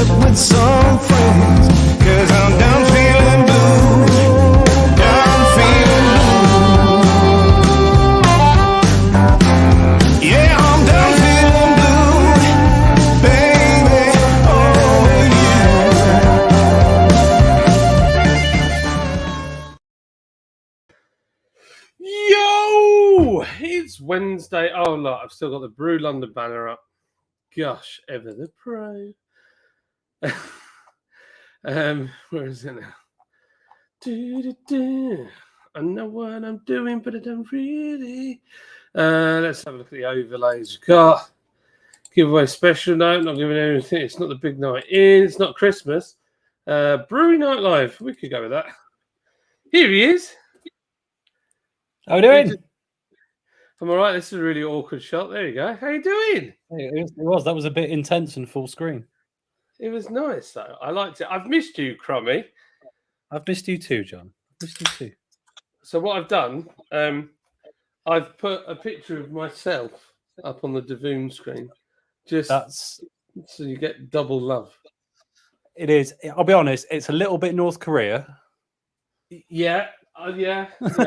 up with some friends, 'cause I'm done feeling blue, done feeling blue. Yeah, I'm done feeling blue, baby, over you. Yo! It's Wednesday. Oh, look, I've still got the Brew London banner up. Gosh, ever the pro. Where is it now? I know what I'm doing, but I don't really. Let's have a look at the overlays. Got giveaway special note. Not giving anything. It's not the big night in. It's not Christmas. Brewery Night Live. We could go with that. Here he is. How are you doing? I'm all right. This is a really awkward shot. There you go. How you doing? It was. That was a bit intense and full screen. It was nice, though. I liked it. I've missed you, Crummy. I've missed you too, John. I've missed you too. So what I've done, I've put a picture of myself up on the Davoon screen, just so you get double love. It is. I'll be honest. It's a little bit North Korea. Yeah. Yeah. But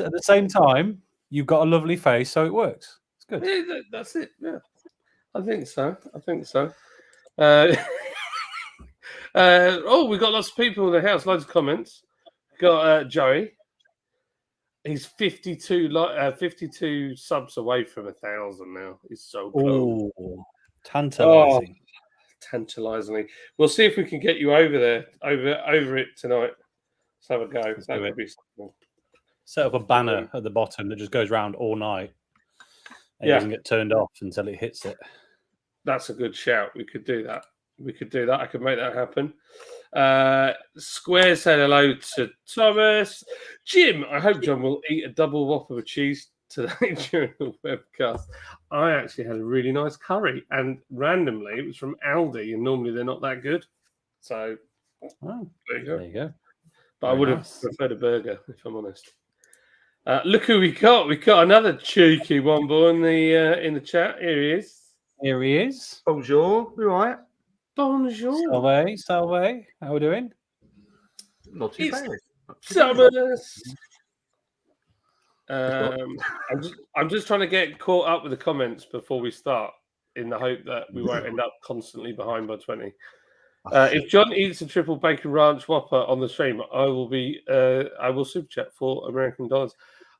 at the same time, you've got a lovely face, so it works. It's good. Yeah, that's it. Yeah, I think so. We've got lots of people in the house. Loads of comments. Got Joey. He's 52 subs away from 1,000 now. He's so close. Oh, tantalizing. Tantalizingly. We'll see if we can get you over there, over it tonight. Let's have a go. That would be something. Set up a banner at the bottom that just goes round all night. And it doesn't get turned off until it hits it. That's a good shout. We could do that. I could make that happen. Square said hello to Thomas. Jim, I hope John will eat a double whopper with cheese today during the webcast. I actually had a really nice curry, and randomly it was from Aldi, and normally they're not that good. So there you go. But I would have preferred a burger, if I'm honest. Look who we got. We got another cheeky one boy in the chat. Here he is. Bonjour. You all right? Bonjour. Salve. How are we doing? Not too bad. Summers. I'm just trying to get caught up with the comments before we start, in the hope that we won't end up constantly behind by 20. If John eats a triple bacon ranch whopper on the stream, I will super chat for American dollars.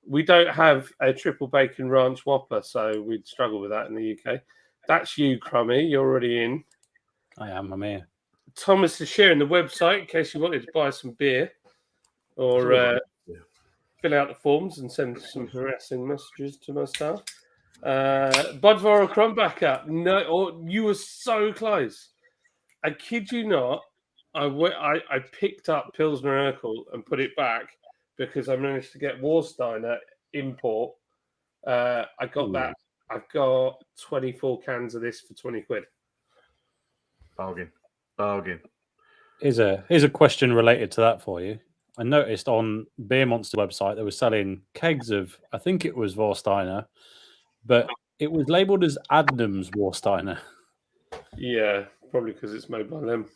We don't have a triple bacon ranch whopper, so we'd struggle with that in the UK. That's you, Crummy. You're already in. I am. I'm here. Thomas is sharing the website in case you wanted to buy some beer or fill out the forms and send some harassing messages to my staff. Budvar Crumbacker. No, you were so close. I kid you not. I picked up Pilsner Urquell and put it back because I managed to get Warsteiner import. I got that. I've got 24 cans of this for 20 quid. Bargain. Here's a question related to that for you. I noticed on Beer Monster website they were selling kegs of, I think it was Warsteiner, but it was labelled as Adnams Warsteiner. Yeah, probably because it's made by them.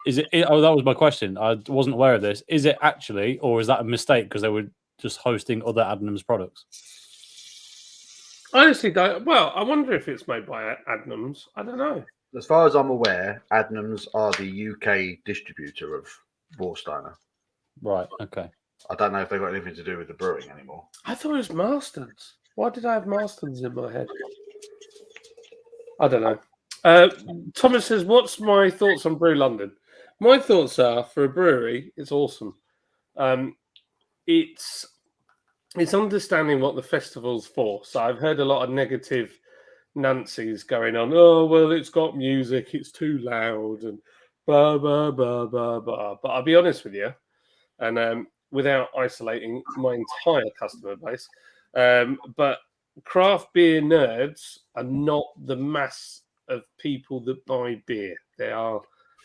Is it? Oh, that was my question. I wasn't aware of this. Is it actually, or is that a mistake because they were just hosting other Adnams products? Honestly, well, I wonder if it's made by Adnams. I don't know. As far as I'm aware, Adnams are the UK distributor of Warsteiner. Right. Okay. I don't know if they've got anything to do with the brewing anymore. I thought it was Marston's. Why did I have Marston's in my head? I don't know. Thomas says, what's my thoughts on Brew London? My thoughts are, for a brewery, it's awesome. It's understanding what the festival's for. So I've heard a lot of negative Nancy's going on. Oh, well, it's got music. It's too loud and blah, blah, blah, blah, blah. But I'll be honest with you, and without isolating my entire customer base, but craft beer nerds are not the mass of people that buy beer. They are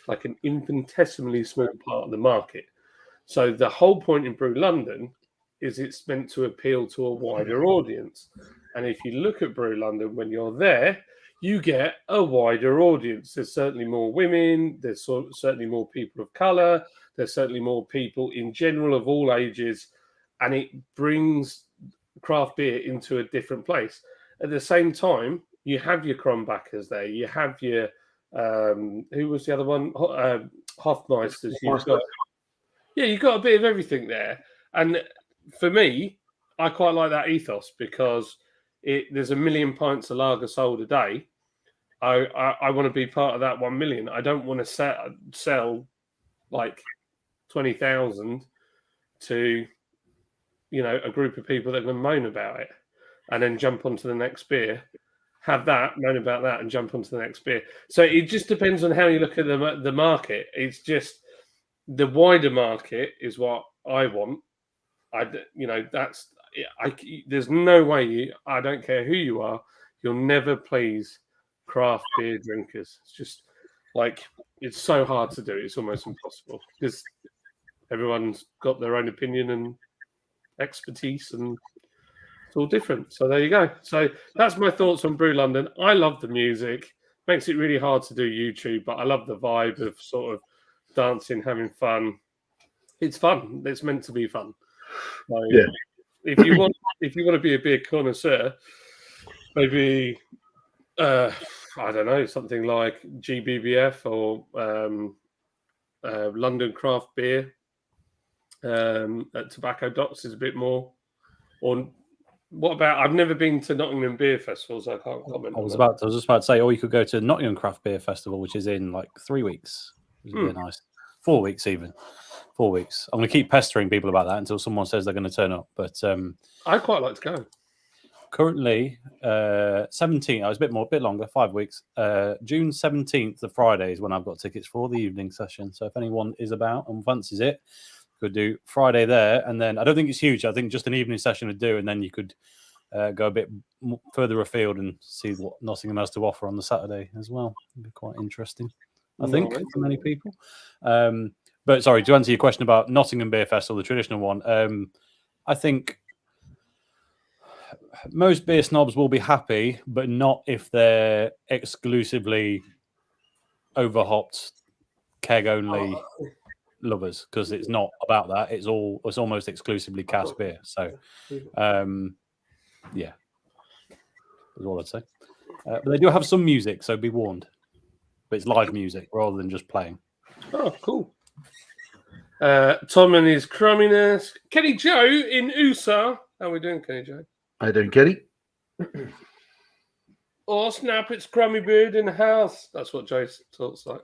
like an infinitesimally small part of the market. So the whole point in Brew London is it's meant to appeal to a wider audience. And if you look at Brew London when you're there, you get a wider audience. There's certainly more women. There's certainly more people of color. There's certainly more people in general of all ages, and it brings craft beer into a different place. At the same time, you have your Kronbackers there. You have your who was the other one? Hofmeisters. You've got a bit of everything there. And for me, I quite like that ethos because there's 1 million pints of lager sold a day. I want to be part of that 1 million. I don't want to sell like 20,000 to a group of people that are going to moan about it and then jump onto the next beer, have that, moan about that, and jump onto the next beer. So it just depends on how you look at the market. It's just the wider market is what I want. There's no way I don't care who you are, you'll never please craft beer drinkers. It's just like it's so hard to do. It's almost impossible because everyone's got their own opinion and expertise, and it's all different. So there you go. So that's my thoughts on Brew London. I love the music. Makes it really hard to do YouTube, but I love the vibe of sort of dancing, having fun. It's fun. It's meant to be fun. So Yeah. If you want to be a beer connoisseur, maybe I don't know, something like GBBF or London Craft Beer at Tobacco Docks is a bit more. Or what about? I've never been to Nottingham Beer Festival, so I can't comment. I was just about to say, or you could go to Nottingham Craft Beer Festival, which is in like 3 weeks. Which would be nice. 4 weeks even. 4 weeks. I'm going to keep pestering people about that until someone says they're going to turn up. But I'd quite like to go. Currently, 17th. I was a bit longer, 5 weeks. June 17th, the Friday, is when I've got tickets for the evening session. So if anyone is about and fancies it, could do Friday there, and then I don't think it's huge. I think just an evening session would do, and then you could go a bit further afield and see what Nottingham has to offer on the Saturday as well. It'd be quite interesting, I think, for many people. But sorry, to answer your question about Nottingham Beer Festival, the traditional one, I think most beer snobs will be happy, but not if they're exclusively overhopped, keg only lovers, because it's not about that. It's almost exclusively cask beer. So, yeah, that's all I'd say. But they do have some music, so be warned. But it's live music rather than just playing. Oh, cool. Tom and his crumminess. Kenny Joe in USA. How are we doing, Kenny Joe? How you doing, Kenny? Oh, snap, it's Crummy Beard in the house. That's what Joe talks like.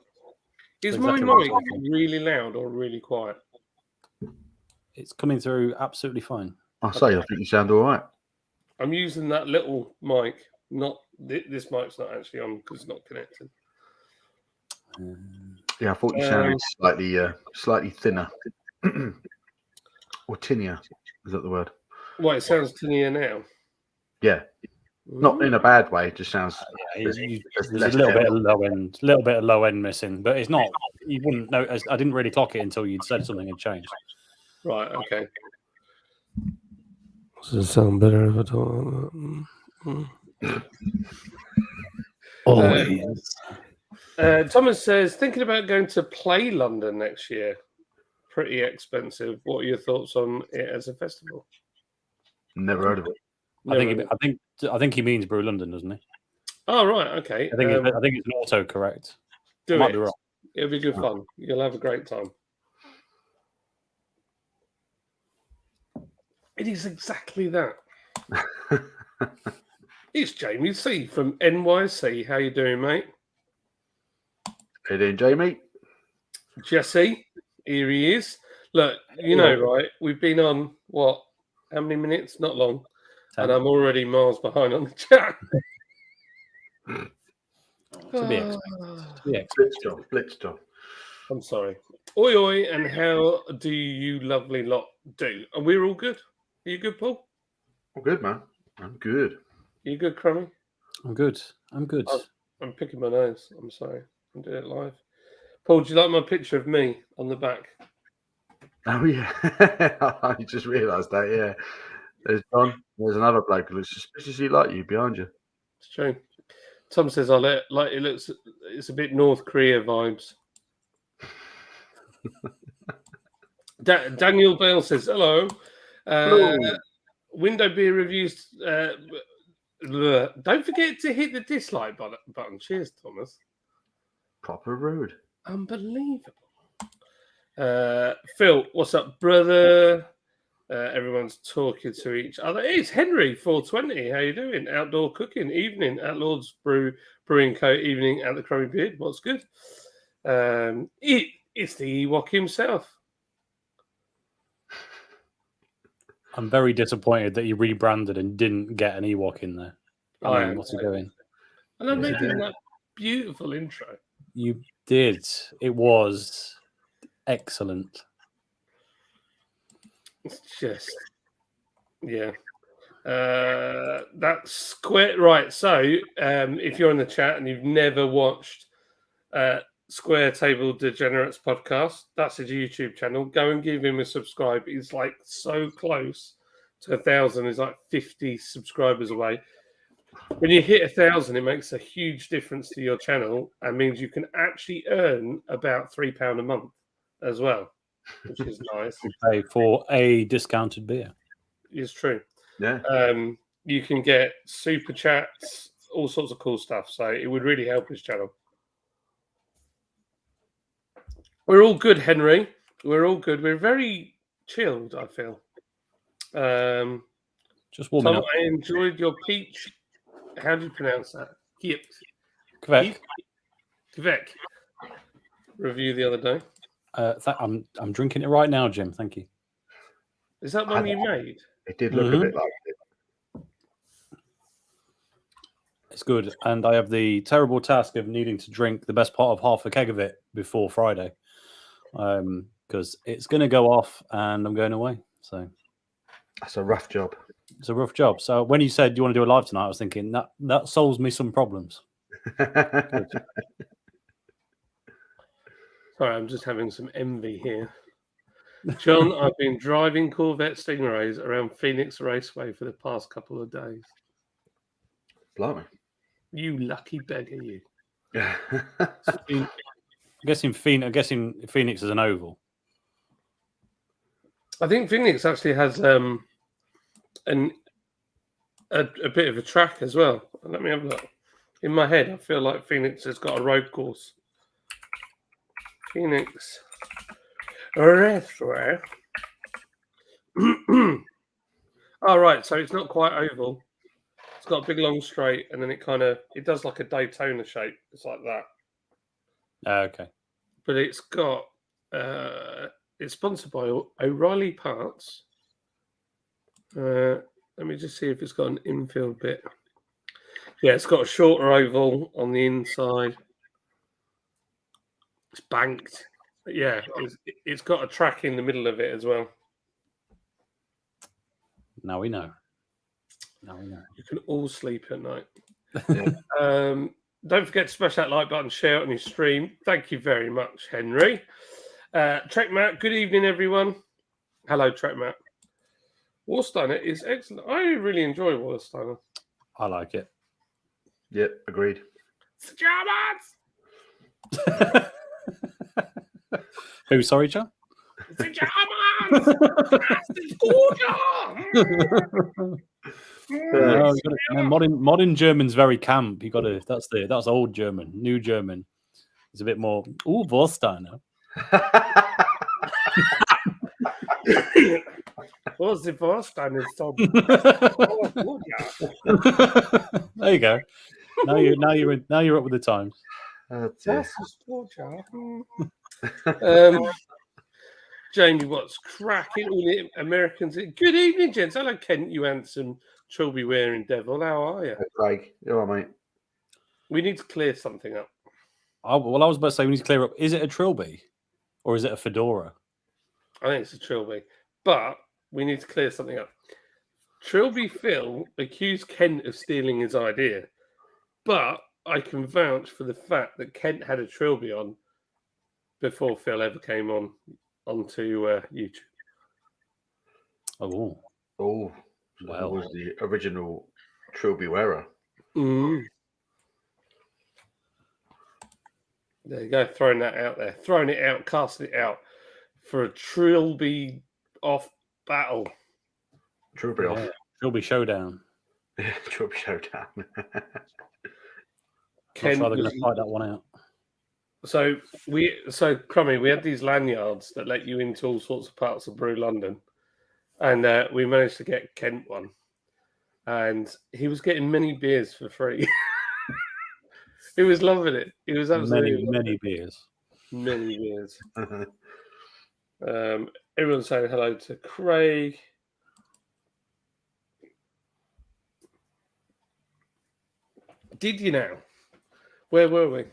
Is Exactly my what mic I'm talking. really loud or really quiet? It's coming through absolutely fine. I think you sound all right. I'm using that little mic. Not this mic's not actually on because it's not connected. Yeah, I thought you sounded slightly thinner. Or tinnier. Is that the word? Well, it sounds tinier now. Yeah. Not in a bad way, it just sounds There's a little bit of low end missing, but it's not. You wouldn't know. I didn't really clock it until you'd said something had changed. Right. Okay. Does it sound better if I don't? Always. Thomas says, thinking about going to Play London next year. Pretty expensive. What are your thoughts on it as a festival? never heard of it. I think he means Brew London, doesn't he? Oh right, okay. I think it's an autocorrect. Do Might it. be wrong. It'll be good fun. You'll have a great time. It is exactly that. It's Jamie C from NYC. How you doing, mate? How you doing, Jamie? Jesse, here he is. Look, you know, right? We've been on what? How many minutes? Not long. 10. And I'm already miles behind on the chat. To be expected. Blitz job. I'm sorry. Oi, oi, and how do you lovely lot do? And we're all good. Are you good, Paul? I'm good, man. I'm good. Are you good, Crummy? I'm good. I'm picking my nose. I'm sorry. I'm doing it live. Paul, do you like my picture of me on the back? Oh, yeah. I just realised that, yeah. There's John. There's another bloke who looks suspiciously like you behind you. It's true. Tom says, "I like it looks. It's a bit North Korea vibes." Daniel Bale says, "Hello." Hello. Window beer reviews. Don't forget to hit the dislike button. Cheers, Thomas. Proper rude. Unbelievable. Phil, what's up, brother? Everyone's talking to each other. It's Henry 420. How you doing? Outdoor cooking evening at Lord's Brewing Co. Evening at the Crummy Beard. What's good? It's the Ewok himself. I'm very disappointed that you rebranded and didn't get an Ewok in there. I mean, what's he doing? And I'm making that beautiful intro. You did. It was excellent. It's just, yeah. That's Square. Right. So, if you're in the chat and you've never watched Square Table Degenerates podcast, that's his YouTube channel. Go and give him a subscribe. He's like so close to 1,000. He's like 50 subscribers away. When you hit 1,000, it makes a huge difference to your channel and means you can actually earn about £3 a month as well, which is nice. Pay for a discounted beer. It's true. Yeah. You can get super chats, all sorts of cool stuff. So it would really help his channel. We're all good, Henry. We're all good. We're very chilled, I feel. Just warming Tom, up. I enjoyed your peach. How do you pronounce that? Quebec. Quebec. Review the other day. I'm drinking it right now, Jim. Thank you. Is that one you made? It did look a bit like it. It's good. And I have the terrible task of needing to drink the best part of half a keg of it before Friday. Because it's going to go off and I'm going away. So That's a rough job. it's a rough job. So when you said you want to do it live tonight, I was thinking that solves me some problems. Sorry, I'm just having some envy here. John, I've been driving Corvette Stingrays around Phoenix Raceway for the past couple of days. Blimey. You lucky beggar, you. I'm guessing Phoenix is an oval. I think Phoenix actually has a bit of a track as well. Let me have a look. In my head, I feel like Phoenix has got a road course. Phoenix Raceway. Oh, right. So it's not quite oval. It's got a big long straight, and then it does like a Daytona shape. It's like that. Okay. But it's got it's sponsored by O'Reilly Parts. Let me just see if it's got an infield bit. Yeah, it's got a shorter oval on the inside. It's banked. But yeah, it's got a track in the middle of it as well. Now we know. You can all sleep at night. Yeah. Don't forget to smash that like button, share it on your stream. Thank you very much, Henry. Trek Matt, good evening, everyone. Hello, Trek Matt. Warsteiner is excellent. I really enjoy Warsteiner. I like it. Yeah, agreed. It's the Germans! Who, sorry, John? It's the Germans! No, modern German's very camp. You got to. That's old German. New German is a bit more. Ooh, Warsteiner. What's the Warsteiner song? There you go. Now you're up with the times. Oh, dear. Jamie, what's cracking? All the Americans. Good evening, gents. Hello, Kent, you handsome trilby wearing devil. How are you? Hey, Craig, you all right, mate? We need to clear something up. I was about to say we need to clear up. Is it a trilby, or is it a fedora? I think it's a trilby, but we need to clear something up. Trilby Phil accused Kent of stealing his idea, but I can vouch for the fact that Kent had a trilby on before Phil ever came onto YouTube. Oh, Oh, Well. was the original trilby wearer. Mm. There you go, throwing that out there. Throwing it out, casting it out for a Trilby off battle. Trilby off. Yeah. Trilby Showdown. Yeah, Trilby Showdown. Not Ken sure they're going was- to fight that one out. So Crummy, we had these lanyards that let you into all sorts of parts of Brew London, and we managed to get Kent one, and he was getting many beers for free. He was loving it. He was absolutely Many beers. many beers. Everyone's saying hello to Craig. Did you now? Where were we?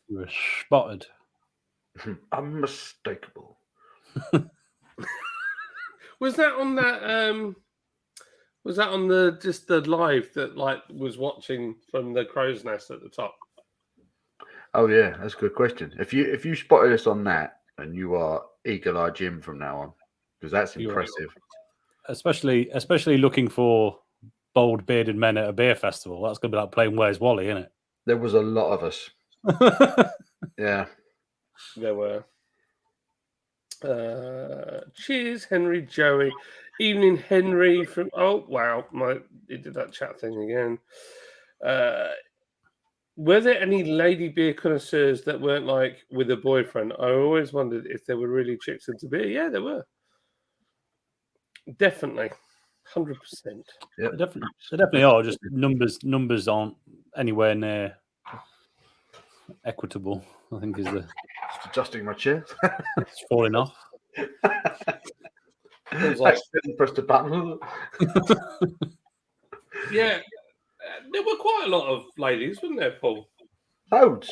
You were spotted. Unmistakable. Was that on that? Was that on the just the live that like was watching from the crow's nest at the top? Oh yeah, that's a good question. If you spotted us on that, and you are Eagle Eye Jim from now on, because that's You are. impressive. Especially looking for bold bearded men at a beer festival. That's going to be like playing Where's Wally, isn't There was a lot of us. it? Yeah. There were. Cheers, Henry, Joey. Evening, Henry from. Oh wow, he did that chat thing again. Were there any lady beer connoisseurs that weren't like with a boyfriend? I always wondered if there were really chicks into beer. Yeah, there were. Definitely, 100%. They definitely are. Just numbers aren't anywhere near equitable. I think is the Just adjusting my chair. it's falling off. was like- Accidentally pressed a button. Yeah, there were quite a lot of ladies, wasn't there, Paul? Loads.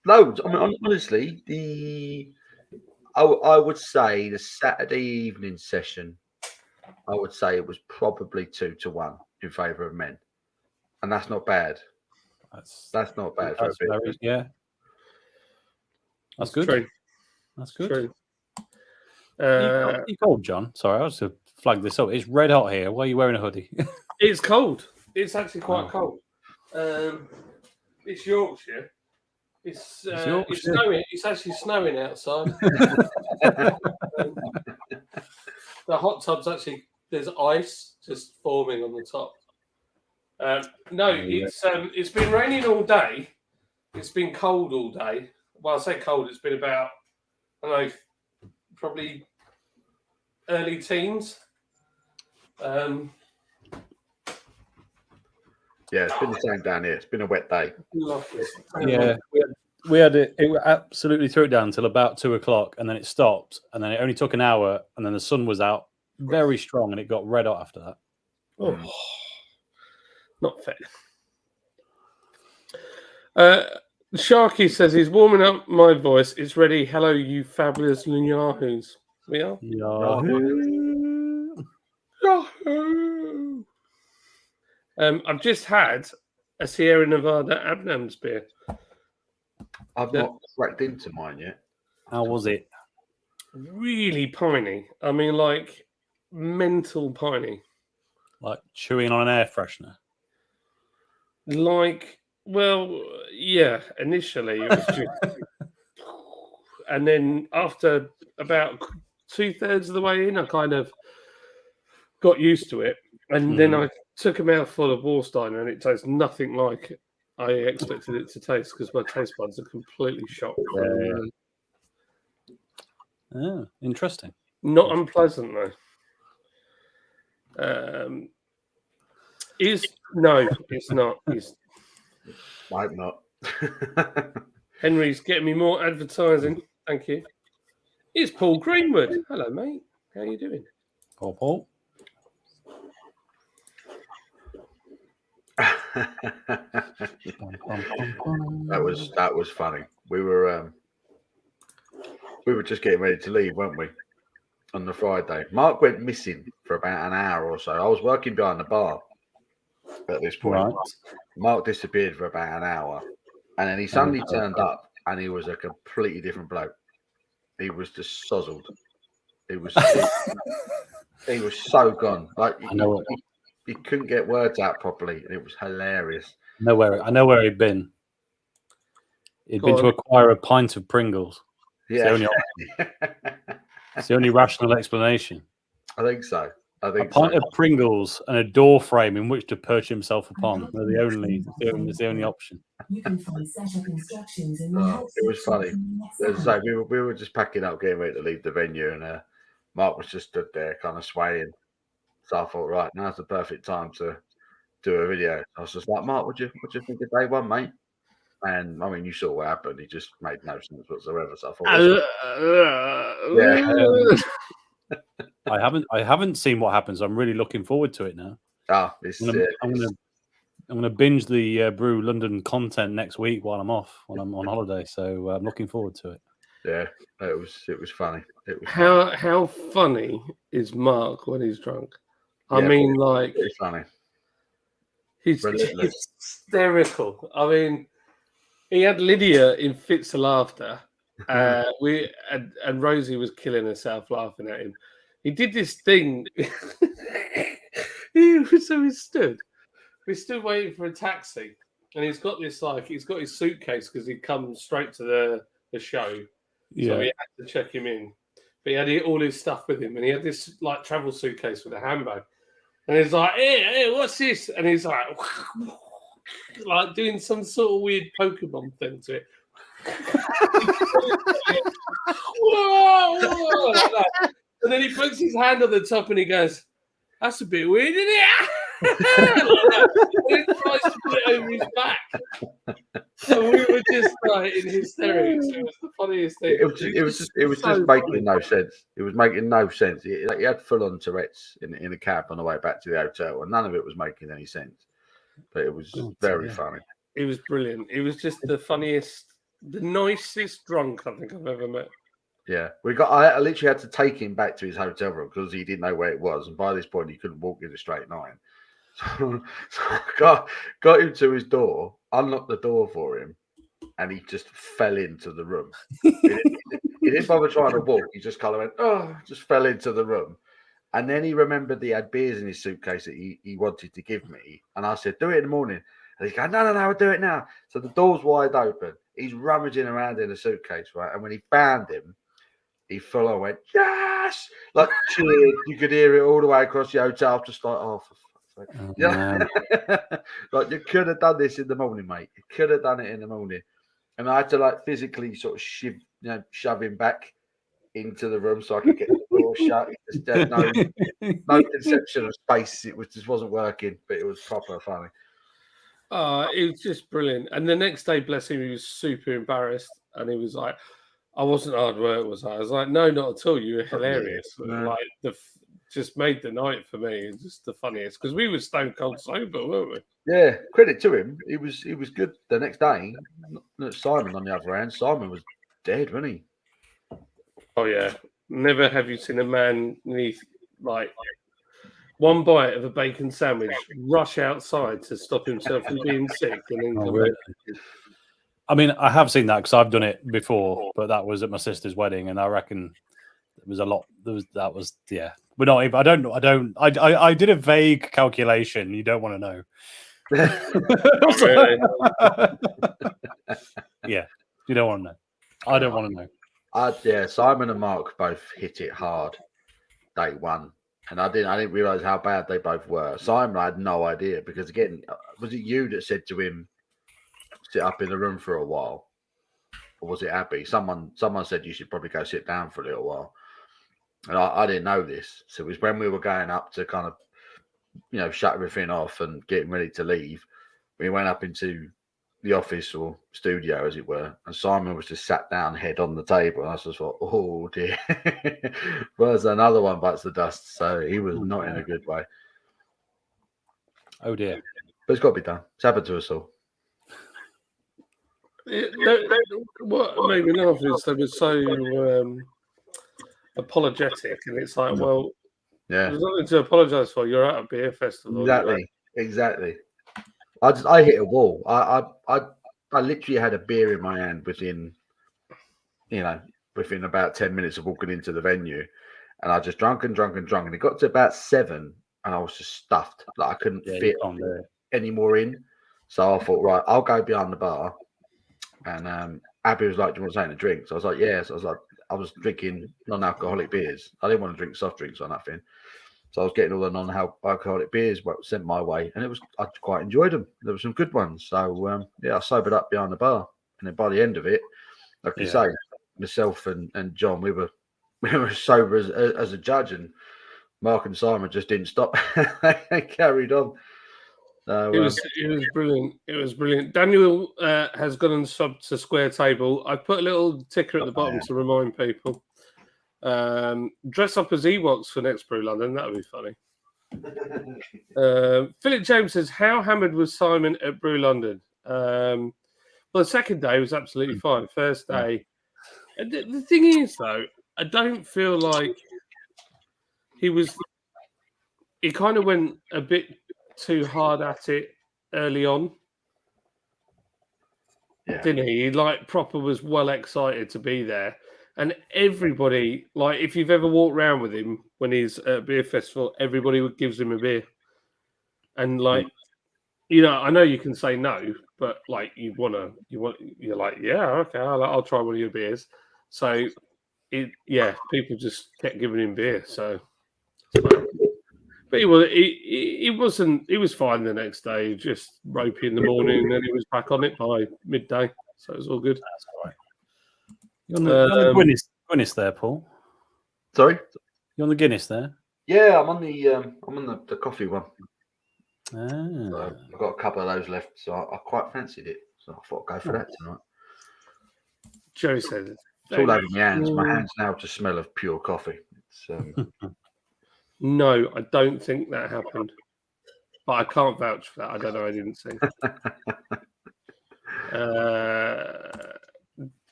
I mean, honestly, I would say the Saturday evening session, I would say it was probably 2-1 in favour of men, and that's not bad. That's That's not bad for a bit. very, yeah. That's good. True. That's good. True. You cold, John? Sorry, I was to flag this up. It's red hot here. Why are you wearing a hoodie? It's cold. It's actually quite Oh. cold. It's Yorkshire. It's Yorkshire. snowing. It's actually snowing outside. The hot tub's actually there's ice just forming on the top. It's been raining all day. It's been cold all day. Well, I say cold. It's been about I don't know, probably early teens. Yeah, it's been the same down here. It's been a wet day. Lovely. Yeah, we had it. It absolutely threw it down until about 2:00, and then it stopped, and then it only took an hour, and then the sun was out very strong, and it got red hot after that. Oh, not fair. Sharky says he's warming up my voice. It's ready. Hello, you fabulous Yahoos. We are. Yahoo! Yahoo! I've just had a Sierra Nevada Abnams beer. I've Yeah. not cracked into mine yet. How was it? Really piney. I mean, like mental piney. Like chewing on an air freshener? Like, well, yeah. Initially, it was just, and then after about 2/3 of the way in, I kind of got used to it, and then I took a mouthful of Warsteiner, and it tastes nothing like I expected it to taste because my taste buds are completely shocked. Yeah, interesting. Not unpleasant though. It's not. I hope not. Henry's getting me more advertising. Thank you. It's Paul Greenwood. Hello, mate. How you doing? Paul. That was funny. We were just getting ready to leave, weren't we? On the Friday, Mark went missing for about an hour or so. I was working behind the bar at this point. Right. Mark disappeared for about an hour, and then he suddenly turned up, and he was a completely different bloke. He was just sozzled. He was so gone. Like I know he couldn't get words out properly, and it was hilarious. I know where he'd been. He'd Go been to on. acquire a pint of Pringles. Yeah, It's the only rational explanation. I think so. I A think pint so. of Pringles and a door frame in which to perch himself upon. They're it's the only option. You can find setup instructions in the Oh, help it was section funny. from the next As I app. say, we were just packing up, getting ready to leave the venue, and Mark was just stood there, kind of swaying. So I thought, right, now's the perfect time to do a video. I was just like, Mark, what do you think of day one, mate? And I mean, you saw what happened. He just made no sense whatsoever. So I thought, yeah, I haven't seen what happens. I'm really looking forward to it now. it's, I'm gonna binge the Brew London content next week while I'm off, when I'm on holiday. So I'm looking forward to it. yeah, it was funny. It was funny. How funny is Mark when he's drunk? I Yeah, mean, like, It's funny. he's Relentless. hysterical. I mean, he had Lydia in fits of laughter. And Rosie was killing herself laughing at him. He did this thing. We stood waiting for a taxi, and he's got his suitcase because he'd come straight to the show. So we had to check him in. But he had all his stuff with him, and he had this like travel suitcase with a handbag. And he's like, hey, what's this? And he's like doing some sort of weird Pokemon thing to it. Whoa, like that. And then he puts his hand on the top and he goes, that's a bit weird, isn't it? Like that. And he tries to put it over his back. So we were just like in hysterics. It was the funniest thing. It was just so making funny. no sense. It was making no sense. He had full on Tourette's in a cab on the way back to the hotel, and none of it was making any sense. But it was very funny. It was brilliant. It was just the funniest, the nicest drunk I think I've ever met. Yeah, I literally had to take him back to his hotel room because he didn't know where it was, and by this point he couldn't walk in a straight line. So I got him to his door, unlocked the door for him, and he just fell into the room. He didn't bother trying to walk. He just kind of went, just fell into the room. And then he remembered he had beers in his suitcase that he wanted to give me. And I said, do it in the morning. And he's going, no, I'll do it now. So the door's wide open. He's rummaging around in the suitcase, right? And when he found him, he full on went, yes! Like, cheered. You could hear it all the way across the hotel, just like, oh, for fuck's sake. Yeah. Like, you could have done this in the morning, mate. You could have done it in the morning. And I had to, like, physically sort of shove him back into the room so I could get the door shut. It just had no conception of space. It just wasn't working, but it was proper funny. It was just brilliant. And the next day, bless him, he was super embarrassed, and he was like, "I wasn't hard work, was I?" I was like, "No, not at all. You were hilarious. No. Like just made the night for me. It's just the funniest because we were stone cold sober, weren't we?" Yeah, credit to him. He was good the next day. Simon, on the other hand, Simon was dead, wasn't he? Oh yeah. Never have you seen a man need like one bite of a bacon sandwich rush outside to stop himself from being sick and then come back. I mean, I have seen that because I've done it before, but that was at my sister's wedding, and I reckon it was a lot. That was We're not even. I did a vague calculation. You don't want to know. Really? Yeah, you don't want to know. I don't want to know. Simon and Mark both hit it hard day one, and I didn't realize how bad they both were. Simon, I had no idea because again, was it you that said to him, sit up in the room for a while, or was it Abby? Someone said you should probably go sit down for a little while, and I didn't know this. So it was when we were going up to kind of shut everything off and getting ready to leave. We went up into the office or studio, as it were, and Simon was just sat down, head on the table, and I just thought, oh dear, where's another one bites the dust? So he was not in a good way. Oh dear, but it's got to be done. It's happened to us all. What made me laugh is they were so apologetic, and it's like, well, there's nothing to apologise for. You're at a beer festival. Exactly. I hit a wall. I literally had a beer in my hand within about 10 minutes of walking into the venue, and I just drunk, and it got to about 7, and I was just stuffed. Like I couldn't fit any more in. So I thought, right, I'll go behind the bar, And Abby was like, "Do you want something to drink?" So I was like, "Yes." I was like, I was drinking non-alcoholic beers. I didn't want to drink soft drinks or nothing. So I was getting all the non-alcoholic beers sent my way, and I quite enjoyed them. There were some good ones. So yeah, I sobered up behind the bar, and then by the end of it, like you say, myself and John, we were sober as a judge, and Mark and Simon just didn't stop. They carried on. So, It was brilliant. It was brilliant. Daniel has gone and subbed to Square Table. I put a little ticker at the bottom to remind people. Dress up as Ewoks for next Brew London. That would be funny. Philip James says, "How hammered was Simon at Brew London?" Well, the second day was absolutely fine. First day, and the thing is, though, I don't feel like he was. He kind of went a bit too hard at it early on, didn't he? He like proper was well excited to be there, and everybody, like, if you've ever walked around with him when he's at a beer festival, everybody gives him a beer, and like, you know, I know you can say no, but like you're like, yeah, okay, I'll try one of your beers. So people just kept giving him beer. So, but he was fine the next day, just ropey in the morning, and then he was back on it by midday. So it was all good. That's all right. You're on the Guinness there, Paul. Sorry, you're on the Guinness there. Yeah, I'm on the coffee one. Ah. So I've got a couple of those left, so I quite fancied it. So I thought I'd go for that tonight. Jerry said it's all over my hands. My hands now just smell of pure coffee. It's, no, I don't think that happened, but I can't vouch for that. I don't know. I didn't see.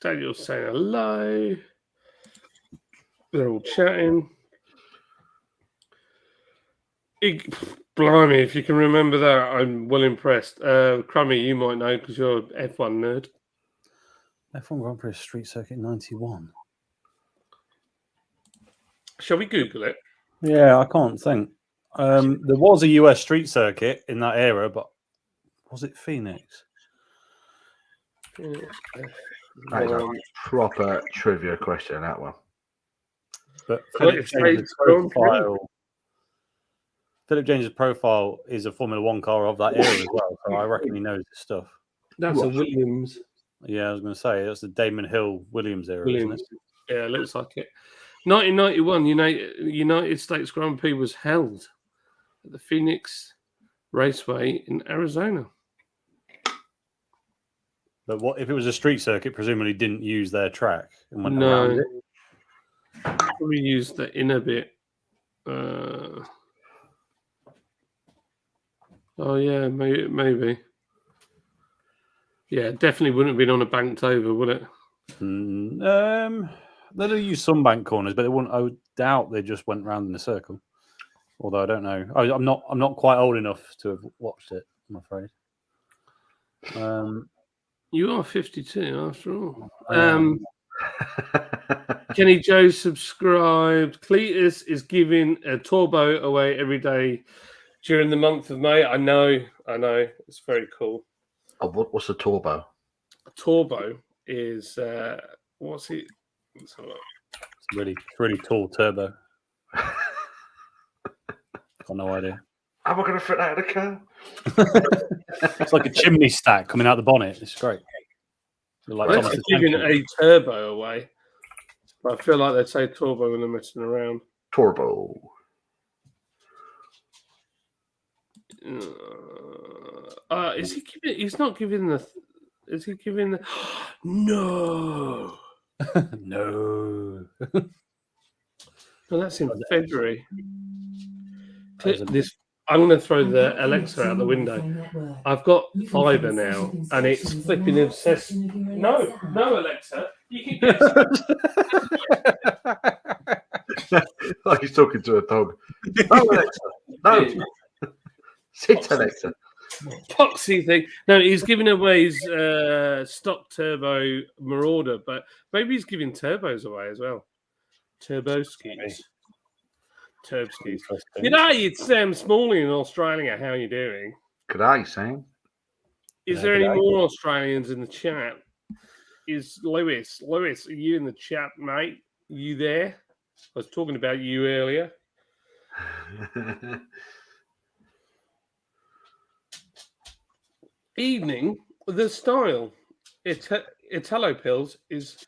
Daniel's saying hello. They're all chatting. Blimey, if you can remember that, I'm well impressed. Crummy, you might know because you're an F1 nerd. F1 Grand Prix Street Circuit 91. Shall we Google it? Yeah, I can't think. There was a US street circuit in that era, but was it Phoenix? that is a proper trivia question, that one. But Philip James's profile is a Formula One car of that era as well, so I reckon he knows his stuff. That's a Williams. Yeah, I was going to say that's the Damon Hill Williams era, isn't it? Yeah, it looks like it. 1991, United States Grand Prix was held at the Phoenix Raceway in Arizona. But what if it was a street circuit? Presumably, didn't use their track and went around it. We used the inner bit. Oh yeah, maybe. Yeah, definitely wouldn't have been on a banked over, would it? They'll use some bank corners, but they wouldn't. I would doubt they just went round in a circle. Although I don't know. I'm not quite old enough to have watched it, I'm afraid. You are 52 after all. Kenny Joe subscribed. Cletus is giving a Torbo away every day during the month of May. I know. It's very cool. Oh, what's a Torbo? A Torbo is what's it? It's a really tall turbo. Got no idea. How am I going to fit that in a car? It's like a chimney stack coming out the bonnet. It's great. Like I'm giving a turbo away. But I feel like they'd say turbo when they're messing around. Turbo. Is he giving? He's not giving the. Is he giving the? No. No. Well, that's in February. I'm going to throw the Alexa out the window. I've got fibre now, and it's flipping obsessed. No, Alexa, you can get. Like he's talking to a dog. No, Alexa. No. Sit, Alexa. Poxy thing. No, he's giving away his stock turbo Marauder, but maybe he's giving turbos away as well. Turbo skis. Turbskis. G'day, it's Sam Smalley in Australia. How are you doing? G'day, Sam. Is there any more Australians in the chat? is Lewis. Lewis, are you in the chat, mate? You there? I was talking about you earlier. Evening, the style. Italo Pils is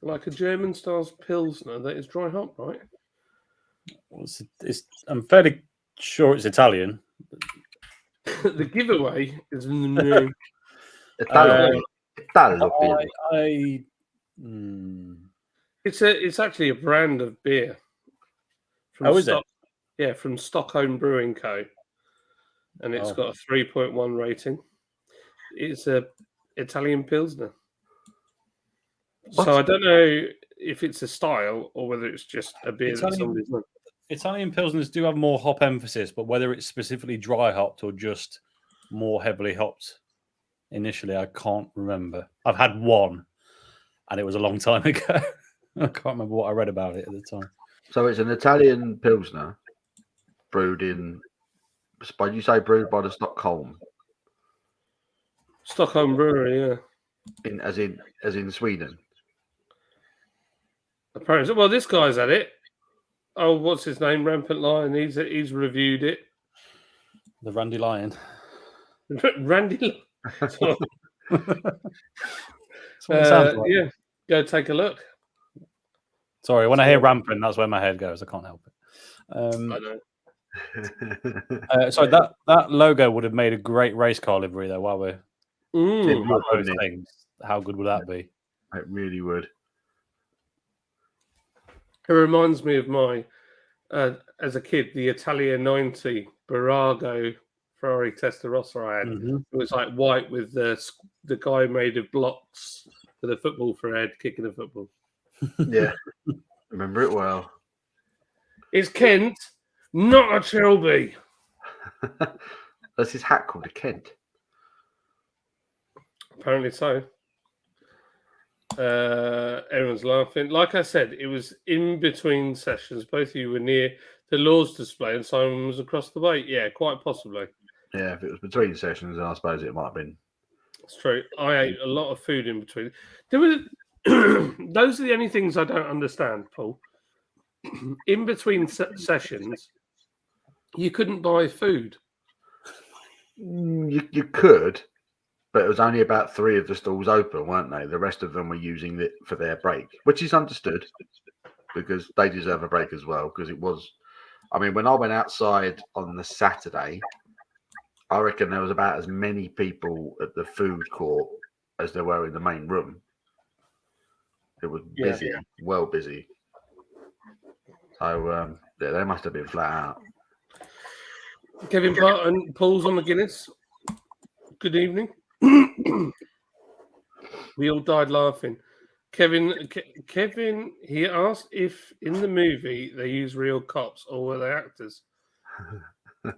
like a German style Pilsner that is dry hop, right? I'm fairly sure it's Italian. The giveaway is in the name. Italo. Italo. It's actually a brand of beer. Oh, is it? Yeah, from Stockholm Brewing Co. And it's got a 3.1 rating. It's a Italian Pilsner. What? So I don't know if it's a style or whether it's just a beer that Italian- somebody's done. Italian Pilsners do have more hop emphasis, but whether it's specifically dry hopped or just more heavily hopped initially, I can't remember. I've had one, and it was a long time ago. I can't remember what I read about it at the time. So it's an Italian Pilsner brewed you say brewed by the Stockholm? Stockholm Brewery, yeah. As in Sweden. Apparently, well, this guy's had it. Oh, what's his name? Rampant Lion. He's reviewed it. The Randy Lion. Randy. That's what it sounds like. Yeah, go take a look. Sorry, when I hear rampant, that's where my head goes. I can't help it. I know. Sorry, that logo would have made a great race car livery, though. While we're Mm. about those things, how good would that be? It really would. It reminds me of my, as a kid, the Italia 90 Barago Ferrari Testarossa I had. Mhm. It was like white with the guy made of blocks with a football for a head kicking a football. Yeah. Remember it well. It's Kent, not a Trilby. That's his hat called a Kent. Apparently so. Everyone's laughing. Like I said, it was in between sessions. Both of you were near the Laws display and Simon was across the way. Yeah, quite possibly. Yeah, if it was between sessions, then I suppose it might have been. It's true. I ate a lot of food in between. There were those are the only things I don't understand, Paul. In between sessions, you couldn't buy food. You could, but it was only about 3 of the stalls open, weren't they? The rest of them were using it for their break, which is understood because they deserve a break as well. Because it was, I mean, when I went outside on the Saturday, I reckon there was about as many people at the food court as there were in the main room. It was busy, well busy. So, yeah, they must have been flat out. Kevin Barton, Paul's on the Guinness. Good evening. We all died laughing. Kevin, he asked if in the movie they use real cops or were they actors.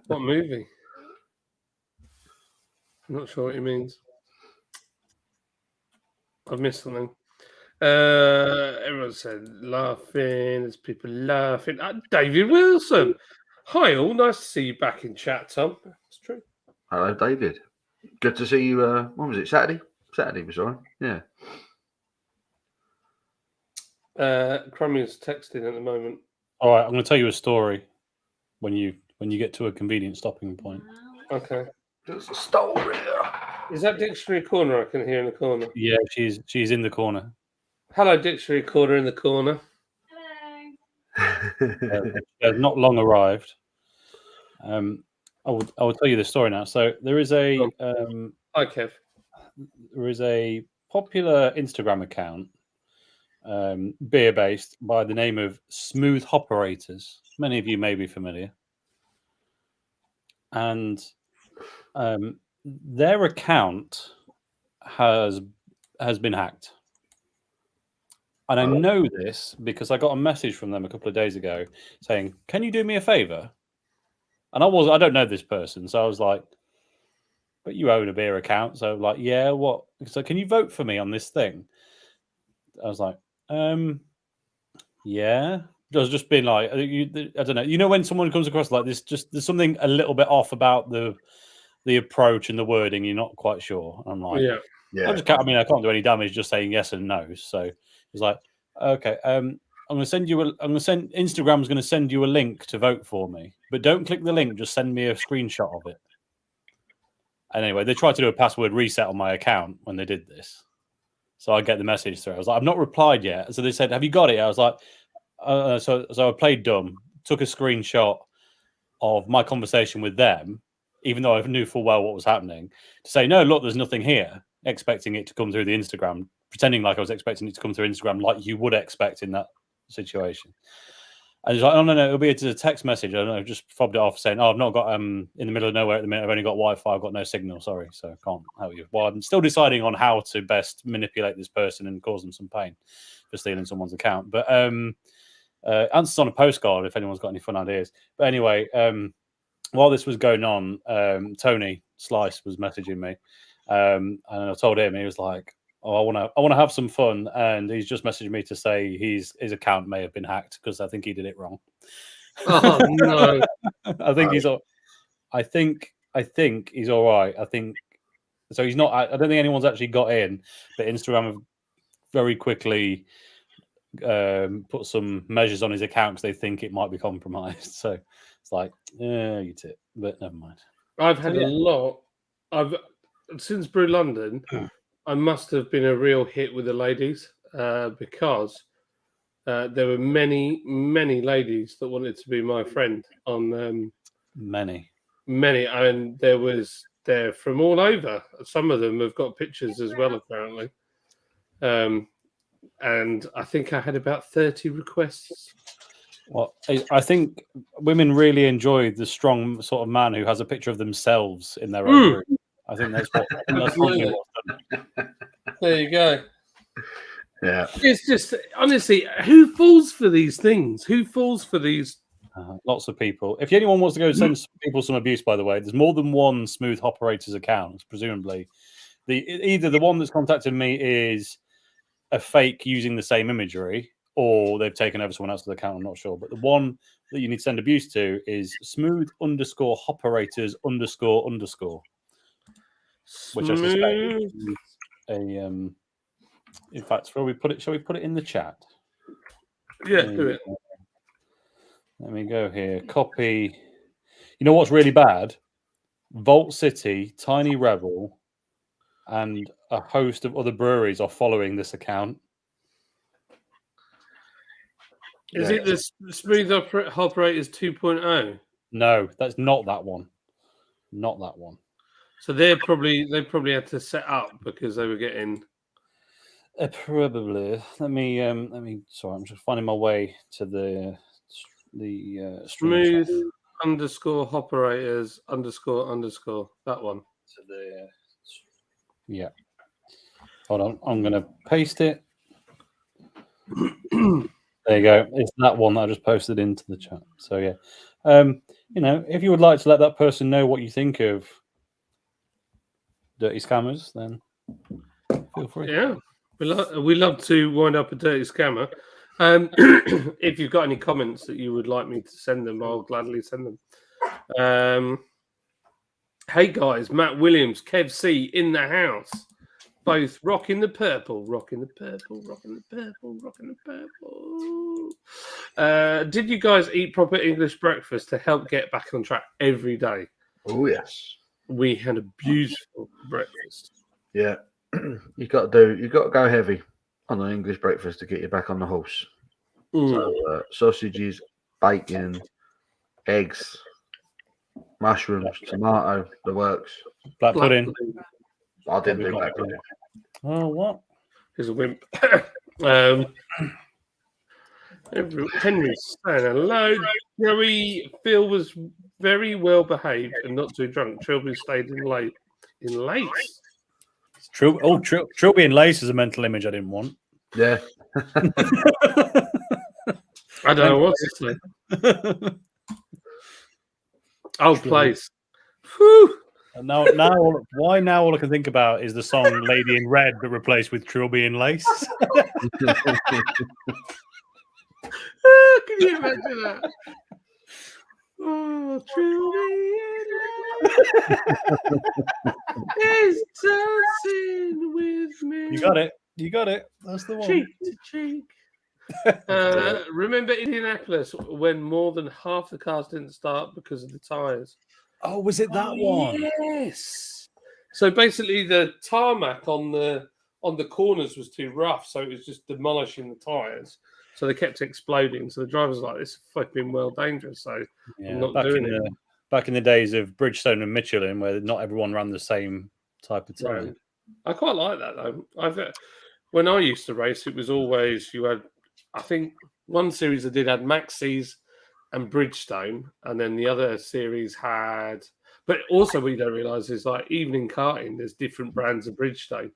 What movie? I'm not sure what he means. I've missed something. Everyone said laughing. There's people laughing. David Wilson. Hi all. Nice to see you back in chat, Tom. It's true. Hello, David. Good to see you. When was it? Saturday? Saturday was all right. Yeah. Crummy's texting at the moment. All right, I'm going to tell you a story when you get to a convenient stopping point. Okay. There's a story. Is that Dictionary Corner I can hear in the corner? Yeah, she's in the corner. Hello, Dictionary Corner in the corner. Has not long arrived. I will tell you the story now. So there is a Hi, Kev. there is a popular Instagram account, beer based, by the name of Smooth Hoperators. Many of you may be familiar, and their account has been hacked. And I know this because I got a message from them a couple of days ago saying, "Can you do me a favor?" And I don't know this person, so I was like, "But you own a beer account," so like, "Yeah, what?" So can you vote for me on this thing? I was like, "Yeah." I was just being like, I don't know. You know, when someone comes across like this, just there's something a little bit off about the approach and the wording. You're not quite sure. I'm like, Yeah. Yeah. I can't do any damage just saying yes and no. So it's like, okay, I'm going to send you. Instagram's going to send you a link to vote for me, but don't click the link. Just send me a screenshot of it. And anyway, they tried to do a password reset on my account when they did this. So I get the message through. I was like, I've not replied yet. So they said, have you got it? I was like, so I played dumb, took a screenshot of my conversation with them, even though I knew full well what was happening, to say, no, look, there's nothing here, expecting it to come through the Instagram, pretending like I was expecting it to come through Instagram like you would expect in that situation. And he's like, oh, no, it'll be a text message. I don't know, just fobbed it off saying, oh, I've not got, in the middle of nowhere at the minute, I've only got Wi-Fi, I've got no signal, sorry, so I can't help you. Well, I'm still deciding on how to best manipulate this person and cause them some pain for stealing someone's account. But answers on a postcard if anyone's got any fun ideas. But anyway, while this was going on, Tony Slice was messaging me, and I told him, he was like, oh, I want to have some fun, and he's just messaged me to say his account may have been hacked because I think he did it wrong. Oh no! I think he's all right. I think so. He's not. I don't think anyone's actually got in, but Instagram have very quickly put some measures on his account because they think it might be compromised. So it's like, yeah, you tip, but never mind. I've had a lot. Since Brew London. I must have been a real hit with the ladies because there were many ladies that wanted to be my friend on Many, and they're from all over. Some of them have got pictures as well, apparently. And I think I had about 30 requests. Well, I think women really enjoy the strong sort of man who has a picture of themselves in their own group. I think that's what. Absolutely. There you go. Yeah. It's just honestly, who falls for these things? Who falls for these? Lots of people. If anyone wants to go send people some abuse, by the way, there's more than one Smooth Operators account. Presumably, either the one that's contacted me is a fake using the same imagery, or they've taken over someone else's account. I'm not sure, but the one that you need to send abuse to is Smooth_Operators__. Which I suspect is in fact, shall we put it in the chat? Yeah, do it. Let me go here. Copy. You know what's really bad? Vault City, Tiny Rebel, and a host of other breweries are following this account. Is it the Smooth Operators 2.0? No, that's not that one. Not that one. So they probably had to set up because they were getting. Probably. Let me. Sorry, I'm just finding my way to the Smooth _Operators __ that one. To the yeah. Hold on, I'm going to paste it. There you go. It's that one that I just posted into the chat. So yeah, if you would like to let that person know what you think of Dirty Scammers, then feel free. Yeah, we love to wind up a dirty scammer. If you've got any comments that you would like me to send them, I'll gladly send them. Hey guys, Matt Williams, Kev C in the house. Both rocking the purple. Did you guys eat proper English breakfast to help get back on track every day? Oh yes. We had a beautiful breakfast. Yeah. You got to go heavy on an English breakfast to get you back on the horse. So sausages, bacon, eggs, mushrooms, tomato, the works. Black pudding. I didn't do black pudding. Oh, what? He's a wimp. Henry saying hello. Joey, Phil was very well behaved and not too drunk. Trilby stayed in lace. Trilby and lace is a mental image I didn't want. Yeah. I don't know what to say. Oh, place. Whew. And now, all I can think about is the song "Lady in Red," but replaced with Trilby and lace. Can you imagine that? Oh, truly in love is dancing with me. You got it. You got it. That's the one. Cheek to cheek. Remember Indianapolis when more than half the cars didn't start because of the tires? Oh, was it that one? Yes. So basically, the tarmac on the corners was too rough, so it was just demolishing the tires. So they kept exploding. So the drivers were like, "This is fucking well dangerous." So I'm not doing it. Back in the days of Bridgestone and Michelin, where not everyone ran the same type of tire. Right. I quite like that though. When I used to race, it was always you had. I think one series I did had Maxis and Bridgestone, and then the other series had. But also, what you don't realise is like even in karting, there's different brands of Bridgestone.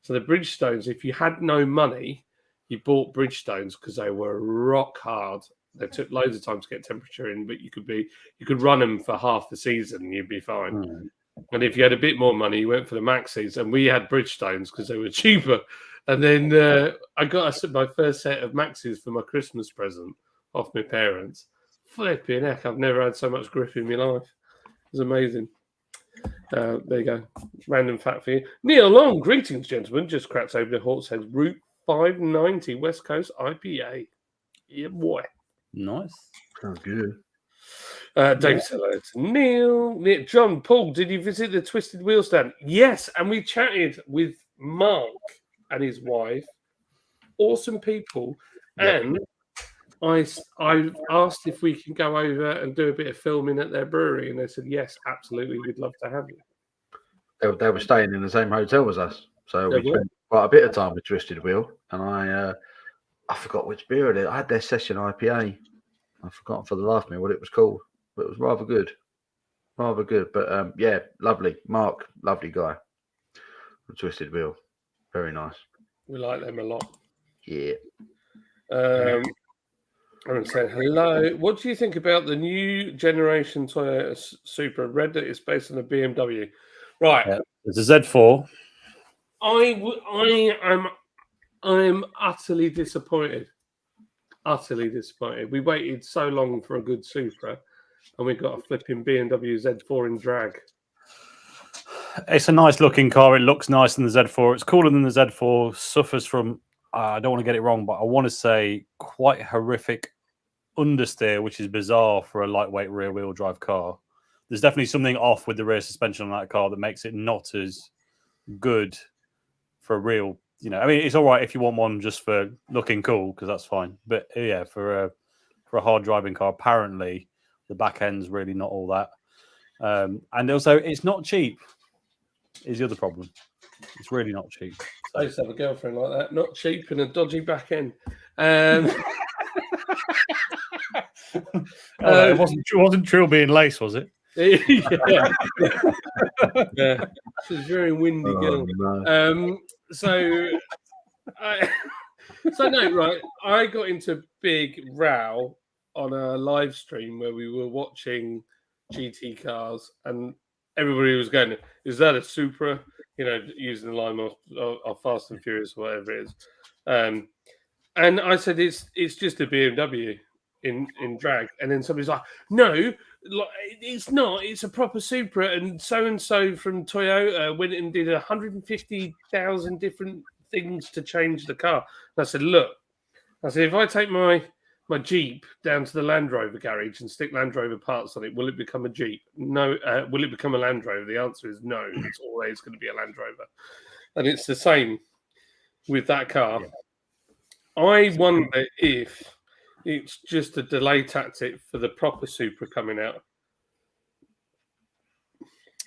So the Bridgestones, if you had no money, you bought Bridgestones because they were rock hard. They took loads of time to get temperature in, but you could run them for half the season and you'd be fine. And if you had a bit more money, you went for the Maxis, and we had Bridgestones because they were cheaper. And then I got my first set of Maxis for my Christmas present off my parents. Flipping heck, I've never had so much grip in my life. It was amazing. There you go. Random fact for you. Neil Long, greetings, gentlemen. Just cracked over the Hawkshead Route 590 West Coast IPA. Yeah, boy. Nice. Sounds good. Dave Sellers. Neil, John, Paul, did you visit the Twisted Wheel stand? Yes, and we chatted with Mark and his wife. Awesome people. Yep. And I asked if we can go over and do a bit of filming at their brewery, and they said, yes, absolutely, we'd love to have you. They were staying in the same hotel as us, so They we were. spent quite a bit of time with Twisted Wheel. And I forgot which beer it is. I had their session IPA. I've forgotten for the life of me what it was called, but it was rather good. But yeah, lovely. Mark, lovely guy. From Twisted Wheel, very nice. We like them a lot. Yeah. I'm going to say hello. What do you think about the new generation Toyota Supra? Read that it's based on a BMW. Right. Yeah. There's a Z4. I am utterly disappointed. Utterly disappointed. We waited so long for a good Supra, and we got a flipping BMW Z4 in drag. It's a nice looking car. It looks nicer than the Z4. It's cooler than the Z4. Suffers from, I don't want to get it wrong, but I want to say quite horrific understeer, which is bizarre for a lightweight rear wheel drive car. There's definitely something off with the rear suspension on that car that makes it not as good for a real, I mean, it's all right if you want one just for looking cool, because that's fine. But yeah, for a hard driving car, apparently the back end's really not all that. And also, it's not cheap, is the other problem. It's really not cheap. I used to have a girlfriend like that. Not cheap and a dodgy back end. It wasn't Trill being lace, was it? Yeah. She's a very windy girl. No. So no, right. I got into a big row on a live stream where we were watching GT cars, and everybody was going, "Is that a Supra?" Using the line of Fast and Furious, or whatever it is. And I said, "It's just a BMW in drag." And then somebody's like, "No, it's not. It's a proper Supra." And so from Toyota went and did 150,000 different things to change the car. And I said, "Look," if I take my Jeep down to the Land Rover garage and stick Land Rover parts on it, will it become a Jeep? No. Will it become a Land Rover? The answer is no. It's always going to be a Land Rover. And it's the same with that car. Yeah. I wonder if it's just a delay tactic for the proper Supra coming out.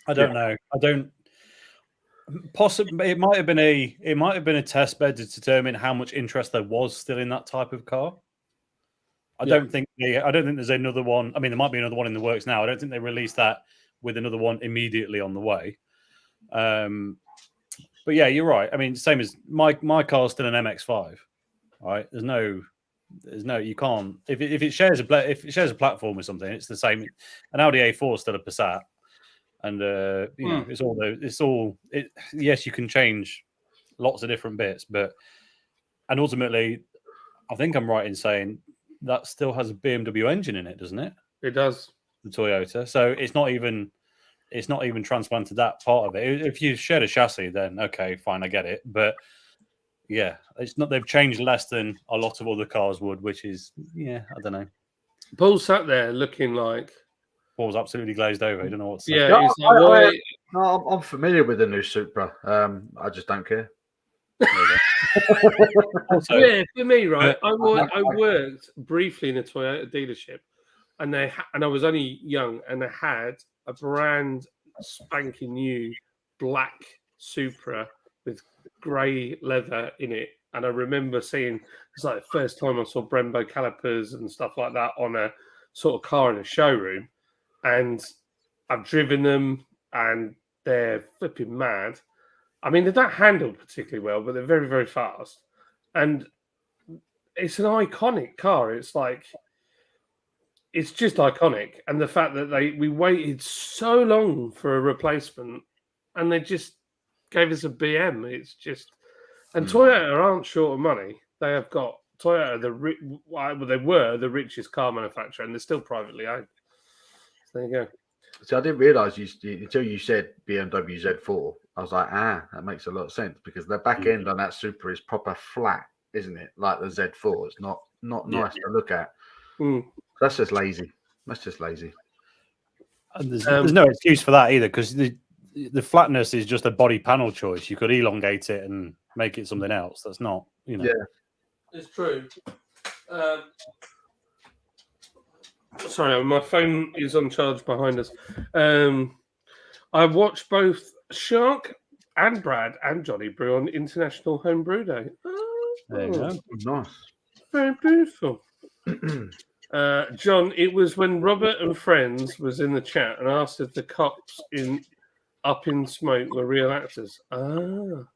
I don't know. I don't. Possibly, it might have been a test bed to determine how much interest there was still in that type of car. I don't think there's another one. I mean, there might be another one in the works now. I don't think they released that with another one immediately on the way. But yeah, you're right. I mean, same as my car's still an MX-5. Right? There's no, you can't. If it shares a platform or something, it's the same. An Audi A4 is still a Passat, and it's all. Yes, you can change lots of different bits, and ultimately, I think I'm right in saying that still has a BMW engine in it, doesn't it? It does. the Toyota, so it's not even transplanted that part of it. If you shared a chassis, then okay, fine, I get it. But yeah, it's not. They've changed less than a lot of other cars would, which is I don't know. Paul sat there looking like, Paul's absolutely glazed over. I don't know what to say. yeah, No, he's like, "Why-" No, I'm familiar with the new Supra. I just don't care. Also, yeah, for me, right? I worked briefly in a Toyota dealership, and I was only young, and they had a brand spanking new black Supra with grey leather in it. And I remember seeing it's like the first time I saw Brembo calipers and stuff like that on a sort of car in a showroom. And I've driven them, and they're flipping mad. I mean, they're not handled particularly well, but they're very, very fast. And it's an iconic car. It's like, it's just iconic. And the fact that we waited so long for a replacement, and they just gave us a BM. It's just, and Toyota aren't short of money. They have got Toyota, they were the richest car manufacturer, and they're still privately owned. So there you go. So I didn't realise until you said BMW Z4. I was like, that makes a lot of sense because the back end on that Supra is proper flat, isn't it? Like the Z4. It's not nice to look at. Mm. That's just lazy. That's just lazy. And there's no excuse for that either, because the flatness is just a body panel choice. You could elongate it and make it something else. That's not, Yeah. It's true. Sorry, my phone is on charge behind us. I watched both Shark and Brad and Johnny brew on International Homebrew Day. there you go. Nice. Very beautiful. John, it was when Robert and Friends was in the chat and asked if the cops in Up in Smoke were real actors. Not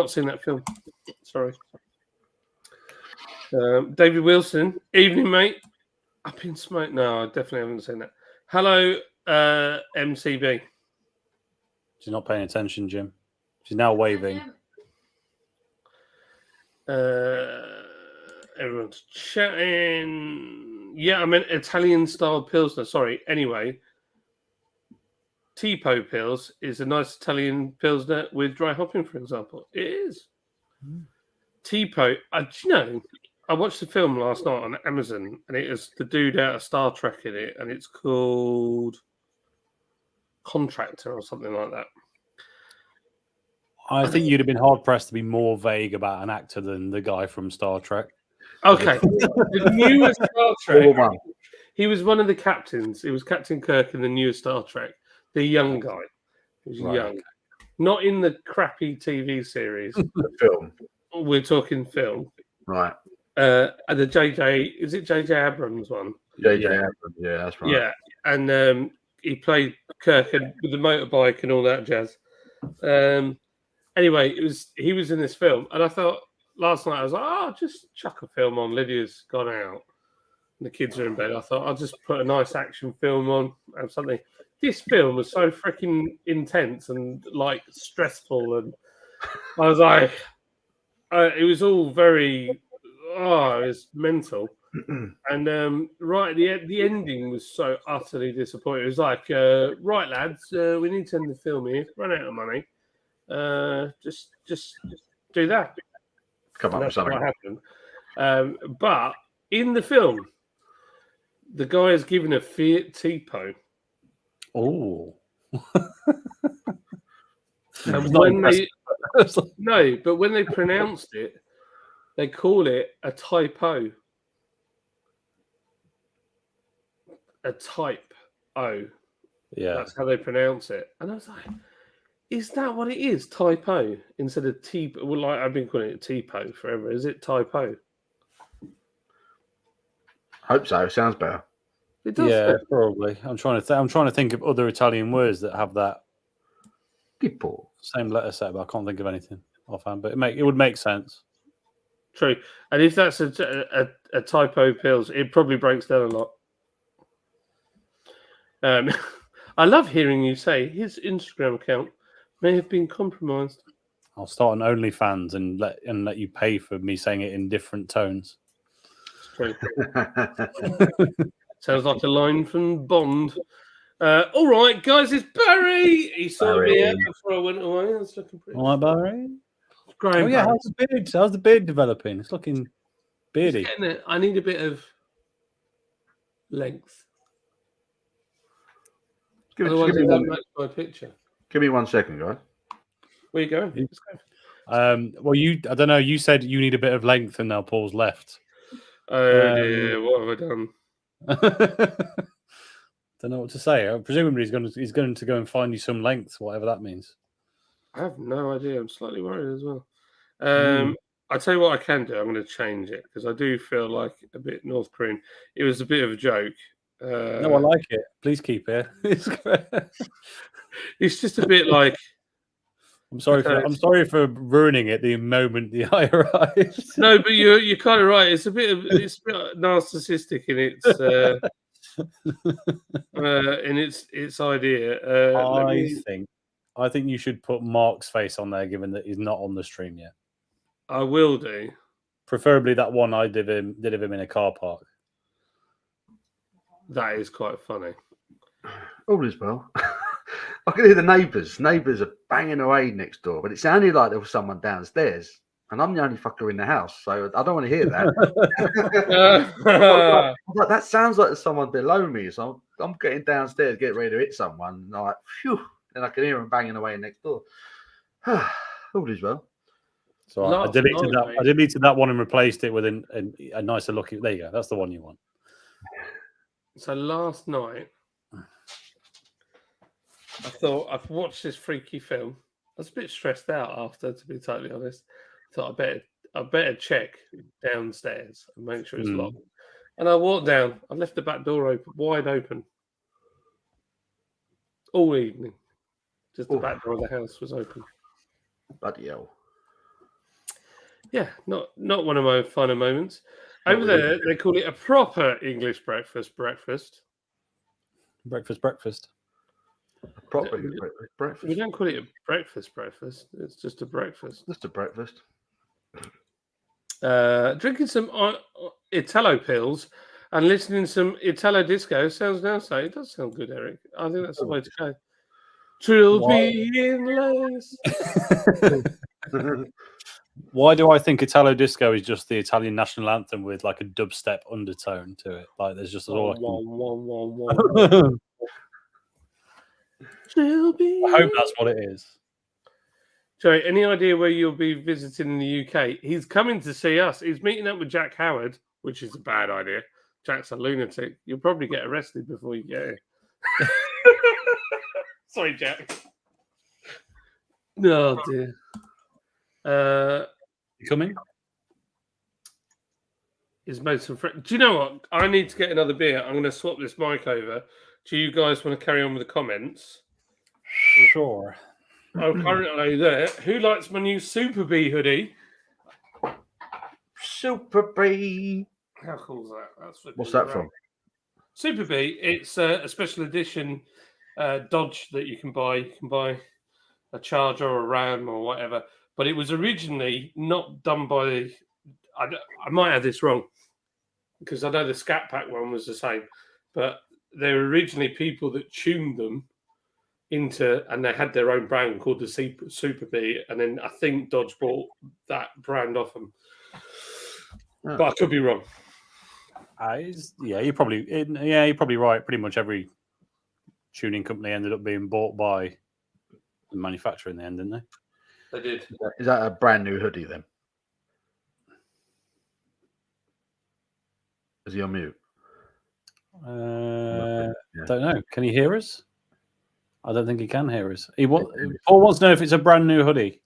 seen that film. Sorry. David Wilson, evening, mate. Up in Smoke. No, I definitely haven't seen that. Hello, MCB. She's not paying attention, Jim. She's now waving. Everyone's chatting. Yeah, I meant Italian style Pilsner. Sorry. Anyway, Tipo Pils is a nice Italian Pilsner with dry hopping, for example. It is. Tipo, do you know, I watched the film last night on Amazon, and it is the dude out of Star Trek in it, and it's called Contractor or something like that. I think you'd have been hard pressed to be more vague about an actor than the guy from Star Trek. Okay. The newest Star Trek, he was one of the captains. He was Captain Kirk in the newest Star Trek. The young guy. He was Right. young. Not in the crappy TV series. The film. We're talking film. Right. And the is it JJ Abrams one? J.J. Abrams. Yeah, that's right. Yeah. And he played Kirk with the motorbike and all that jazz. Anyway, he was in this film, and I thought last night I was like, just chuck a film on. Lydia's gone out, and the kids are in bed. I thought I'll just put a nice action film on and something. This film was so freaking intense and like stressful, and I was like, it was all very, it was mental. And right at the ending was so utterly disappointing. It was like, right, lads, we need to end the film here. Run out of money. Just do that. Come on, That's something. what happened. But in the film, the guy is given a Fiat Tipo. Oh. And when but when they pronounced it, they call it a typo. A type O. Yeah. That's how they pronounce it. And I was like, is that what it is? Typo instead of T-po? Well, like I've been calling it T-po forever. Is it typo? Hope so. Sounds better. It does. Yeah, probably. I'm trying to think of other Italian words that have that Tipo. same letter set, but I can't think of anything offhand. But it would make sense. True. And if that's a typo pills, it probably breaks down a lot. I love hearing you say his Instagram account may have been compromised. I'll start an OnlyFans and let you pay for me saying it in different tones. It's true. Sounds like a line from Bond. All right, guys, it's Barry. He saw me Barry. out before I went away. It's looking pretty. All right, Barry. Graham Oh yeah, Barry. how's the beard developing? It's looking He's beardy. getting it. I need a bit of length. Give, Otherwise, give, it me won't one, match my picture. give me 1 second, guys. Where you going? Let's go. Well, I don't know. You said you need a bit of length, and now Paul's left. Oh dear, what have I done? Don't know what to say. Presumably, he's going to go and find you some length, whatever that means. I have no idea. I'm slightly worried as well. Hmm. I'll tell you what I can do. I'm going to change it because I do feel like a bit North Korean. It was a bit of a joke. No, I like it. Please keep it. It's just a bit like. I'm sorry for ruining it the moment the eye arrives. No, but you're kind of right. It's a bit narcissistic in its idea. I think you should put Mark's face on there, given that he's not on the stream yet. I will do. Preferably that one I did of him in a car park. That is quite funny. All is well. I can hear the neighbours. Neighbours are banging away next door, but it sounded like there was someone downstairs, and I'm the only fucker in the house, so I don't want to hear that. I was like, that sounds like there's someone below me, so I'm getting downstairs, getting ready to hit someone, and I'm like, phew, and I can hear them banging away next door. All is well. So I deleted that one and replaced it with a nicer looking. There you go. That's the one you want. So last night, I thought I've watched this freaky film. I was a bit stressed out after, to be totally honest. I thought I better check downstairs and make sure it's locked. And I walked down. I left the back door wide open all evening. Just the back door of the house was open. Bloody hell. Yeah, not one of my finer moments. Over there, they call it a proper English breakfast. Breakfast. Proper breakfast. We don't call it a breakfast. It's just a breakfast. Just a breakfast. Drinking some Italo pills and listening to some Italo disco sounds nice. It does sound good, Eric. I think that's the way to go. Trilby in lace. Why do I think Italo disco is just the Italian national anthem with like a dubstep undertone to it? Like there's just all. I hope that's what it is. Joey, any idea where you'll be visiting in the UK? He's coming to see us. He's meeting up with Jack Howard, which is a bad idea. Jack's a lunatic. You'll probably get arrested before you get here. Sorry, Jack. Oh, dear. You coming? He's made some friends. Do you know what? I need to get another beer. I'm going to swap this mic over. Do you guys want to carry on with the comments? Sure. Oh, currently there. Who likes my new Super Bee hoodie? Super Bee. How cool is that? What's that from? Super Bee. It's a special edition Dodge that you can buy. You can buy a Charger or a Ram or whatever. But it was originally not done by. I might have this wrong because I know the Scat Pack one was the same, but they were originally people that tuned them into, and they had their own brand called the Super Bee, and then I think Dodge bought that brand off them. But I could be wrong. You're probably right. Pretty much every tuning company ended up being bought by the manufacturer in the end, didn't they? They did. Is that a brand new hoodie then? Is he on mute? Don't know. Can he hear us? I don't think he can hear us. Paul wants to know if it's a brand new hoodie.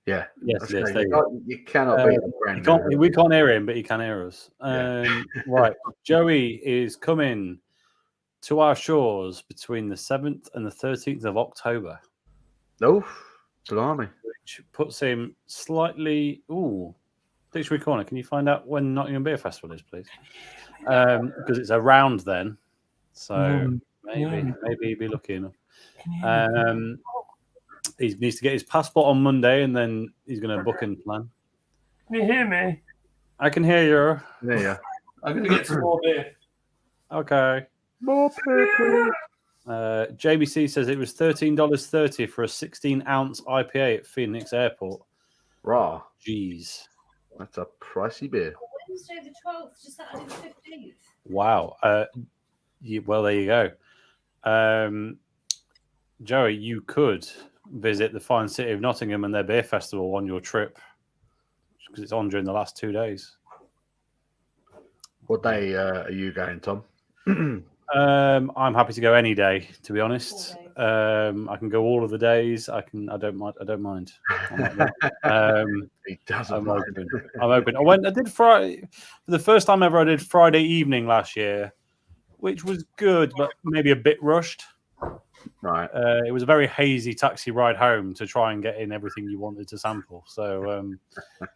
Yeah. Yes, it is. You cannot be a brand new hoodie. We can't hear him, but he can hear us. Right. Joey is coming to our shores between the 7th and the 13th of October. Oh, blimey. Which puts him slightly... Ooh. Dictionary Corner, can you find out when Nottingham Beer Festival is, please? Because it's around then. So maybe he'd be lucky enough. He needs to get his passport on Monday and then he's going to book and plan. Can you hear me? I can hear you. Yeah. I'm going to get some more beer. Okay. More purple. JBC says it was $13.30 for a 16-ounce IPA at Phoenix Airport. Raw. Jeez. That's a pricey beer. Wednesday the 12th to Saturday the 15th. Wow. Well, there you go. Joey, you could visit the fine city of Nottingham and their beer festival on your trip because it's on during the last 2 days. What day are you going, Tom? I'm happy to go any day, to be honest. I can go all of the days. I don't mind. I'm like that. He doesn't I'm mind. open. I'm open. I did Friday for the first time ever. I did Friday evening last year, which was good, but maybe a bit rushed. Right. It was a very hazy taxi ride home to try and get in everything you wanted to sample. So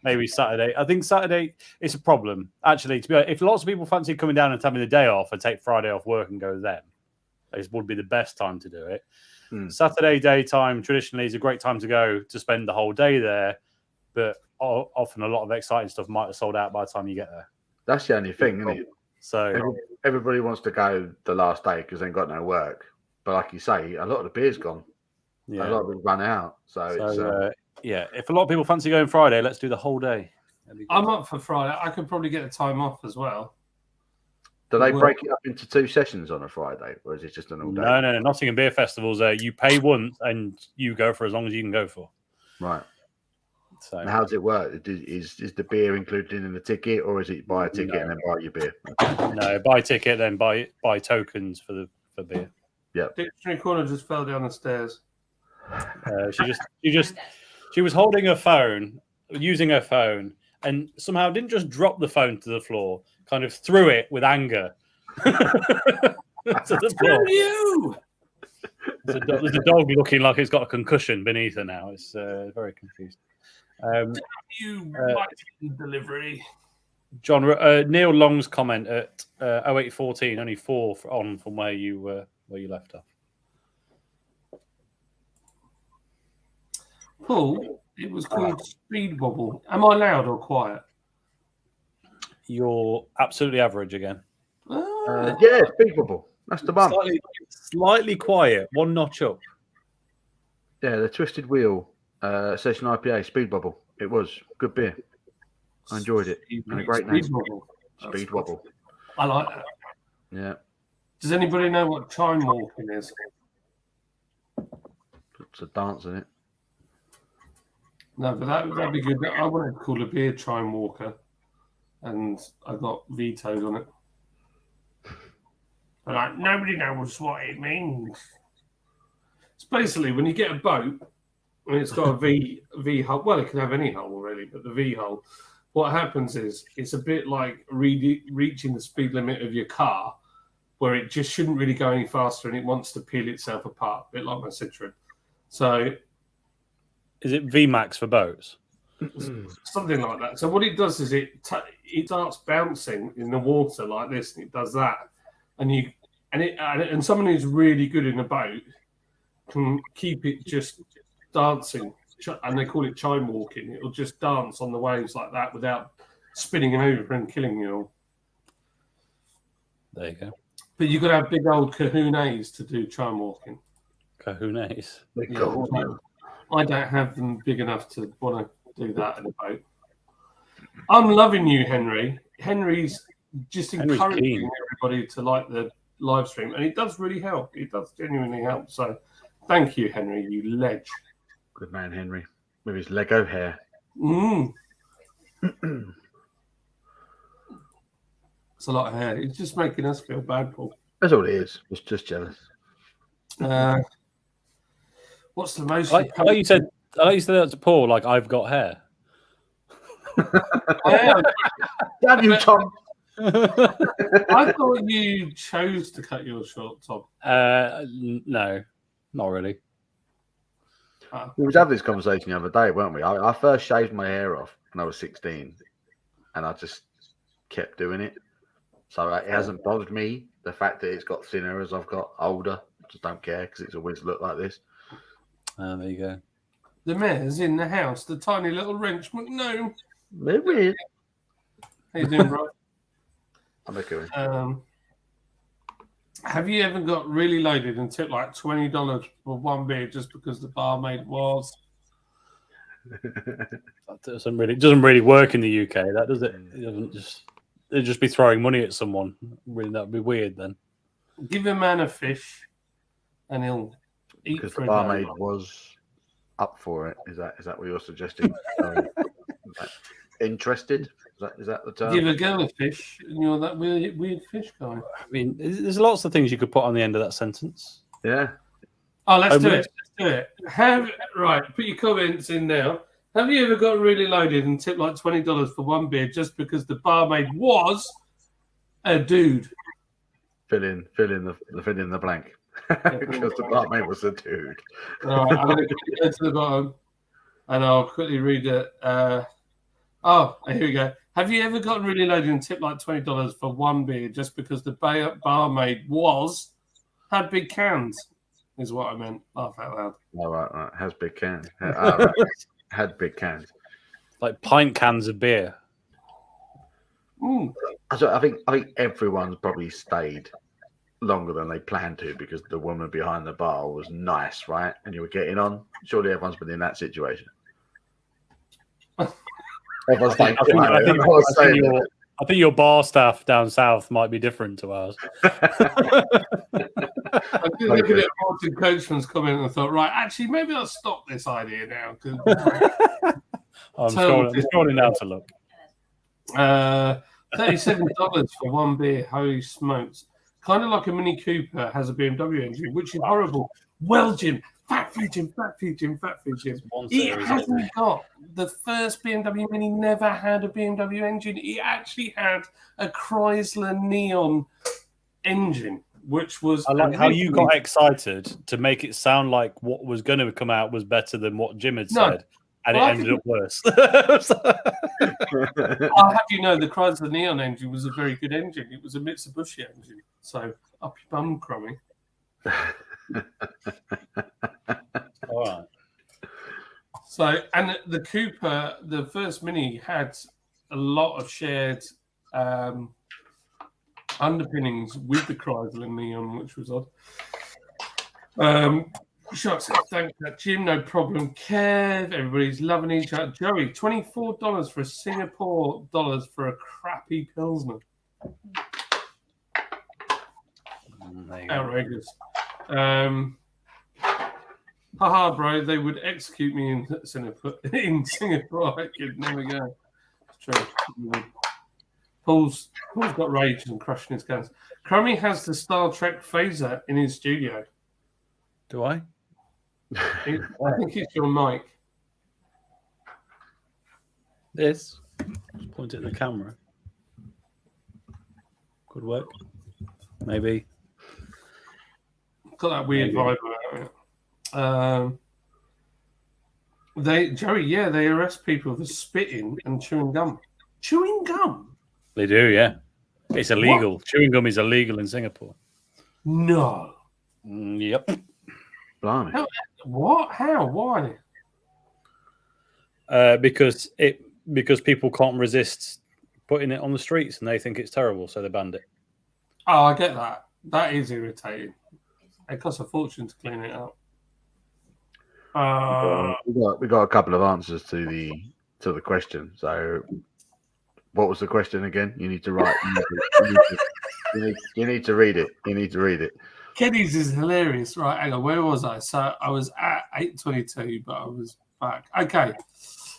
maybe Saturday. I think Saturday is a problem. Actually, to be honest, if lots of people fancy coming down and having the day off and take Friday off work and go then, it would be the best time to do it. Saturday daytime traditionally is a great time to go to spend the whole day there, but often a lot of exciting stuff might have sold out by the time you get there. That's the only thing, isn't it? So Everybody wants to go the last day because they've got no work. But like you say, a lot of the beer's gone. yeah. A lot of it run out. So it's, Yeah, if a lot of people fancy going Friday, let's do the whole day. I'm up for Friday. I could probably get the time off as well. do they break it up into 2 sessions on a Friday, or is it just an all day? No. Nottingham Beer Festivals, you pay once and you go for as long as you can go for. Right. So And how does it work? Is the beer included in the ticket, or is it buy a ticket and then buy your beer? no, buy ticket, then buy tokens for beer. Dictionary Corner just fell down the stairs. She was holding her phone, using her phone, and somehow didn't just drop the phone to the floor, kind of threw it with anger to the floor. You! There's a dog looking like it's got a concussion beneath her now. It's very confused. You delivery. John, Neil Long's comment at 0814, only 4 on from where you left off. Paul, it was called Speed Wobble. Am I loud or quiet? You're absolutely average again. Yeah, Speed Bubble. That's the one. Slightly quiet, one notch up. Yeah, the Twisted Wheel Session IPA Speed Bubble. It was good beer. I enjoyed it. And a great name. Speed Wobble. Speed Wobble. I like that. Yeah. Does anybody know what chime walking is? It's a dance in it. No, but that'd be good. I wanted to call a beer chime walker, and I got vetoed on it. But like, nobody knows what it means. It's basically when you get a boat, and it's got a V hull. Well, it can have any hull really, but the V hull. What happens is it's a bit like reaching the speed limit of your car, where it just shouldn't really go any faster, and it wants to peel itself apart, a bit like my Citroen. So, is it VMAX for boats? Something like that. So what it does is it starts bouncing in the water like this, and it does that, and someone who's really good in a boat can keep it just dancing, and they call it chime walking. It'll just dance on the waves like that without spinning over and killing you all. There you go. But you've got to have big old kahunas to do chime walking. Kahunas. I don't have them big enough to want to do that in a boat. I'm loving you, Henry. Henry's just encouraging everybody to like the live stream, and it does really help. It does genuinely help. So thank you, Henry, you ledge. Good man, Henry, with his Lego hair. It's a lot of hair. It's just making us feel bad, Paul. That's all it is. It's just jealous. What's the most? I like you said that to Paul. Like I've got hair. Damn you, Tom. I thought you chose to cut yours short, Tom. No, not really. We was having this conversation the other day, weren't we? I first shaved my hair off when I was 16, and I just kept doing it. So it hasn't bothered me, the fact that it's got thinner as I've got older. I just don't care because it's always looked like this. There you go. The mayor's in the house, the tiny little wrench McNome. They're weird. How you doing, bro? I'm okay. Have you ever got really loaded and tipped like $20 for one beer just because the barmaid was? That doesn't really work in the UK. That does it. It doesn't just. They'd just be throwing money at someone. Really, that'd be weird then. Give a man a fish, and he'll eat Because for the a barmaid day. was up for it. Is that what you're suggesting? Interested? Is that the term? Give a girl a fish, and you're that weird fish guy. I mean, there's lots of things you could put on the end of that sentence. Yeah. Oh, let's do mean- it. Let's do it. Put your comments in now. Have you ever got really loaded and tipped like $20 for one beer just because the barmaid was a dude? Fill in the blank. Because the barmaid was a dude. All right, I'm going to go to the bottom, and I'll quickly read it. Here we go. Have you ever gotten really loaded and tipped like $20 for one beer just because the barmaid had big cans? Is what I meant. Laugh out loud. All right. Has big cans. Right. Had big cans. Like pint cans of beer. Mm. So I think everyone's probably stayed longer than they planned to because the woman behind the bar was nice, right? And you were getting on. Surely everyone's been in that situation. Everyone's like, I think your bar staff down south might be different to ours. I did look at it, Martin Coachman's comment, and I thought, right, actually, maybe I'll stop this idea now. I'm scrolling down to look. $37 for one beer. Holy smokes. Kind of like a Mini Cooper has a BMW engine, which is horrible. Well, Jim, fat feed Jim. He hasn't got the first BMW Mini, never had a BMW engine. He actually had a Chrysler Neon engine, which was. I like how you got excited to make it sound like what was going to come out was better than what Jim had said, and it ended up worse. I'll have you know, the Chrysler Neon engine was a very good engine. It was a Mitsubishi engine. So up your bum, Crummy. All right. So, and the Cooper, the first Mini, had a lot of shared underpinnings with the Chrysler Neon, which was odd. Shots, thanks for that, Jim. No problem. Kev, everybody's loving each other. Joey, $24 for a Singapore dollars for a crappy Pilsner. Outrageous. Haha, bro, they would execute me in Singapore. I could never go. It's true. Paul's got rage and crushing his guns. Crummy has the Star Trek phaser in his studio. Do I? I think it's your mic. This. Just point it at the camera. Could work. Maybe. Got that weird vibe about it. They arrest people for spitting and chewing gum. Chewing gum? They do, yeah. It's illegal. What? Chewing gum is illegal in Singapore. No. Yep. Blimey. What? How? Why? Because people can't resist putting it on the streets and they think it's terrible, so they banned it. Oh, I get that. That is irritating. It costs a fortune to clean it up. We got a couple of answers to the question. So, what was the question again? You need to write. You need to read it. You need to read it. Kenny's is hilarious. Right, hang on. Where was I? So I was at 8:22, but I was back. Okay.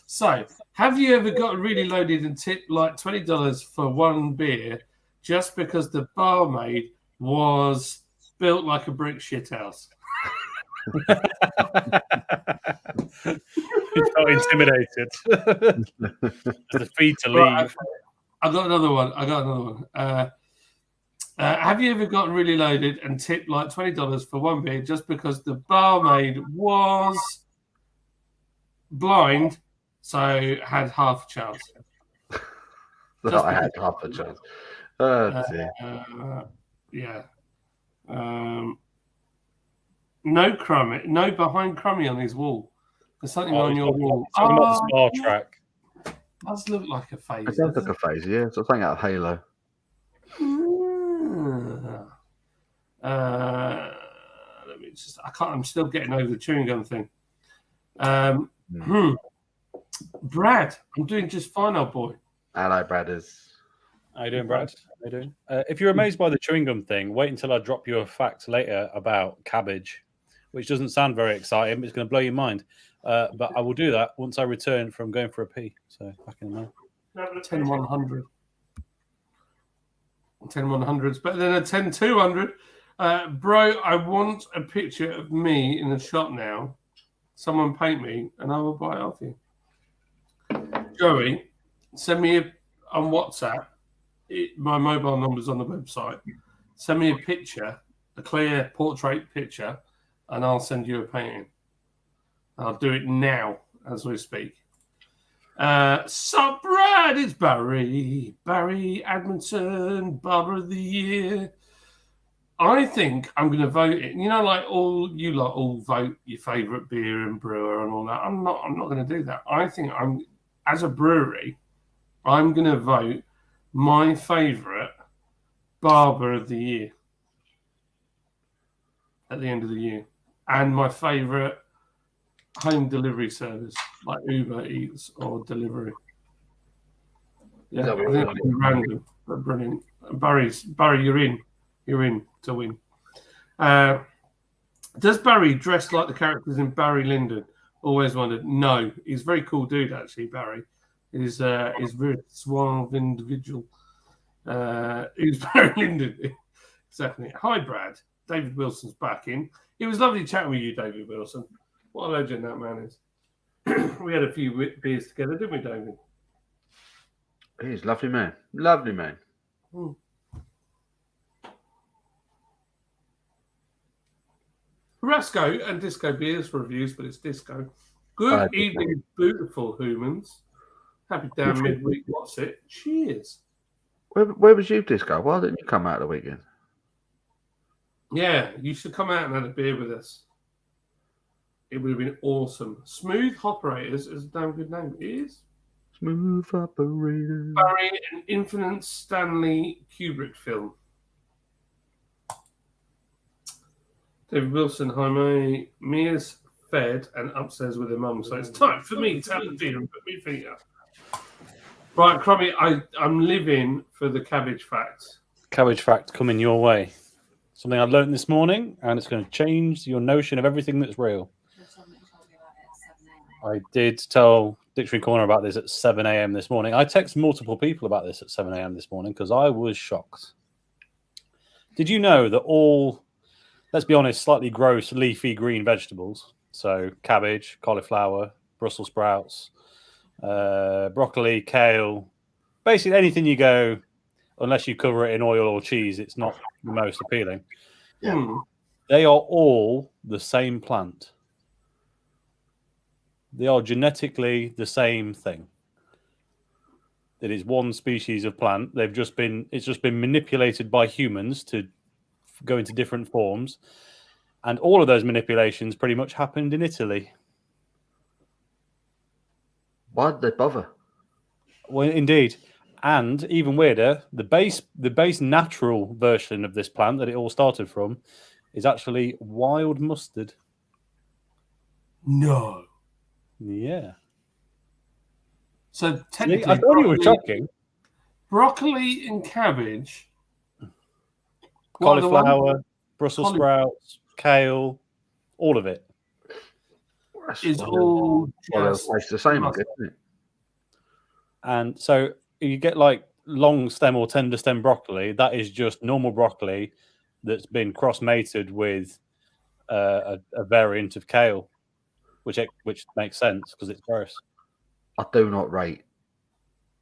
So, have you ever got really loaded and tipped like $20 for one beer just because the barmaid was built like a brick shithouse? He felt intimidated. The fee to leave. Right, okay. I got another one. Have you ever gotten really loaded and tipped like $20 for one beer just because the barmaid was blind, so had half a chance? I had half a chance. Yeah. No Crummy, no behind Crummy on his wall. There's something on your wall. Talking about the Star Trek. Does look like a phase. It does look a phase, yeah. So something out of Halo. Let me just. I can't. I'm still getting over the chewing gum thing. Brad, I'm doing just fine, old boy. Hello, brothers. How you doing, Brad? How you doing? If you're amazed by the chewing gum thing, wait until I drop you a fact later about cabbage, which doesn't sound very exciting, but it's going to blow your mind. But I will do that once I return from going for a pee. So back in a moment. 10-100. 10-100's better than a 10-200. Bro, I want a picture of me in the shop now. Someone paint me, and I will buy it off you. Joey, send me on WhatsApp. My mobile number's on the website. Send me a picture, a clear portrait picture, and I'll send you a painting. I'll do it now as we speak. Sup, Brad? It's Barry Edmondson, Barber of the Year. I think I'm going to vote it. You know, like all vote your favourite beer and brewer and all that. I'm not going to do that. I think as a brewery, I'm going to vote my favourite Barber of the Year at the end of the year, and my favourite home delivery service like Uber Eats or Delivery. Yeah, I think that'd be random, but brilliant. Barry, you're in to win. Does Barry dress like the characters in Barry Lyndon? Always wondered. No, he's a very cool dude actually. Barry is a very suave individual. Who's Barry Lyndon? Exactly. Hi, Brad. David Wilson's back in. It was lovely chatting with you, David Wilson. What a legend that man is. We had a few beers together, didn't we, David? He's a lovely man. Lovely man. Rasco and Disco Beers reviews, but it's Disco. Good evening, beautiful humans. Happy damn midweek. What's it? Cheers. Where was you, Disco? Why didn't you come out the weekend? Yeah, you should come out and have a beer with us. It would have been awesome. Smooth Operators is a damn good name. It is. Smooth Operator. Barry, an Infinite Stanley Kubrick film. David Wilson, hi, Mia's fed and upstairs with her mum, so it's time for me to have a beer and put my feet up. Right, Crummy, I'm living for the cabbage facts. Cabbage fact coming your way. Something I learned this morning, and it's going to change your notion of everything that's real. I did tell Dictionary Corner about this at 7 a.m. this morning. I texted multiple people about this at 7 a.m. this morning because I was shocked. Did you know that all, let's be honest, slightly gross leafy green vegetables, so cabbage, cauliflower, Brussels sprouts, broccoli, kale, basically anything you go, unless you cover it in oil or cheese, it's not the most appealing. Yeah. They are all the same plant. They are genetically the same thing. It is one species of plant. It's just been manipulated by humans to go into different forms. And all of those manipulations pretty much happened in Italy. Why did they bother? Well, indeed. And even weirder, the base natural version of this plant that it all started from is actually wild mustard. No. Yeah. So technically, I thought it was shocking. Broccoli and cabbage, Cauliflower, Brussels sprouts, kale, all of it. is all just It's the same, I guess, isn't it? And so you get like long stem or tender stem broccoli. That is just normal broccoli that's been cross-mated with a variant of kale, which makes sense because it's gross. I do not rate.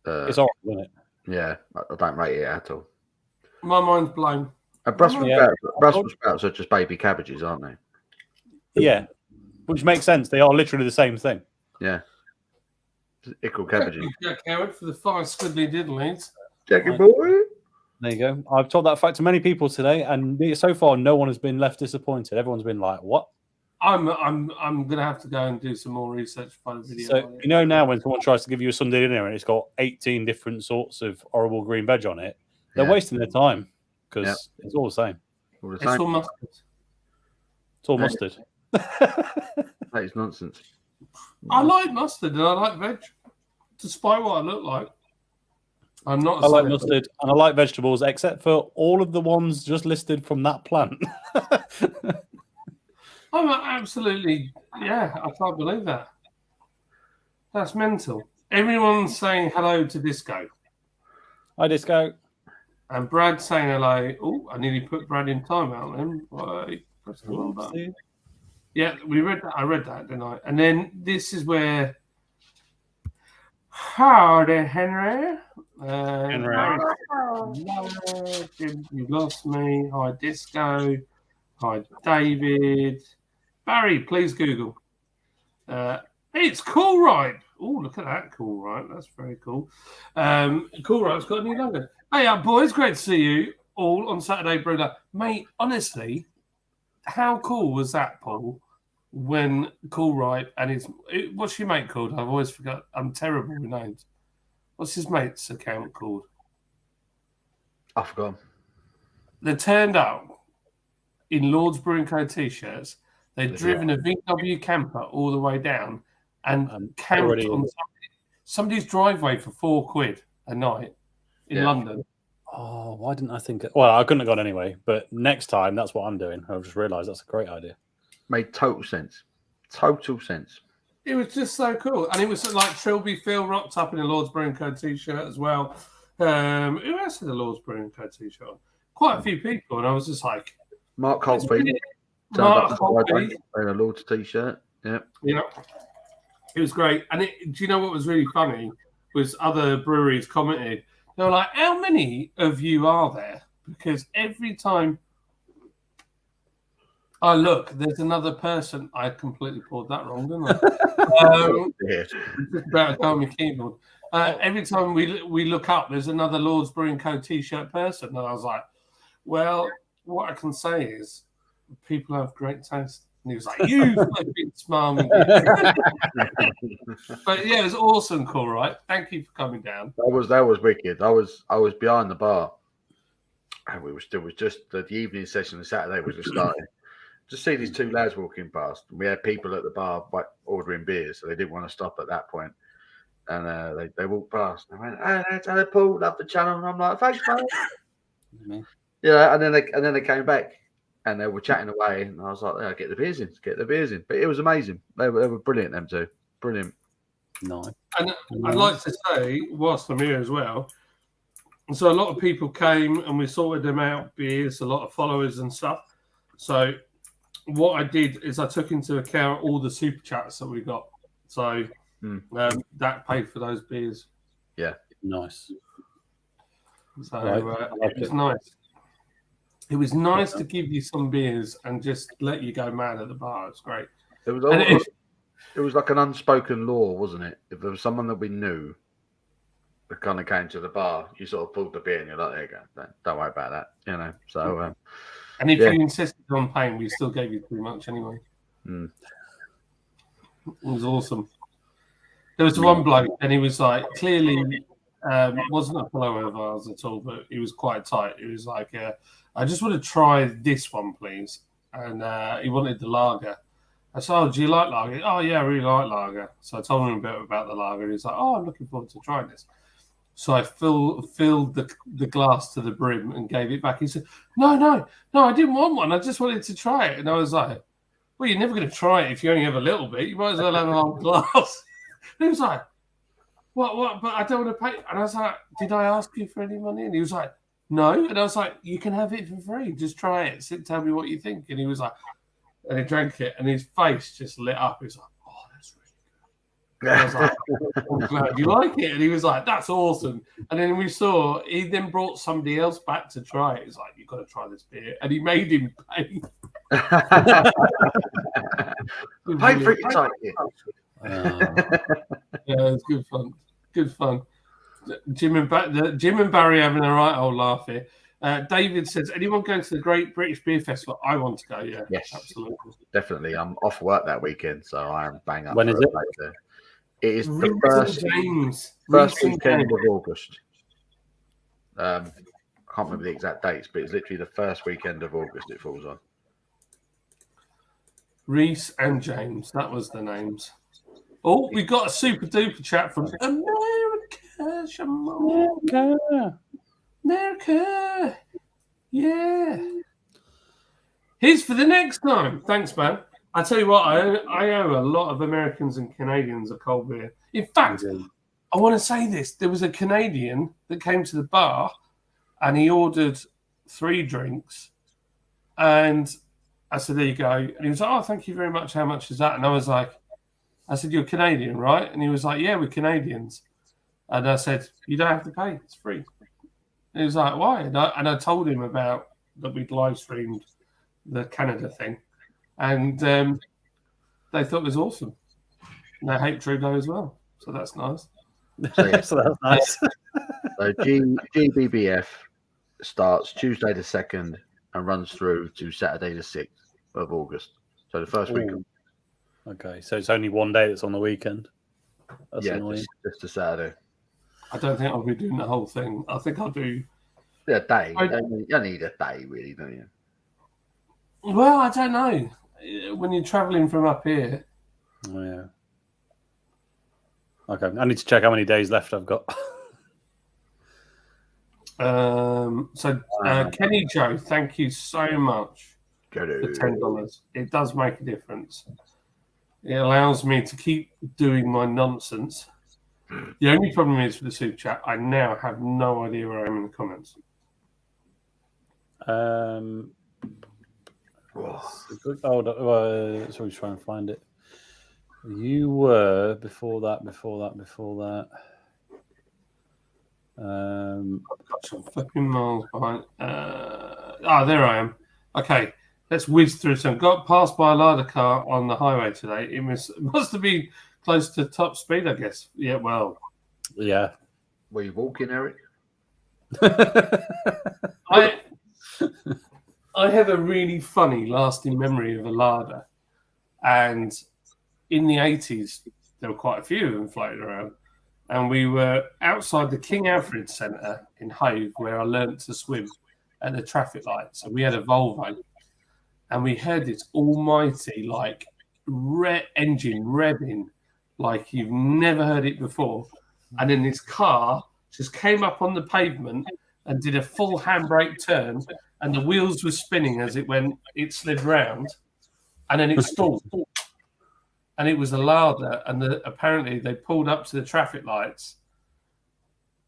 It's horrible, isn't it? Yeah, I don't rate it at all. my mind's blown. And Brussels Yeah. sprouts are just baby cabbages, aren't they? Yeah, which makes sense. They are literally the same thing. Yeah. Ickle cabbages. Jack Howard for the 5 squiddly diddlies. Jackie boy. There you go. I've told that fact to many people today, and so far no one has been left disappointed. Everyone's been like, "What?" I'm gonna have to go and do some more research for the video. So you know now when someone tries to give you a Sunday dinner and it's got 18 different sorts of horrible green veg on it, they're Yeah. wasting their time because it's all the same. All the It's same. all mustard. It's all mustard. That is nonsense. I like mustard and I like veg, despite what I look like. I'm not. I like celeb. mustard and I like vegetables, except for all of the ones just listed from that plant. I'm absolutely. Yeah, I can't believe that. That's mental. Everyone's saying hello to Disco. Hi, Disco. And Brad saying hello. Oh, I nearly put Brad in timeout then. I pressed the wrong button. Yeah, we read that. I read that, didn't I? And then this is where. Howdy, Henry. Henry. You lost me. Hi, Disco. Hi, David. Barry, please Google. It's Cool Ripe. Oh, look at that, Cool Ripe. That's very cool. Cool Ripe's got a new logo. Hey, boys, great to see you all on Saturday, Bruder. Mate, honestly, how cool was that, Paul? When Cool Ripe and what's your mate called? I've always forgot. I'm terrible with names. What's his mate's account called? I forgot. They turned up in Lord's Brewing Co. t-shirts. They'd driven a VW camper all the way down and camped already- on somebody's driveway for £4 a night in London. Oh, why didn't I think? Well, I couldn't have gone anyway. But next time, that's what I'm doing. I've just realised that's a great idea. Made total sense. Total sense. It was just so cool. And it was like Trilby Phil rocked up in a Lord's Brewing Co. t-shirt as well. Who else had a Lord's Brewing Co. t-shirt on? Quite a few people. And I was just like... Mark Holtby. Mark Holtby. Wearing a Lord's t-shirt. Yeah. Yeah. It was great. And do you know what was really funny? Was other breweries commented. They were like, how many of you are there? Because every time I look, there's another person. I completely pulled that wrong, didn't I? Yeah. Just about to go on my keyboard. Every time we look up, there's another Lord's Brewing Co. t-shirt person. And I was like, well, what I can say is people have great taste. And he was like, you fucking smarmy. But yeah, it was awesome, Cool, right? Thank you for coming down. That was wicked. I was behind the bar, and it was just the evening session on Saturday was just starting. Just see these two lads walking past. And we had people at the bar ordering beers, so they didn't want to stop at that point. And they walked past. And I went, "Hey, hello, Paul. Love the channel." And I'm like, "Thanks, mate." Yeah, and then they came back. And they were chatting away, and I was like, "Yeah, get the beers in." But it was amazing. They were brilliant, them two. Brilliant. Nice. And I'd like to say, whilst I'm here as well, so a lot of people came and we sorted them out beers, a lot of followers and stuff. So what I did is I took into account all the super chats that we got. So that paid for those beers. Yeah. Nice. So Right. it was nice. It was nice to give you some beers and just let you go mad at the bar. It's great. It was And it was like an unspoken law, wasn't it? If there was someone that we knew that kind of came to the bar, you sort of pulled the beer and you're like, "There you go. Don't worry about that," you know. So And if Yeah. you insisted on paying, we still gave you too much anyway. Mm. It was awesome. There was one bloke, and he was like, clearly wasn't a follower of ours at all, but he was quite tight. He was like, I just want to try this one, please. And he wanted the lager. I said, "Oh, do you like lager?" "Oh, yeah, I really like lager." So I told him a bit about the lager. And he's like, "Oh, I'm looking forward to trying this." So I filled the glass to the brim and gave it back. He said, No, I didn't want one. I just wanted to try it." And I was like, "Well, you're never going to try it if you only have a little bit. You might as well have a whole glass." And he was like, What? But I don't want to pay. And I was like, "Did I ask you for any money?" And he was like, "No." And I was like, "You can have it for free. Just try it. Tell me what you think." And he was like, and he drank it, and his face just lit up. He was like, "Oh, that's really good." And I was like, "I'm glad you like it." And he was like, "That's awesome." And then he then brought somebody else back to try it. He's like, "You've got to try this beer." And he made him pay. Pay for it, you take it. Yeah, it's good fun. Good fun. Jim and Barry having a right old laugh here. David says, "Anyone going to the Great British Beer Festival?" I want to go. Yeah, Yes. absolutely. Definitely. I'm off work that weekend, so I am bang up. When for is a it? place there. It is the Reece first James. first Reece weekend James. of August. I can't can't remember the exact dates, but it's literally the first weekend of August it falls on. Reese and James, that was the names. Oh, we got a super duper chat from America. Shimon. America. Yeah. Here's for the next time. Thanks, man. I tell you what, I owe a lot of Americans and Canadians a cold beer. In fact, I want to say this. There was a Canadian that came to the bar and he ordered 3 drinks. And I said, there you go. And he was like, oh, thank you very much. How much is that? And I was like, I said, you're Canadian, right? And he was like, yeah, we're Canadians. And I said, you don't have to pay. It's free. And he was like, why? And I told him about that we'd live streamed the Canada thing. And they thought it was awesome. And they hate Trudeau as well. So that's nice. So, yeah. So that's nice. So GBBF starts Tuesday the 2nd and runs through to Saturday the 6th of August. So the first week. Ooh. Okay, so it's only one day that's on the weekend. That's annoying. Just a Saturday. I don't think I'll be doing the whole thing. I think I'll do. Yeah, a day. You need a day, really, don't you? Well, I don't know. When you're travelling from up here, Oh, yeah. Okay, I need to check how many days left I've got. Kenny Joe, thank you so much for Go $10. It does make a difference. It allows me to keep doing my nonsense. The only problem is for the super chat, I now have no idea where I am in the comments. So we try and find it. You were before that. Some fucking miles behind. There I am. Okay, let's whiz through some. Got passed by a Lada car on the highway today. It must have been close to top speed, I guess. Yeah, well. Yeah. Were you walking, Eric? I have a really funny lasting memory of a Lada. And in the 80s, there were quite a few of them floating around. And we were outside the King Alfred Centre in Hove, where I learnt to swim at the traffic lights. And we had a Volvo. And we heard this almighty, like, engine revving like you've never heard it before. And then this car just came up on the pavement and did a full handbrake turn. And the wheels were spinning as it slid round. And then it stalled. And it was a Lada, and apparently they pulled up to the traffic lights,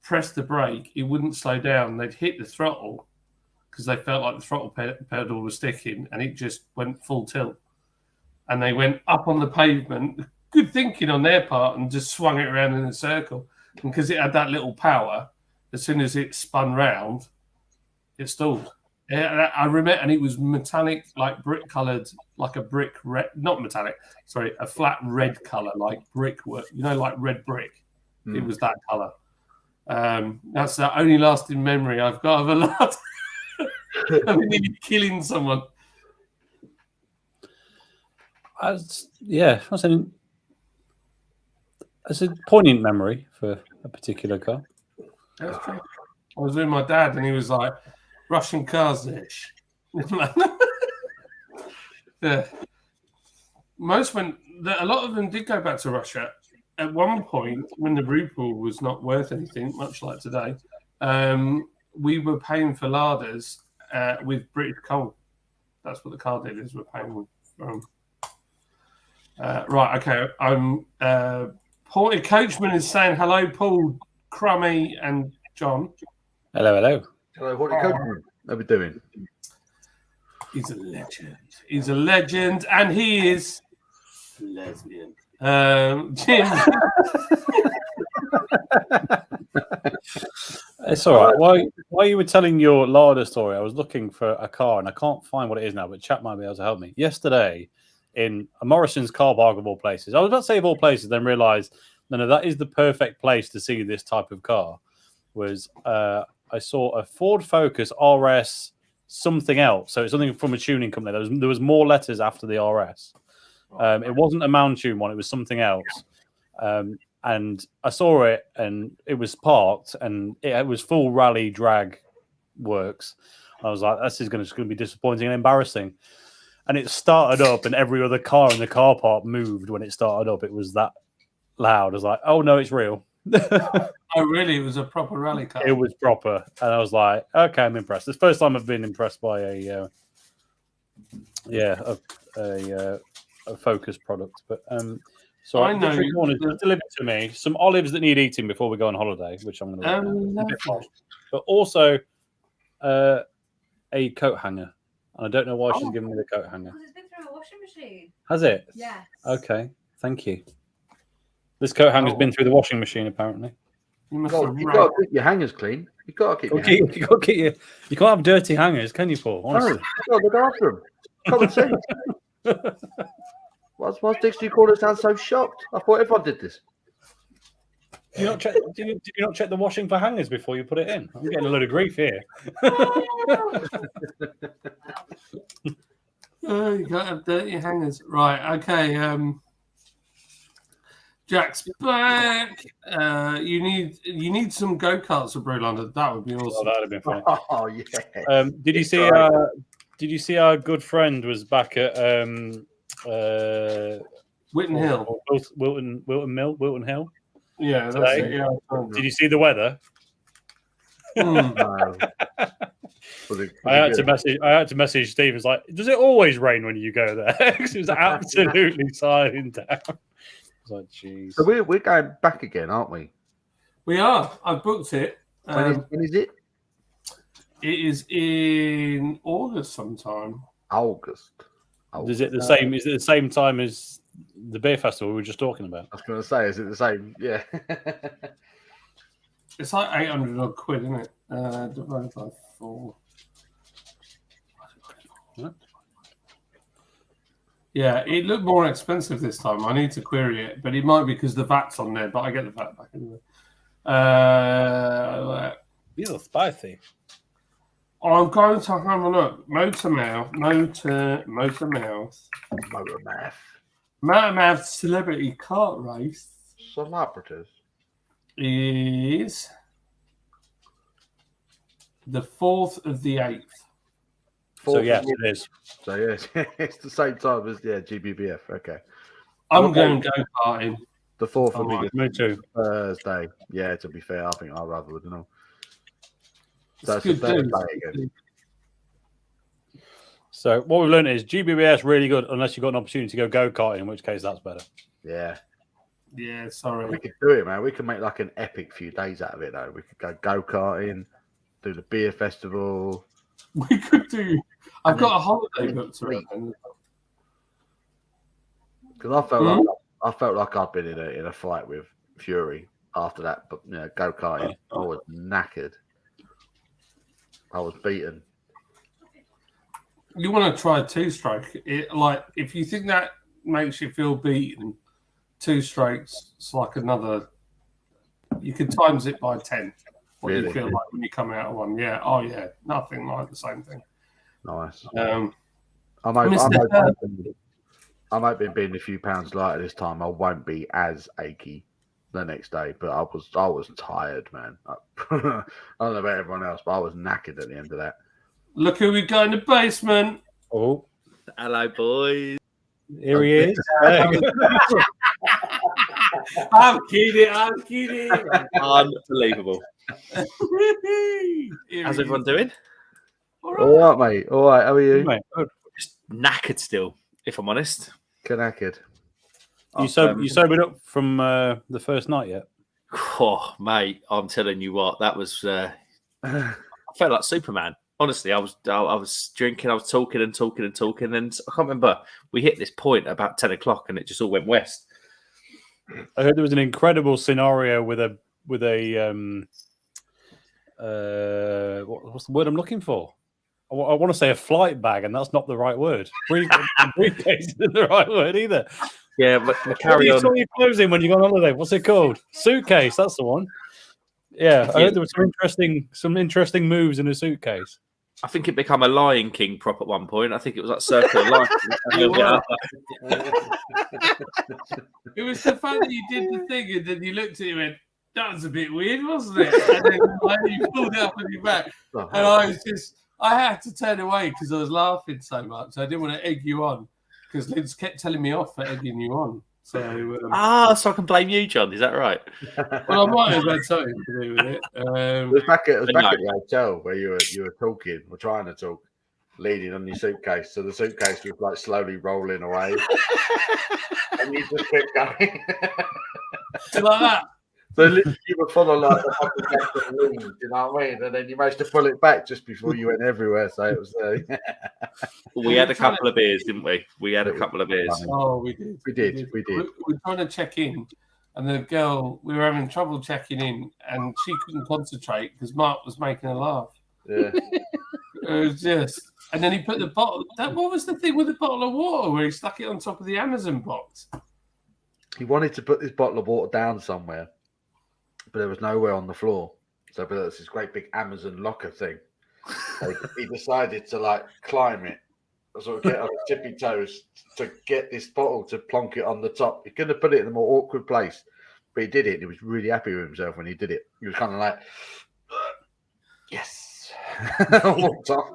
pressed the brake, it wouldn't slow down. They'd hit the throttle because they felt like the throttle pedal was sticking, and it just went full tilt. And they went up on the pavement, good thinking on their part, and just swung it around in a circle. And because it had that little power, as soon as it spun round, it stalled. Yeah, I remember, and it was metallic, like brick coloured, like a brick red, not metallic, sorry, a flat red colour, like brickwork, like red brick. It was that colour. That's the only lasting memory I've got of a lot. I mean, nearly killing someone. It's a poignant memory for a particular car. That's true. I was with my dad, and he was like, Russian cars, ish. Yeah. A lot of them did go back to Russia. At one point, when the ruble was not worth anything, much like today, we were paying for Ladas with British coal. That's what the car dealers were paying from. Right, okay. Paul Coachman is saying hello, Paul, Crummy, and John. Hello. Hello, what are we doing? He's a legend. He's a legend, and he is lesbian. Jim. It's all right. While you were telling your Lada story, I was looking for a car, and I can't find what it is now, but chat might be able to help me. Yesterday, in a Morrison's car park of all places, I was about to say of all places, then realised, no, that is the perfect place to see this type of car. I saw a Ford Focus RS something else. So it's something from a tuning company. There was more letters after the RS. It wasn't a Mount Tune one. It was something else. And I saw it, and it was parked, and it was full rally drag works. I was like, this is going to be disappointing and embarrassing. And it started up, and every other car in the car park moved when it started up. It was that loud. I was like, oh no, it's real. Oh, really? It was a proper rally car. It was proper, and I was like, okay, I'm impressed. It's the first time I've been impressed by a Focus product. But so I know the trick one is just deliver to me some olives that need eating before we go on holiday, which I'm going to lovely. but also a coat hanger. And I don't know why she's giving me the coat hanger. Because it's been through a washing machine. Has it? Yes. Okay, thank you. This coat hanger's Oh. been through the washing machine, apparently. You must God, have you've run. got to keep your hangers clean. You've got to keep your hangers. You can't have dirty hangers, can you, Paul? No, Honestly. you've got to look after them. Common sense. Why's Dixie Corner sound so shocked? I thought everyone did this. Did you not check the washing for hangers before you put it in? I'm getting a load of grief here. Oh, you can't have dirty hangers. Right, okay. Jack's back. You need some go-karts for Brew London. That would be Oh, awesome. that'd have been funny. Oh, yeah. Did you see our good friend was back at Witten Hill. Wilton Hill? Yeah, that's Today? it. Yeah. Did you see the weather? Mm. No. I had to message Steve. It's like, does it always rain when you go there? 'Cause it was absolutely silent down. I was like, jeez. So we're going back again, aren't we? We are. I've booked it. When is it? It is in August sometime. August. Is it the same? Is it the same time as the beer festival we were just talking about? I was going to say, is it the same? Yeah. It's like 800 odd quid, isn't it? Divided by 4. Yeah, it looked more expensive this time. I need to query it, but it might be because the VAT's on there, but I get the VAT back anyway. These are spicy. I'm going to have a look. Motormouth. Motormouth Celebrity Kart Race Celebrities. is the 4th of the 8th. So yes, it is. So yeah, it's the same time as GBBF. Okay. I'm Okay. going go-karting. The 4th Oh, will be right. Me too. Thursday. Yeah, to be fair, I think I'd rather would know. So It's it's a good news. Thursday again. So what we've learned is GBBS really good unless you've got an opportunity to go karting, in which case that's better. Yeah. Yeah, We sorry. could do it, man. We could make like an epic few days out of it, though. We could go karting, do the beer festival. We could do. I've got a holiday then booked sleep. around. Because I felt like I'd been in a fight with Fury after that, but go karting. I was knackered. I was beaten. You want to try a two-stroke? Like if you think that makes you feel beaten, 2 strokes. It's like another. You can times it by 10. What Really? you feel like when you come out of one? Yeah. Oh yeah. Nothing like the same thing. Nice. Um, I'm hoping being a few pounds lighter this time, I won't be as achy the next day. But I was tired, man. I don't know about everyone else, but I was knackered at the end of that. look who we got in the basement. Oh, Hello, boys. here he is. I'm kidding. Unbelievable. Here How's he everyone is. doing? All All right. right, mate. All right. How are you? Mate, good. Just knackered still, if I'm honest. Knackered. You sobered up from the first night yet? Oh, mate, I'm telling you what, that was. I felt like Superman. Honestly, I was drinking, I was talking, and I can't remember. We hit this point about 10 o'clock, and it just all went west. I heard there was an incredible scenario with a what's the word I'm looking for? I want to say a flight bag, and that's not the right word. Briefcase isn't the right word either. Yeah, but What do carry you on. store your clothes in when you go on holiday? What's it called? Suitcase. That's the one. Yeah, I heard there was some interesting moves in a suitcase. I think it became a Lion King prop at one point. I think it was like Circle of Life. A little bit up. It was the fact that you did the thing and then you looked at him and that was a bit weird, wasn't it? And then like, you pulled it up on your back. Oh, And I had to turn away because I was laughing so much. I didn't want to egg you on because Liz kept telling me off for egging you on. So, So I can blame you, John. Is that right? well, I might have had something to do with it. It was back at No. the hotel where you were talking or trying to talk, leaning on your suitcase. So the suitcase was like slowly rolling away, and you just kept going. like that. So literally you were following like the Michael Jackson lead, you know what I mean? And then you managed to pull it back just before you went everywhere. So it was. We had a couple of beers, didn't we? We had a couple of beers. Oh, we did. We did. We were trying to check in, and the girl, we were having trouble checking in, and she couldn't concentrate because Mark was making her laugh. Yeah. It was just, and then he put the bottle. What was the thing with the bottle of water where he stuck it on top of the Amazon box? He wanted to put this bottle of water down somewhere, but there was nowhere on the floor. So, but there's this great big Amazon locker thing. So he decided to like climb it, sort of get on his tippy toes to get this bottle to plonk it on the top. He couldn't have put it in a more awkward place, but he did it. And he was really happy with himself when he did it. He was kind of like, yes. Walked off.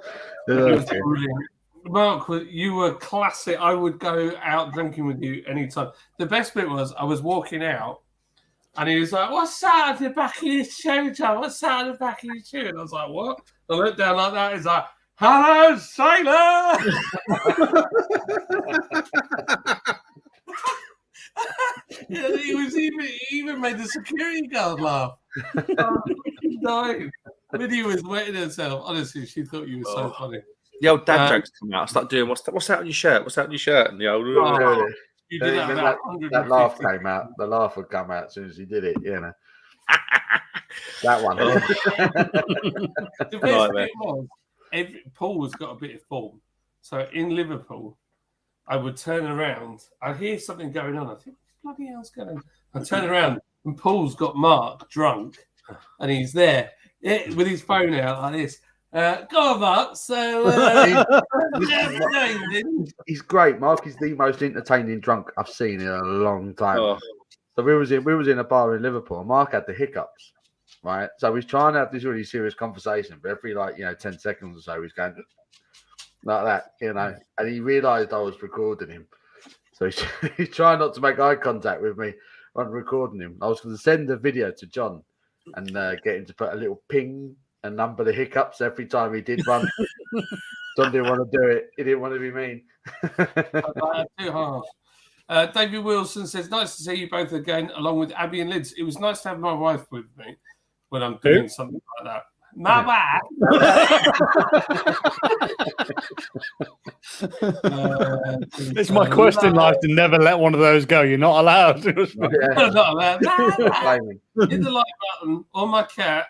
It was brilliant. Mark, you were classic. I would go out drinking with you anytime. The best bit was I was walking out and he was like, "What's that at the back of your shoe, John? What's that at the back of your shoe?" And I was like, "What?" I looked down like that. He's like, "Hello, sailor." Yeah, he even made the security guard laugh. Oh, dying. Lydia was wetting herself. Honestly, she thought you were so funny. The old dad jokes come out. I start doing what's that on your shirt? What's that on your shirt? And the old You did that, that, about that laugh came out. The laugh would come out as soon as he did it, you know. That one. The best bit was Paul has got a bit of form. So in Liverpool, I would turn around. I'd hear something going on. I think, what bloody hell's going on? I turn around and Paul's got Mark drunk and he's there with his phone out like this. Go on, Mark. So he's great. Mark is the most entertaining drunk I've seen in a long time. Oh. So we was in a bar in Liverpool. And Mark had the hiccups, right? So he's trying to have this really serious conversation, but every 10 seconds or so he's going like that, you know. And he realised I was recording him, so he's trying not to make eye contact with me when recording him. I was going to send the video to John and get him to put a little ping and number the hiccups every time he did one. John didn't want to do it. He didn't want to be mean. Too hard. David Wilson says, "Nice to see you both again, along with Abby and Liz. It was nice to have my wife with me when I'm doing something like that." My wife. It's my quest in life to never let one of those go. You're not allowed. Not allowed. Blaming. Hit the like button, or my cat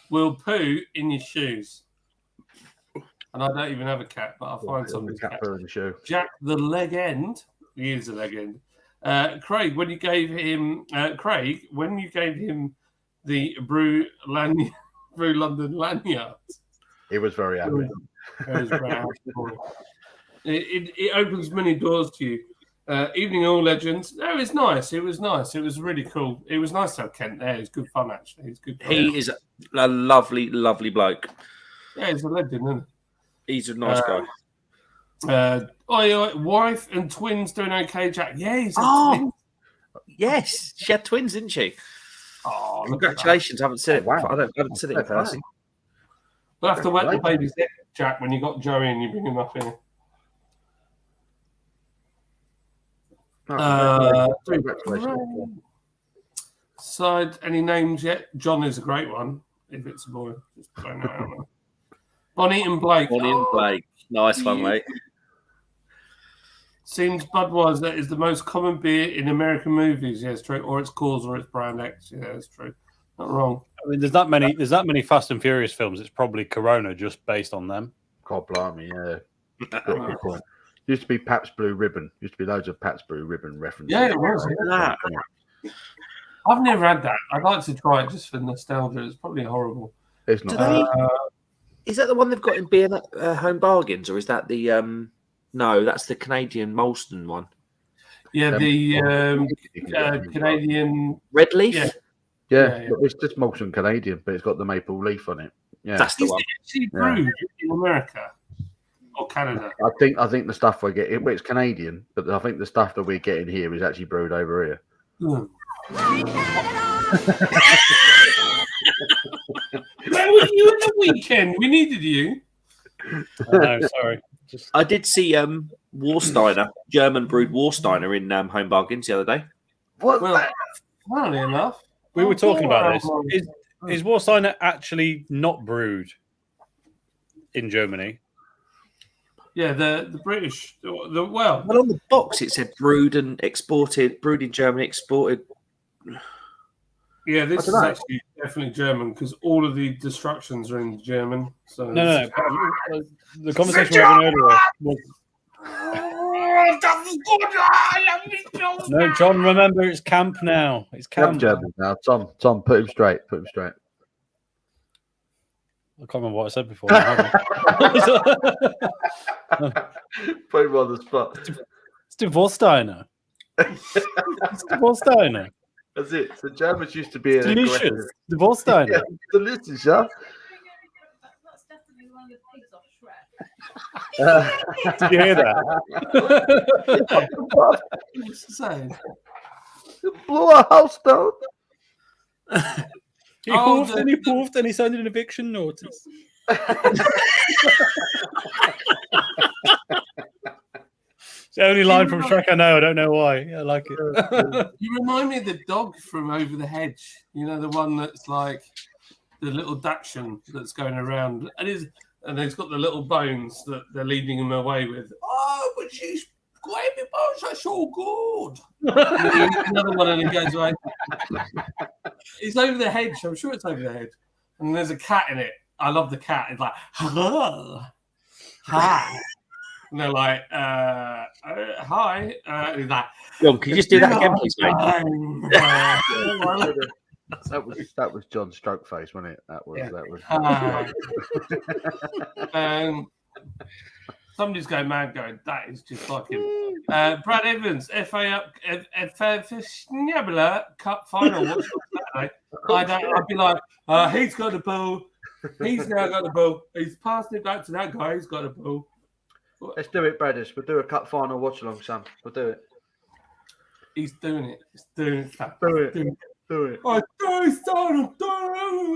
will poo in your shoes. And I don't even have a cat, but I'll find something. Cat poo in the shoe. Jack the leg end. He is a leg end. Craig, when you gave him the Brew London lanyard, he was very happy. It opens many doors to you. Evening all legends. No, it's nice. It was nice. It was really cool. It was nice to have Kent there. It's good fun, actually. It's good fun. He is a lovely, lovely bloke. Yeah, he's a legend, isn't he? He's a nice guy. Wife and twins doing okay, Jack. Yeah, he's twins. Yes, she had twins, didn't she? Oh, congratulations! I haven't seen it. Wow. I haven't seen it in person. We'll have to wet the baby's head, Jack, when you got Joey and you bring him up in. Side, any names yet? John is a great one. If it's a boy, just don't know. Bonnie and Blake. Bonnie and Blake. Nice one, mate. Seems Budweiser is the most common beer in American movies. Yeah, it's true. Or it's Coors or it's Brand X. Yeah, it's true. Not wrong. I mean, there's that many Fast and Furious films. It's probably Corona just based on them. God blimey, yeah. Used to be Pabst Blue Ribbon. Used to be loads of Pabst Blue Ribbon references. Yeah, it was. I've never had that. I'd like to try it just for nostalgia. It's probably horrible. It's not. Is that the one they've got in beer home bargains, or is that the No, that's the Canadian Molson one. Yeah, the Canadian Red Leaf. Yeah. Yeah, Yeah. look, it's just Molson Canadian, but it's got the maple leaf on it. Yeah, That's the Is one. it actually brewed in America or Canada? I think the stuff we're getting, well, it's Canadian, but I think the stuff that we're getting here is actually brewed over here. Hmm. Where were you at the weekend? We needed you. No, sorry. Just I did see Warsteiner, German brewed Warsteiner in Home Bargains the other day. What? Well, funnily enough, we were talking about this. wow. Is Warsteiner actually not brewed in Germany? Yeah, the British, well, Well, on the box it said brewed and exported, brewed in Germany, exported. yeah, this I is dunno. actually definitely German because all of the destructions are in German. So No. The conversation we were having earlier was no, John. Remember, it's camp now. It's Camp camp. German now. Tom, put him straight. Put him straight. I can't remember what I said before. now, hold on. Put him on the spot. It's Warsteiner. It's Warsteiner. That's it. The Germans used to be an Delicious. aggressive. Warsteiner. Yeah, delicious, yeah. That's definitely one of the pigs off Shrek. Did you hear that? what's it saying? Blew a house down. He Oh, poofed and he poofed and he signed an eviction notice. It's the only line from Shrek I know. I don't know why. I like it. You remind me of the dog from Over the Hedge. You know, the one that's like the little Dachshund that's going around, and he's got the little bones that they're leading him away with. Oh, but she's gravy bones are so good. And then he eats another one, and he goes away. It's Over the Hedge. I'm sure it's Over the Hedge, and there's a cat in it. I love the cat. It's like, hello, hi. And they're like, hi. And he's like, John, can you just do that again, please, mate? That was John Stroke face, wasn't it? That was. Somebody's going mad, going, that is just like him. Brad Evans, FA Schnabler Cup final. What's on Saturday? I'd be like, he's got a ball. He's now got a ball. He's passing it back to that guy. He's got a ball. Let's do it, Bradders. We'll do a cup final watch along, Sam. We'll do it. He's doing it. He's doing it. Do it. Doing it. Do it. I do start. I'm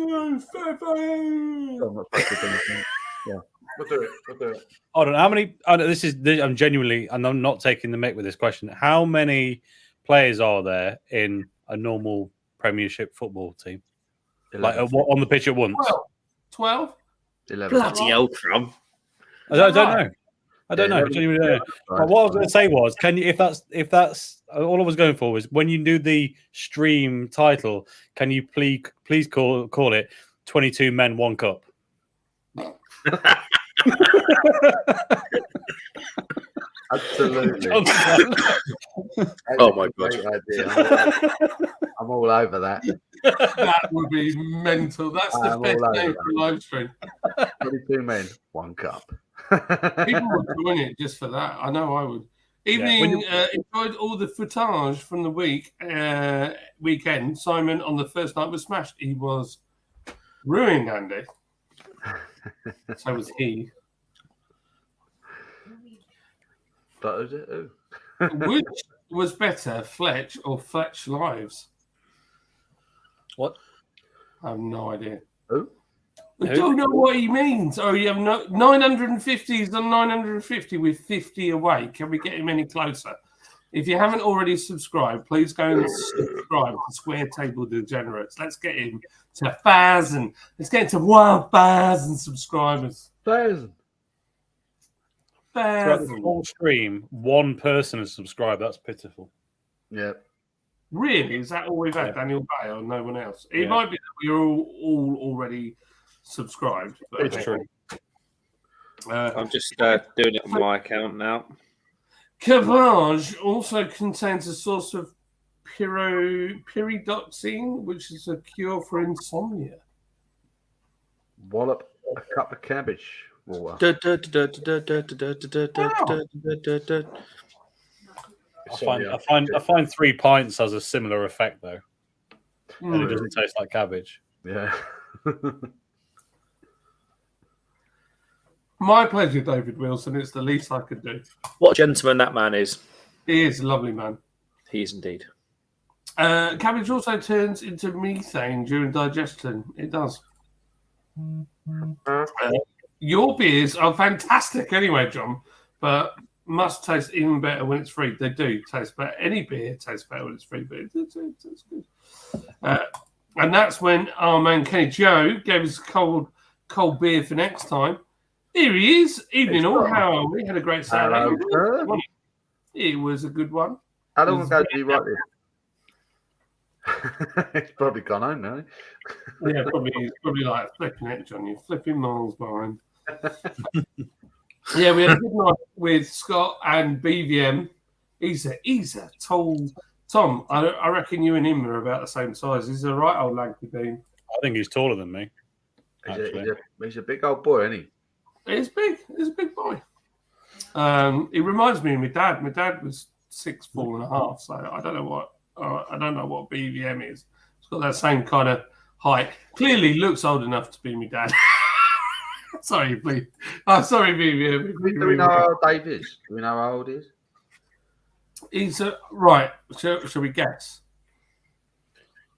not supposed to do anything. Yeah. We'll do it. We'll do it. Hold on. How many? I'm genuinely, and I'm not taking the mick with this question. How many players are there in a normal Premiership football team? 11. Like on the pitch at once? 12? 11. Bloody hell, Crum. I don't know. I don't know. Yeah, I genuinely don't know. Right. But what I was going to say was, can you, if that's all I was going for was when you do the stream title, can you please call it 22 Men 1 Cup? Absolutely. Oh my God. Great idea. I'm all over that. That would be mental. That's the I'm best all name over for a live stream. 22 men, 1 cup. People would join it just for that. I know I would. Evening, enjoyed all the footage from the weekend. Simon on the first night was smashed. He was ruined, Andy. So was he. But was it? Ooh. Which was better, Fletch or Fletch Lives? What? I have no idea. Who? I don't know what he means. Oh, you have 950s on 950 with 50 away. Can we get him any closer? If you haven't already subscribed, please go and subscribe to Square Table Degenerates. Let's get him to 1,000. Let's get him to 1,000 subscribers. 1,000. Throughout the 1,000. whole stream, one person has subscribed. That's pitiful. Yeah. Really? Is that all we've had, Yeah. Daniel Bay, or no one else? It Yeah. might be that we're all already subscribed. But It's true. I'm just doing it on my account now. Cavage also contains a source of pyridoxine, which is a cure for insomnia. Wallop a cup of cabbage water. I find 3 pints has a similar effect though. and it doesn't taste like cabbage. Yeah. My pleasure, David Wilson. It's the least I could do. What a gentleman that man is. He is a lovely man. He is indeed. Cabbage also turns into methane during digestion. It does. Your beers are fantastic anyway, John, but must taste even better when it's free. They do taste better. Any beer tastes better when it's free, but it's good. And that's when our man Kenny Joe gave us cold beer for next time. Here he is. Evening all. How are we? Had a great Saturday. Hello, sir. It was a good one. How long ago did you write this? It's probably gone home now. Yeah, probably like flipping it, John. You're flipping miles behind. Yeah, we had a good night with Scott and BVM. He's a tall Tom. I reckon you and him are about the same size. He's a right old lanky bean. I think he's taller than me. He's a big old boy, isn't he? He's big. He's a big boy. He reminds me of my dad. My dad was 6'4.5", so I don't know what BVM is. It's got that same kind of height. Clearly looks old enough to be my dad. Sorry, please. Oh, sorry, BVM. Do we know how old Dave is? Do we know how old he is? He's right. Shall we guess?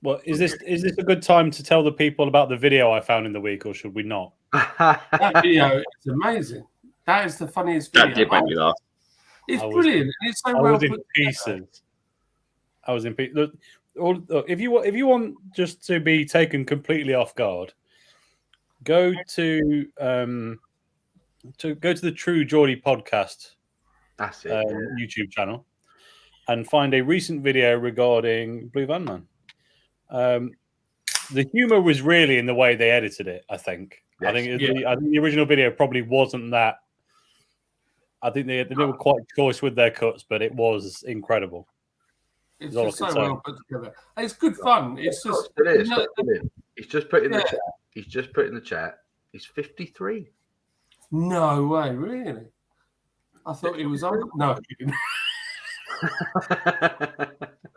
Well, is this a good time to tell the people about the video I found in the week, or should we not? That video is amazing. That is the funniest video. That did make me laugh. It's brilliant. It's so I well was in put together. pieces. I was in pieces. Look, if you want just to be taken completely off guard, go to the True Geordie podcast That's it. YouTube channel and find a recent video regarding Blue Van Man. The humor was really in the way they edited it. I think. Yes. I think the original video probably wasn't that. I think they were quite choice with their cuts, but it was incredible. It's all I just so can say. well put together. And it's good fun. It's just He's just put in the Yeah. chat. He's just put in the chat. He's 53. no way, really. I thought he was old. No, he didn't.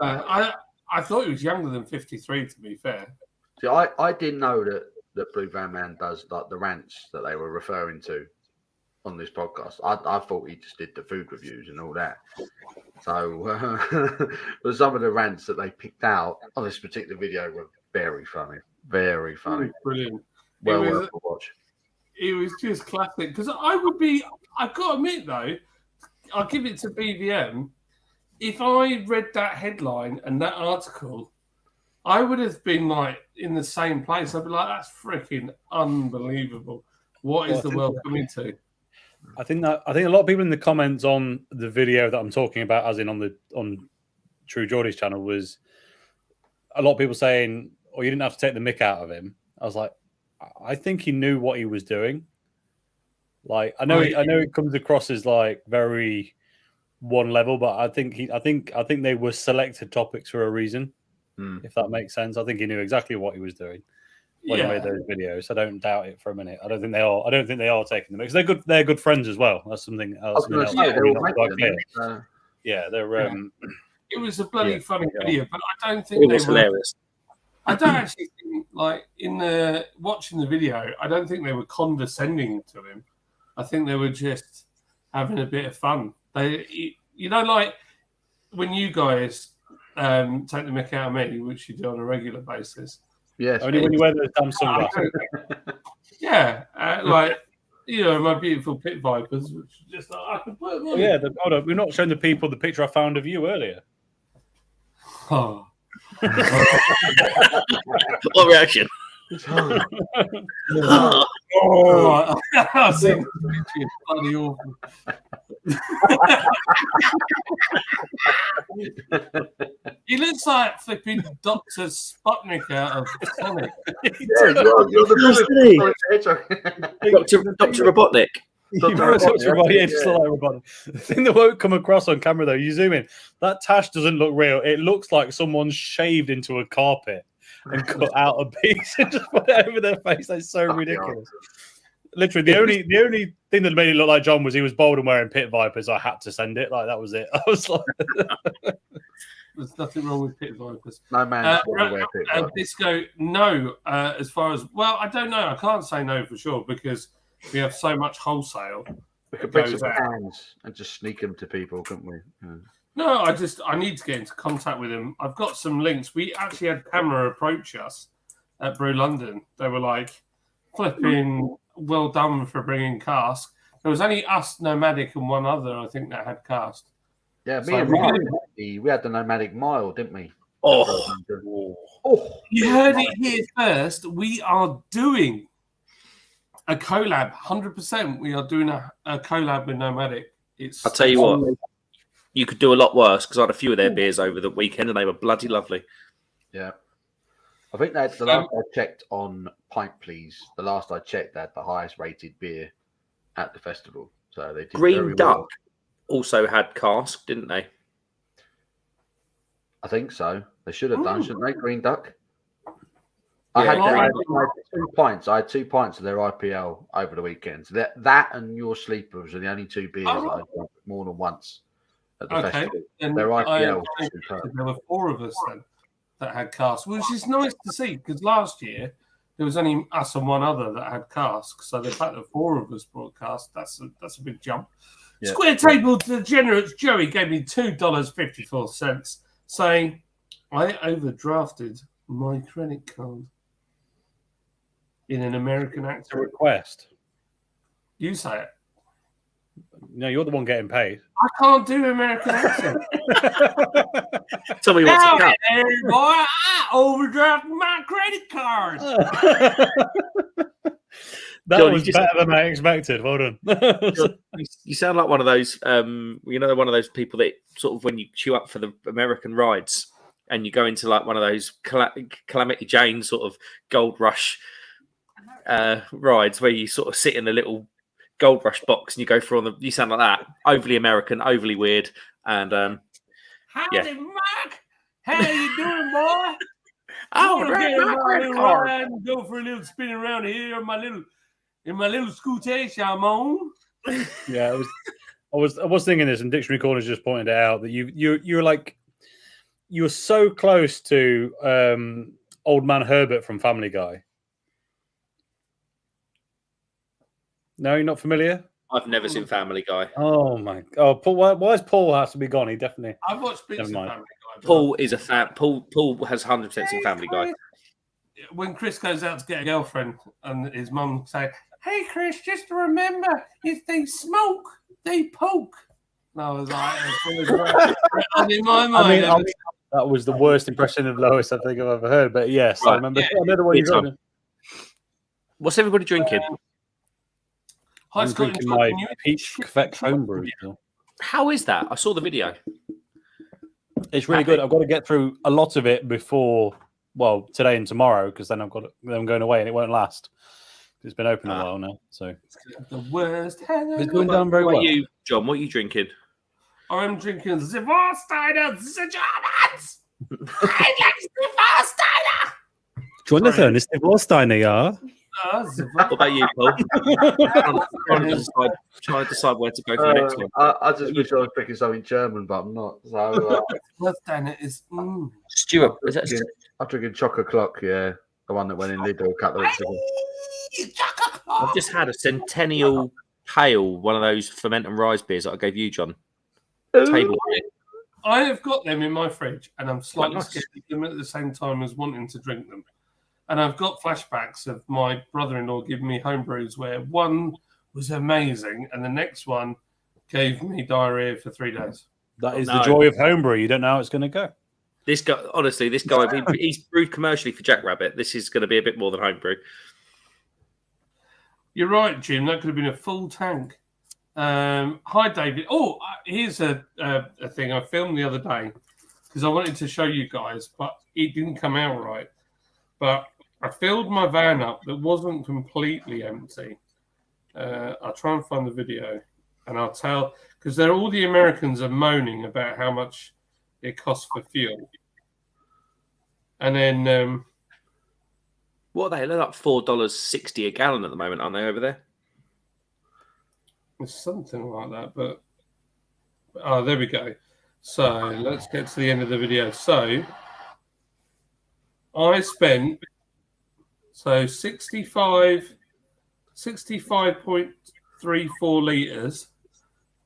I thought he was younger than 53. To be fair, See, I didn't know that Blue Van Man does like the rants that they were referring to on this podcast. I thought he just did the food reviews and all that. So, but some of the rants that they picked out on this particular video were very funny. Very funny. brilliant. Well It was- worth a watch. It was just classic because I've got to admit though, I'll give it to BVM. If I read that headline and that article, I would have been like in the same place. I'd be like, that's freaking unbelievable. What is the world coming to? I think a lot of people in the comments on the video that I'm talking about, as in on True Geordie's channel, was a lot of people saying, "Oh, you didn't have to take the mick out of him." I was like, I think he knew what he was doing. Like, I know it comes across as like very one level, but I think they were selected topics for a reason. If that makes sense. I think he knew exactly what he was doing when he made those videos. I don't doubt it for a minute. I don't think they are taking the mix. They're good friends as well. That's something else. Yeah, they're. It was a bloody funny yeah. video, but I don't think It they was were. hilarious. I don't actually think, like, watching the video, I don't think they were condescending to him. I think they were just having a bit of fun. Like when you guys take the mick out of me, which you do on a regular basis. Yes. Only when you wear those damn sunglasses. Yeah, like, my beautiful pit vipers, which is just like, I could put them on. Oh, yeah, hold on. We're not showing the people the picture I found of you earlier. Oh. What reaction? Oh, I've seen the picture. It's bloody awful. He looks like flipping Dr. Sputnik out of Sonic. Yeah, you're the Dr. Robotnik. The thing that won't come across on camera, though, you zoom in, that tash doesn't look real. It looks like someone shaved into a carpet and cut out a piece and just put it over their face. That's so ridiculous. Literally, the only thing that made it look like John was he was bold and wearing pit vipers. I had to send it. Like, that was it. I was like, There's nothing wrong with pit vipers. No man should ever wear pit vipers. Disco, no. As far as I don't know. I can't say no for sure because we have so much wholesale. We could bring goes some out. cans and just sneak them to people, couldn't we? Yeah. No, I need to get into contact with him. I've got some links. We actually had Camera approach us at Brew London. They were like, flipping well done for bringing cask. There was only us, Nomadic, and one other, I think, that had cask. Yeah, So me and we Ryan, did- we had the nomadic mile, didn't we? Oh, Oh, You heard it here first. We are doing a collab, 100%. We are doing a collab with Nomadic. I'll tell you what, you could do a lot worse because I had a few of their beers over the weekend and they were bloody lovely. yeah. I think that the last I checked on Pint Please, the last I checked, they had the highest rated beer at the festival. So they did very Green well. Duck also had cask, didn't they? I think so. They should have done, shouldn't they? Green Duck. Yeah, I had yeah. 2 pints. I had 2 pints of their IPL over the weekend. So that and your sleepers are the only 2 beers that I drank more than once at the Okay. festival. And Their I IPL was think superb. there were 4 of us then that had cask, which is nice to see because last year there was only us and one other that had cask. So the fact that 4 of us brought cask, that's a big jump. Yeah. Square Table Degenerates Joey gave me $2.54, saying I overdrafted my credit card in an American It's a accent. request. You say it. No, you're the one getting paid. I can't do American accent. Tell me what's Now, a cup. hey, boy, I overdrafted my credit card. That John, was you just- better than I expected. Well done. You sound like one of those, one of those people that sort of when you queue up for the American rides and you go into like one of those Calamity Jane sort of gold rush rides where you sort of sit in a little gold rush box and you go through you sound like that. Overly American, overly weird. And Howdy, Yeah. Mark. How you doing, boy? oh, Wanna get in my little ride and go for a little spin around here in my little scootation I'm on. Yeah, I was thinking this, and Dictionary Corners just pointed it out that you're so close to Old Man Herbert from Family Guy. No, you're not familiar. I've never seen Family Guy. Oh my! Oh, Paul. Why is Paul has to be gone? He definitely. I've watched bits Never of mind. Family Guy. but Paul is a fan. Paul has 100% seen Family Guy. when Chris goes out to get a girlfriend and his mum say, "Hey Chris, just remember, if they smoke, they poke." And I was like, and in my mind, I mean, that was the worst impression of Lois I think I've ever heard. But yes, I Right, remember. yeah. I know the one you're Big time. going. What's everybody drinking? High I'm Scotland drinking my New- peach Quebec homebrew. still. How is that? I saw the video. It's really good. I've got to get through a lot of it before, today and tomorrow, because then I'm going away and it won't last. It's been open a while now, so the worst hangover. it's going down very What well. are you, John? What are you drinking? I'm drinking Zivarsteiner Germans. I like Zivarsteiner. Jonathan, it's the Wolsteiner, yeah. What about you, Paul? Trying to decide where to go for the next one. I just wish I was picking something German, but I'm not. So Zivarsteiner is. Stuart, is that I'm drinking Chocolate Clock, yeah, the one that went in Lidl a couple of weeks ago. I've just had a Centennial Pale, one of those ferment and rise beers that I gave you, John. Table beer. I have got them in my fridge, and I'm slightly nice. scared to them at the same time as wanting to drink them. And I've got flashbacks of my brother-in-law giving me home brews where one was amazing, and the next one gave me diarrhea for 3 days. That is No. the joy of homebrew. You don't know how it's going to go. This guy, honestly, he's brewed commercially for Jackrabbit. This is going to be a bit more than homebrew. You're right, Jim. That could have been a full tank. Hi, David. Oh, here's a thing I filmed the other day because I wanted to show you guys, but it didn't come out right. But I filled my van up that wasn't completely empty. I'll try and find the video, and I'll tell because all the Americans are moaning about how much it costs for fuel, and then. What are they? They're like $4.60 a gallon at the moment, aren't they, over there? It's something like that, but there we go. So let's get to the end of the video. So I spent 65.34 litres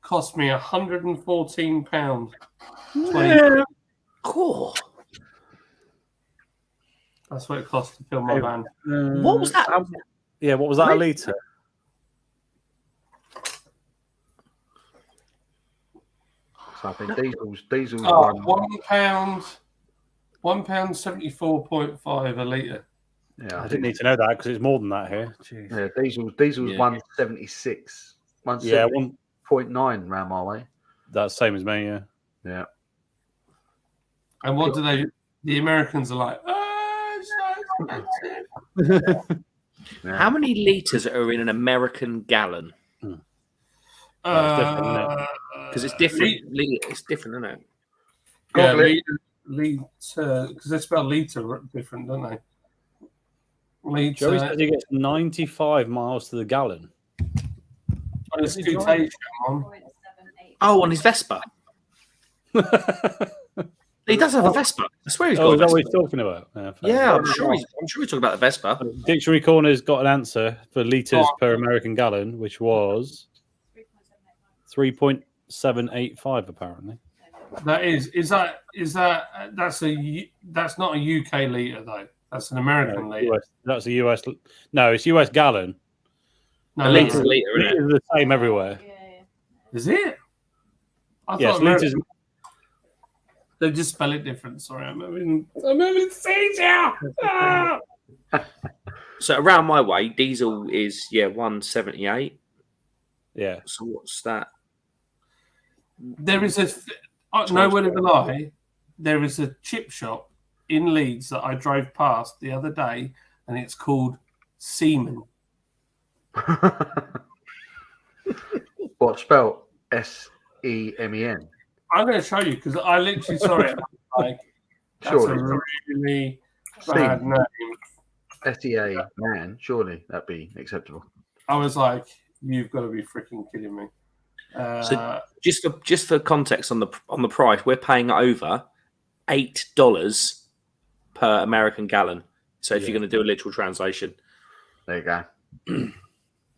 cost me £114. Yeah. Cool. That's what it cost to fill my van. What was that? Yeah, what was that a litre? So I think diesel's Oh, one. £1.74.5 a litre. Yeah, I I didn't think need to know that because it's more than that here. Jeez. yeah, diesel's Yeah. 176, Yeah, 170.9 round my way. that's same as me. Yeah. Yeah. And what do they? The Americans are like, oh, it's so expensive. Yeah. How many litres are in an American gallon? That's different, isn't it? Because it's different. It's different, isn't it? Yeah, Goblet. litre, because they spell litre different, don't they? Joey Litre. says he gets 95 miles to the gallon. On a scooter, on. Oh, on his Vespa. He does have a Vespa. I swear he's got Oh, a is that what Vespa. he's talking about? Yeah, fair Yeah, enough. I'm sure he's talking about the Vespa. Dictionary Corner's got an answer for litres Oh. per American gallon, which was 3.785 apparently. That's not a UK litre though. That's an American litre. That's a US. No, it's US gallon. No, A litre's a litre, isn't it? Litres are the same everywhere. Is it? I Yes, thought litres. they just spell it different. Sorry, I'm having seizure. Ah! So around my way, diesel is 178. Yeah. So what's that? There is no word of a lie. There is a chip shop in Leeds that I drove past the other day, and it's called Seaman. What spelled SEMEN? I'm going to show you because I literally saw it. Like, that's Surely. a really bad name. SEA man, surely that'd be acceptable. I was like, you've got to be freaking kidding me. So just for context on the price, we're paying over $8 per American gallon. So if you're going to do a literal translation, There you go.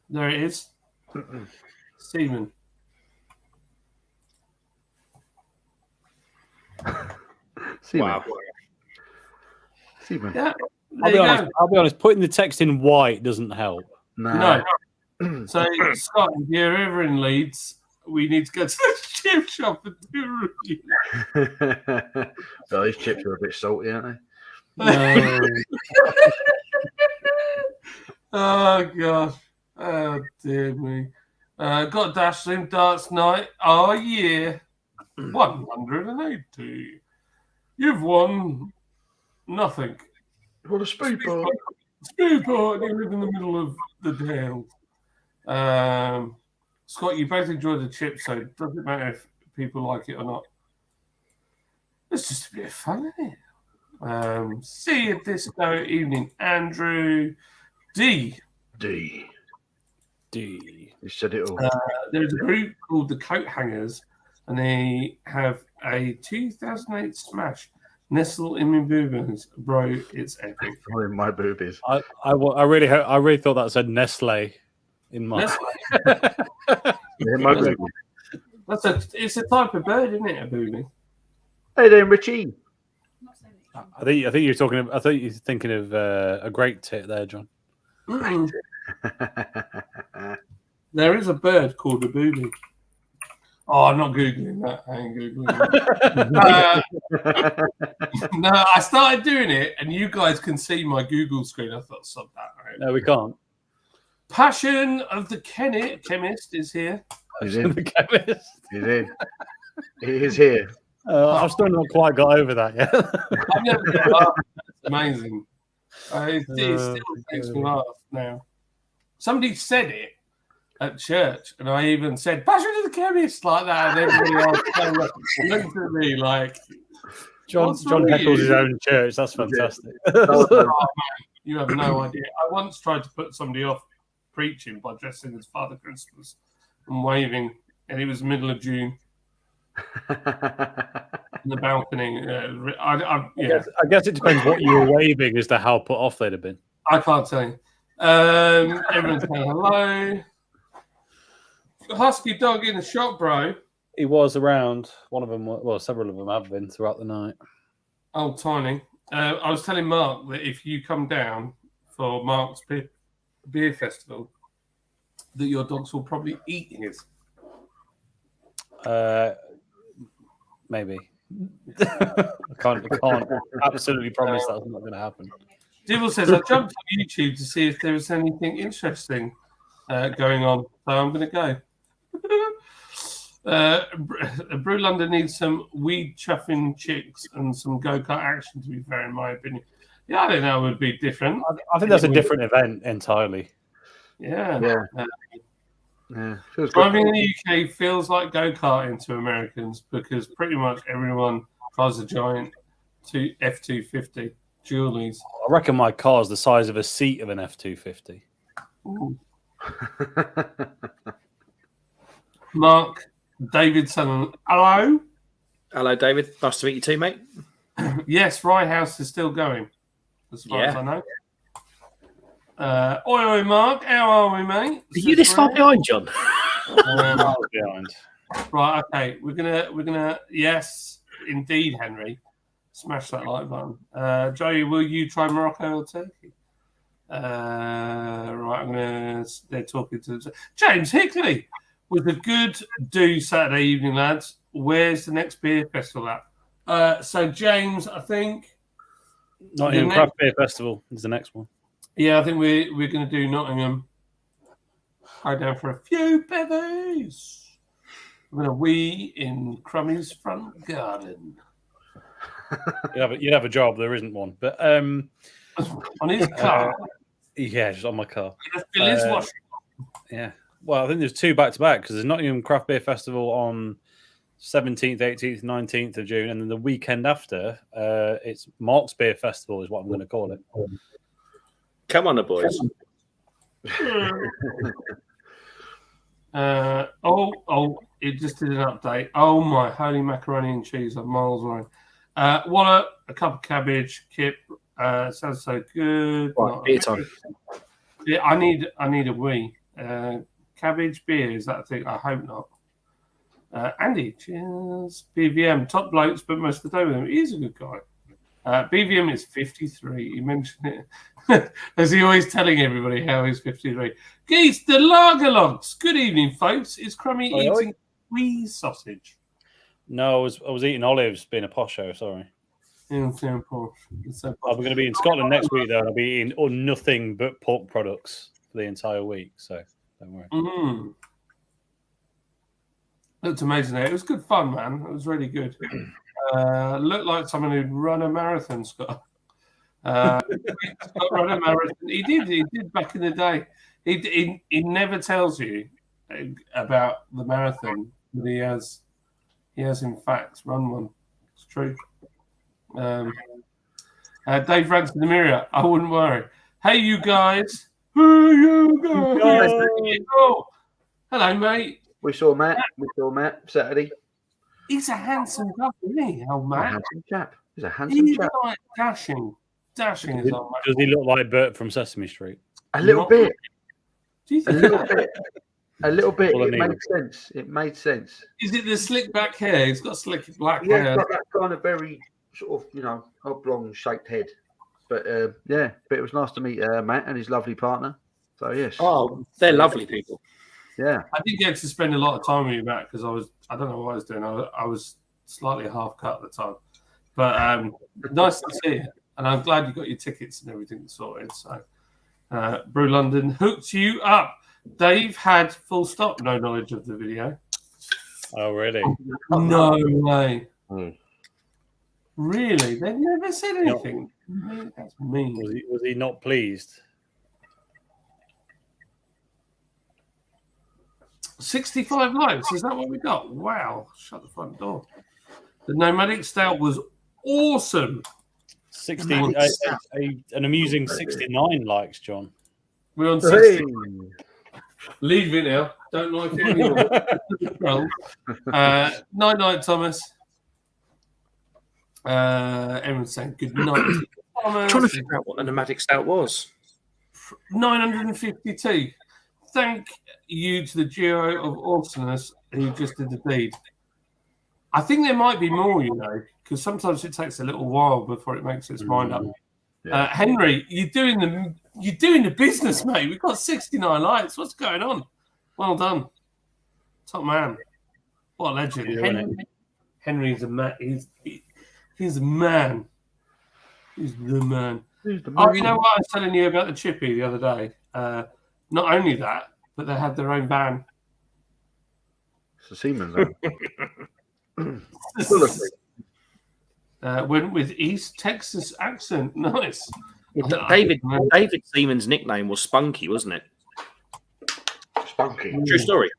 there it is. Seaman. Seaman. wow. Seaman. Yeah. I'll There be you honest. I'll be honest. Putting the text in white doesn't help. No. So, Scott, if you're ever in Leeds, we need to go to the chip shop and do a review. Well, these chips are a bit salty, aren't Oh, gosh. Oh, dear me. Got a Dash darts night. Oh, yeah. 180. You've won nothing. they? What a speedball. Speed party in the middle of the Downs. Scott, you both enjoy the chips, so it doesn't matter if people like it or not. It's just a bit of fun, isn't it? See you disco evening, Andrew D. D. D. You said it all. There's a group called the Coat Hangers, and they have a 2008 smash. Nestle in my boobies, bro. It's epic. Oh, in my boobies. I really thought that said Nestle in my. Nestle, In my boobies. it's a type of bird, isn't it? A booby. Hey there, Richie. I think you're talking. I think you're thinking of a great tit there, John. Mm-mm. There is a bird called a booby. Oh, I'm not googling that. I ain't googling that. No, I started doing it, and you guys can see my Google screen. I thought, stop that. Right? No, we can't. Passion of the chemist is here. He's in. The chemist. He's in. He is here. I've still not quite got over that yet. I've never been laugh. It's amazing. It still makes me laugh now. Somebody said it at church, and I even said "Passion of the chemist" like that, and everybody else looked at me like, John What's wrong with heckles you? his own church. That's fantastic. "Oh, man, you have no idea." I once tried to put somebody off preaching by dressing as Father Christmas and waving, and it was middle of June. in the balcony. I Yeah, guess it depends what you were waving as to how put off they'd have been. I can't tell you. Everyone's saying hello. Husky dog in the shop, bro. He was around. One of them, well, several of them have been throughout the night. Oh, Tiny. I was telling Mark that if you come down for Mark's beer festival, that your dogs will probably eat his. Maybe. I can't absolutely promise that's not going to happen. Dibble says, I jumped on YouTube to see if there was anything interesting going on, so I'm going to go. Brew London needs some weed chuffing chicks and some go-kart action, to be fair, in my opinion. Yeah, I don't know, it would be different. I think that's a different event entirely. Yeah. Yeah, feels good. Driving in the UK feels like go-karting to Americans because pretty much everyone drives a giant F-250 Julies. I reckon my car's the size of a seat of an F-250. Ooh. Mark Davidson, hello. Hello, David. Nice to meet you too, mate. Yes, Rye House is still going, as far as I know. Oi, Mark, how are we, mate? Are you this far behind, John? Behind. Right, okay. We're gonna. Yes, indeed, Henry. Smash that like button. Joey, will you try Morocco or Turkey? Right, they're talking to James Hickley. With a good do Saturday evening, lads. Where's the next beer festival at? So James, I think Nottingham Craft Beer Festival is the next one. Yeah, I think we're going to do Nottingham. Go down for a few bevies. We're going to wee in Crummy's front garden. You'd have a job. There isn't one, but on his car. Yeah, just on my car. Fill his washing. Yeah. Well, I think there's two back to back because there's Nottingham Craft Beer Festival on 17th, 18th, 19th of June, and then the weekend after, it's Mark's Beer Festival, is what I'm going to call it. Come on, the boys. It just did an update. Oh my holy macaroni and cheese! I'm miles away. Wallet, a cup of cabbage, Kip. Sounds so good. Right, beer time. Yeah, I need a wee. Cabbage beer, is that a thing? I hope not. Andy, cheers. BVM, top blokes, but most of the day with him. He's a good guy. BVM is 53. He mentioned it. As he always telling everybody how he's 53. Geese, the Lagerlogs. Good evening, folks. Is Crummy eating wee sausage? No, I was eating olives, being a posho, sorry. In St. Paul. I'm going to be in Scotland next week, though, and I'll be eating nothing but pork products for the entire week, so don't worry. Looked amazing there. It was good fun, man. It was really good. Looked like someone who'd run a marathon, Scott. Scott run a marathon. He did back in the day. He never tells you about the marathon, but he has in fact run one. It's true. Dave Ransom the Mirror. I wouldn't worry. Hey, you guys. Oh, hello, mate. We saw Matt Saturday. He's a handsome guy, isn't he, old A Matt? handsome chap. He's a handsome He's chap. like dashing is old Matt. Does he look like Bert from Sesame Street? A little bit. Do you A think little bit. A little bit. Well, It made sense. It made sense. Is it the slick back hair? He's got slick black Yeah, hair. he's got that kind of very sort of, oblong shaped head. But but it was nice to meet Matt and his lovely partner. So yes. Oh, they're lovely people. Yeah. I didn't get to spend a lot of time with you, Matt, because I don't know what I was doing. I was slightly half cut at the time. But nice to see you. And I'm glad you got your tickets and everything sorted. So Brew London hooked you up. Dave had full stop, no knowledge of the video. Oh, really? No way. Mm. Really? They never said anything. That's mean. Was he not pleased? 65 likes. Is that what we got? Wow. Shut the front door. The Nomadic Stout was awesome. 16, an amusing 69 likes, John. We're on 60. Leave it now. Don't like it anymore. Night, night, Thomas. Everyone's saying good night. to I'm Thomas. trying to figure out what the nomadic stout was. 952. Thank you to the duo of awesomeness who just did the deed. I think there might be more, because sometimes it takes a little while before it makes its mind up. Yeah. Henry, you're doing the business, mate. We've got 69 likes. What's going on? Well done, top man. What a legend. Henry's a man. He's a man. He's the man. Oh, you know what I was telling you about the Chippy the other day? Not only that, but they had their own band. It's a Siemens. Went with East Texas accent. Nice. David Seaman's nickname was Spunky, wasn't it? Spunky. True story.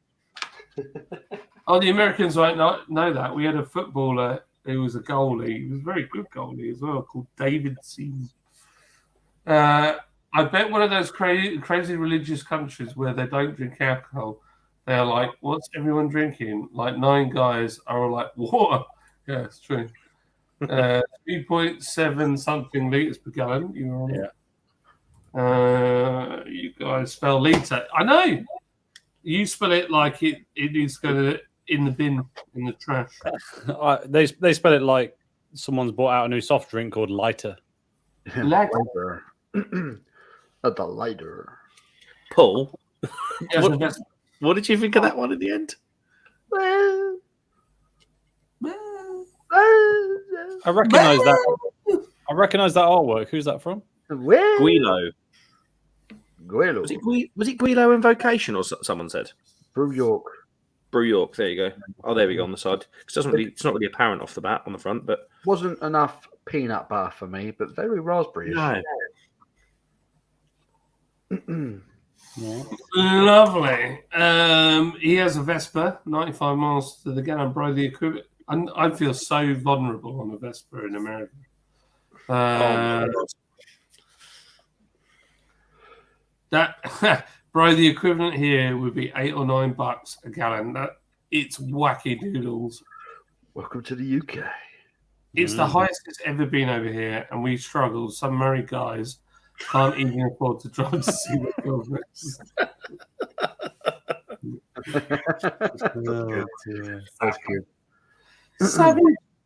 Oh, the Americans might not know that. We had a footballer who was a goalie. He was a very good goalie as well, called David Seaman. I bet one of those crazy religious countries where they don't drink alcohol, they're like, what's everyone drinking? Like 9 guys are all like, water. Yeah, it's true. 3.7 something litres per gallon. You guys spell litre. I know. You spell it like it needs to go in the bin, in the trash. They spell it like someone's bought out a new soft drink called Lighter. Lighter. Not the lighter. Paul, Yes, what did you think of that one at the end? I recognise that. I recognise that artwork. Who's that from? Guilo. Guilo. Was it Guilo Invocation, or someone said? Brew York. Brew York. There you go. Oh, there we go on the side. It's not really apparent off the bat on the front, but Wasn't enough peanut butter for me, but very raspberry. no. Lovely. He has a Vespa, 95 miles to the gallon, bro. The equivalent. I feel so vulnerable on a Vespa in America. That bro, the equivalent here would be $8 or $9 a gallon. It's wacky doodles. Welcome to the UK. It's the highest it's ever been over here, and we struggle. Some married guys can't even afford to drive to see the girlfriends. That's good.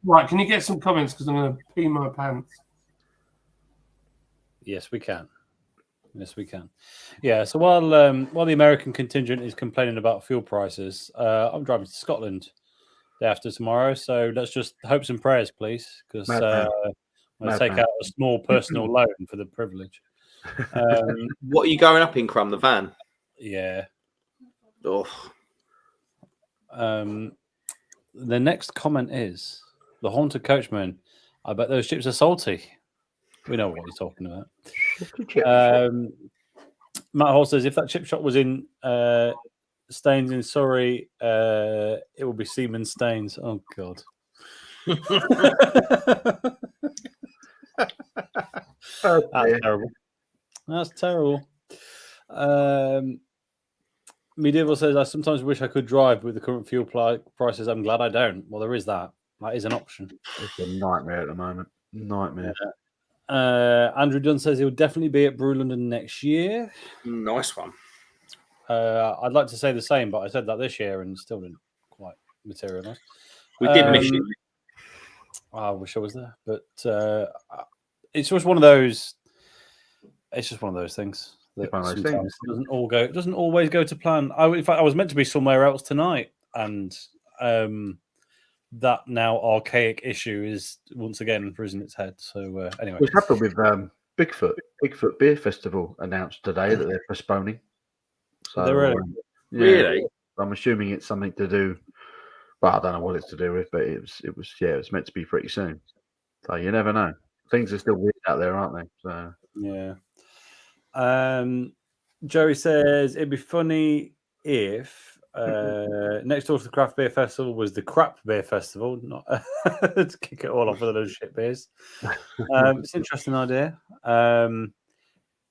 Right, can you get some comments? Because I'm going to pee my pants. Yes, we can. Yes, we can. Yeah. So while the American contingent is complaining about fuel prices, I'm driving to Scotland day after tomorrow. So let's just hopes and prayers, please, because I'm going to take out a small personal loan for the privilege. What are you going up in, Crumb? The van? Yeah. Oh, The next comment is the haunted coachman. I bet those chips are salty. We know what he's talking about. Matt Hall says if that chip shop was in Staines in Surrey, it will be Seaman Staines. Oh God. That's terrible. That's terrible. Medieval says, I sometimes wish I could drive with the current fuel prices. I'm glad I don't. Well, there is that. That is an option. It's a nightmare at the moment. Nightmare. Andrew Dunn says he'll definitely be at Brew London next year. nice one. I'd like to say the same, but I said that this year and still didn't quite materialise. We did miss you. I wish I was there, but it's just one of those. It's just one of those things that sometimes doesn't always go to plan. In fact, I was meant to be somewhere else tonight, and that now archaic issue is once again risen its head. So anyway, What's happened with Bigfoot Beer Festival announced today that they're postponing. So Really? I'm assuming it's something to do. Well, I don't know what it's to do with, but it was meant to be pretty soon. So you never know. Things are still weird out there, aren't they? So yeah. Joey says it'd be funny if next door to the craft beer festival was the crap beer festival, not to kick it all off with those shit beers. It's an interesting idea.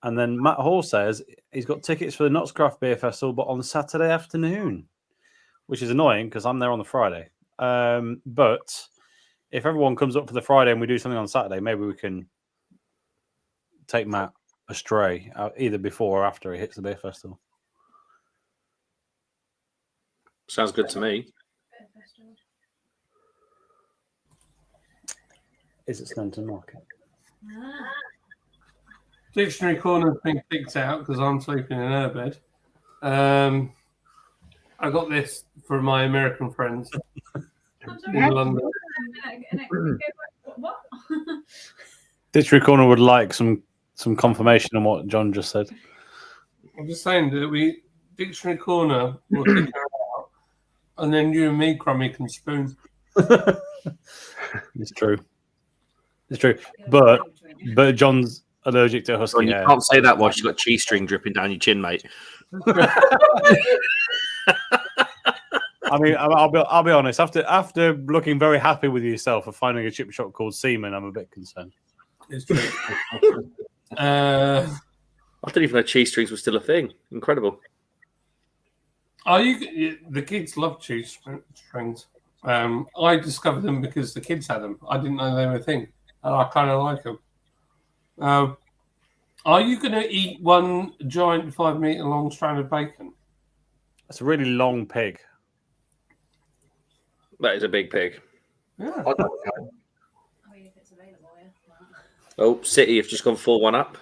And then Matt Hall says he's got tickets for the Notts Craft Beer Festival, but on Saturday afternoon, which is annoying because I'm there on the Friday. But if everyone comes up for the Friday and we do something on Saturday, maybe we can take Matt astray either before or after he hits the beer festival. Sounds good to me. Is it Snowdon Market? Dictionary Corner's been kicked out because I'm sleeping in her bed. I got this from my American friends in London. What? Dictionary Corner would like some confirmation on what John just said. I'm just saying that Dictionary Corner will kick her out, and then you and me, Crummy, can spoon. It's true. It's true. But John's allergic to husky You hair. can't say that while you've got cheese string dripping down your chin, mate. I mean, I'll be honest. After looking very happy with yourself for finding a chip shop called Seaman, I'm a bit concerned. It's true. I didn't even know cheese strings were still a thing. Incredible. The kids love cheese strings. I discovered them because the kids had them. I didn't know they were a thing, and I kind of like them. Are you going to eat one giant 5 meter long strand of bacon? That's a really long pig. That is a big pig. Yeah. I don't know. I mean, if it's available, yeah. Oh, City have just gone 4-1 up.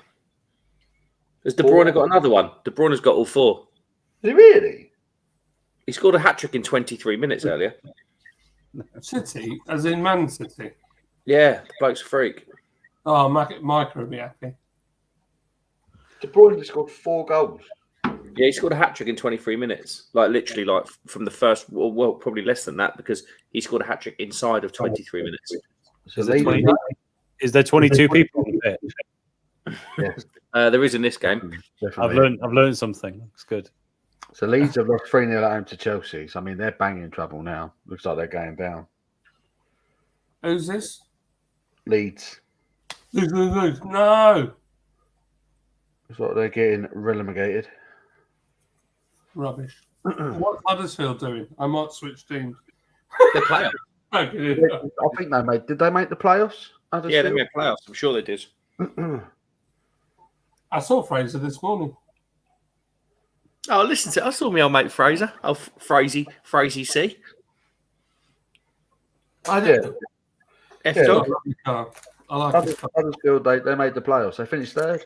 Has De Bruyne got another one? De Bruyne's got all 4. Is it really? He scored a hat-trick in 23 minutes earlier. City, as in Man City. Yeah, the bloke's a freak. Oh, Micah would be happy. De Bruyne scored 4 goals. Yeah, he scored a hat-trick in 23 minutes. Like, literally, like, from the first... Well, probably less than that, because he scored a hat-trick inside of 23 minutes. So Is there 22 people on the pitch? Yes, There is in this game. definitely. I've learned something. It's good. So Leeds have lost 3-0 at home to Chelsea. So, I mean, they're banging trouble now. Looks like they're going down. Who's this? Leeds. No. Looks like they're getting relegated. Rubbish. What's Huddersfield doing? I might switch teams. They're playoffs. I think they made. Did they make the playoffs? Yeah, they made playoffs. I'm sure they did. I saw Fraser this morning. Oh, listen to it. I saw my old mate Fraser. Oh, Frazey C. I Yeah. F Yeah. dog. I like his car. Huddersfield, they made the playoffs. They finished third.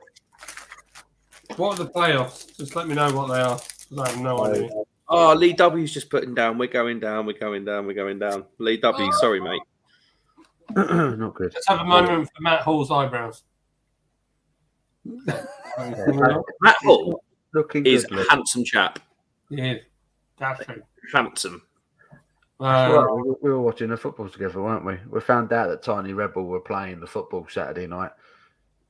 What are the playoffs? Just let me know what they are, because I have no idea. Oh, Lee W's just putting down. We're going down. We're going down. We're going down. Lee W. Sorry, mate. Not good. Let's have a moment for Matt Hall's eyebrows. Matt Hall Looking is good. a handsome chap. Yeah, dashing. Handsome. Well, we were watching the football together, weren't we? We found out that Tiny Rebel were playing the football Saturday night,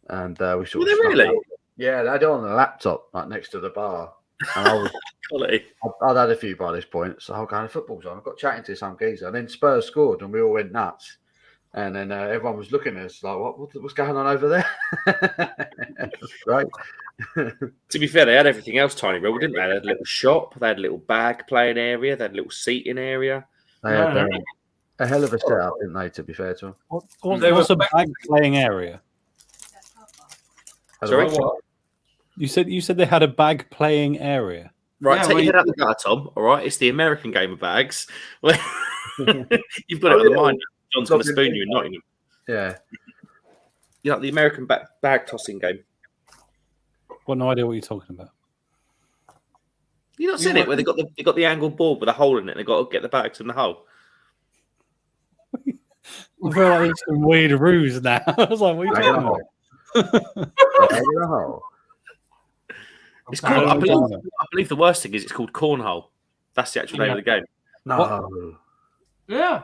and we sort Were of they snuck really? out. Yeah, they had it on the laptop, like next to the bar. And Quality. I'd had a few by this point, so I was going, the football's on. I got chatting to some geezer, and then Spurs scored, and we all went nuts. And then everyone was looking at us like, what's going on over there? Right. To be fair, they had everything else Tiny Rebel, didn't they? They had a little shop. They had a little bag playing area. They had a little seating area. They had a hell of a setup, didn't they, to be fair to them? What's a bag playing area? Sorry? You said they had a bag playing area. Right, Yeah, take well, your head out the gutter, Tom. All right, it's the American game of bags. You've got it on the mind. John's going to spoon you in Nottingham. Yeah. You know, the American bag tossing game. Got no idea what you're talking about. You not seen it where they got the angled board with a hole in it. And they got to get the bags in the hole. I feel like it's some weird ruse now. I was like, what are you talking about? It's called. I believe the worst thing is it's called cornhole. That's the actual name of the game. No. Yeah.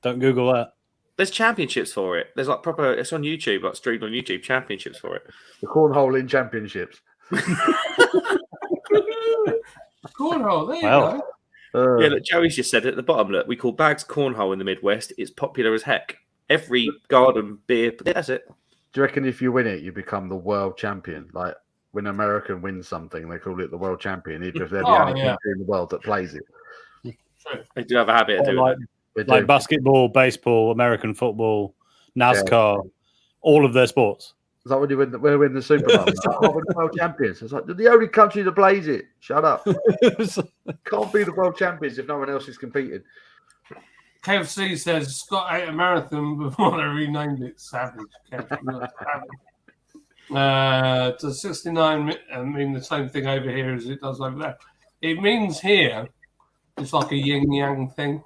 Don't Google that. There's championships for it. There's like proper. It's on YouTube, like streamed on YouTube. Championships for it. The cornholing championships. Cornhole, there you Well. go. Yeah, look, Joey's just said it at the bottom. Look, we call bags cornhole in the Midwest. It's popular as heck. Every garden beer. That's it. Do you reckon if you win it, you become the world champion? Like when an American wins something, they call it the world champion, even if they're the Oh, only yeah. country in the world that plays it. They do have a habit of doing like, that. They like do. basketball, baseball, American football, NASCAR, all of their sports. It's like when you win the Super Bowl, like, oh, we're the world champions. It's like they're the only country that plays it. Shut up. Can't be the world champions if no one else is competing. KFC says Scott ate a marathon before they renamed it Savage. Does 69 mean the same thing over here as it does over there? It means here it's like a yin yang thing.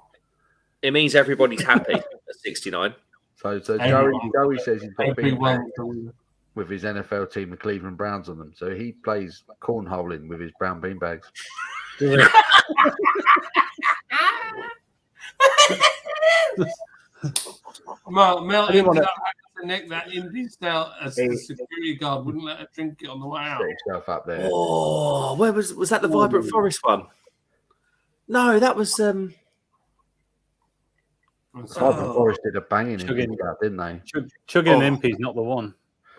It means everybody's happy at 69. So Everyone. Joey says he's got big Everyone. with his NFL team, the Cleveland Browns, on them. So he plays cornholing with his brown beanbags. Mel didn't wanna- ended up having to nick that Indy stout as the security guard wouldn't let her drink it on the way out. Set yourself up there. Oh, where was that? The Vibrant Forest one? No, that was Vibrant Forest did a banging in Chugging. that, didn't they? Chugging Oh. an Impi's not the one.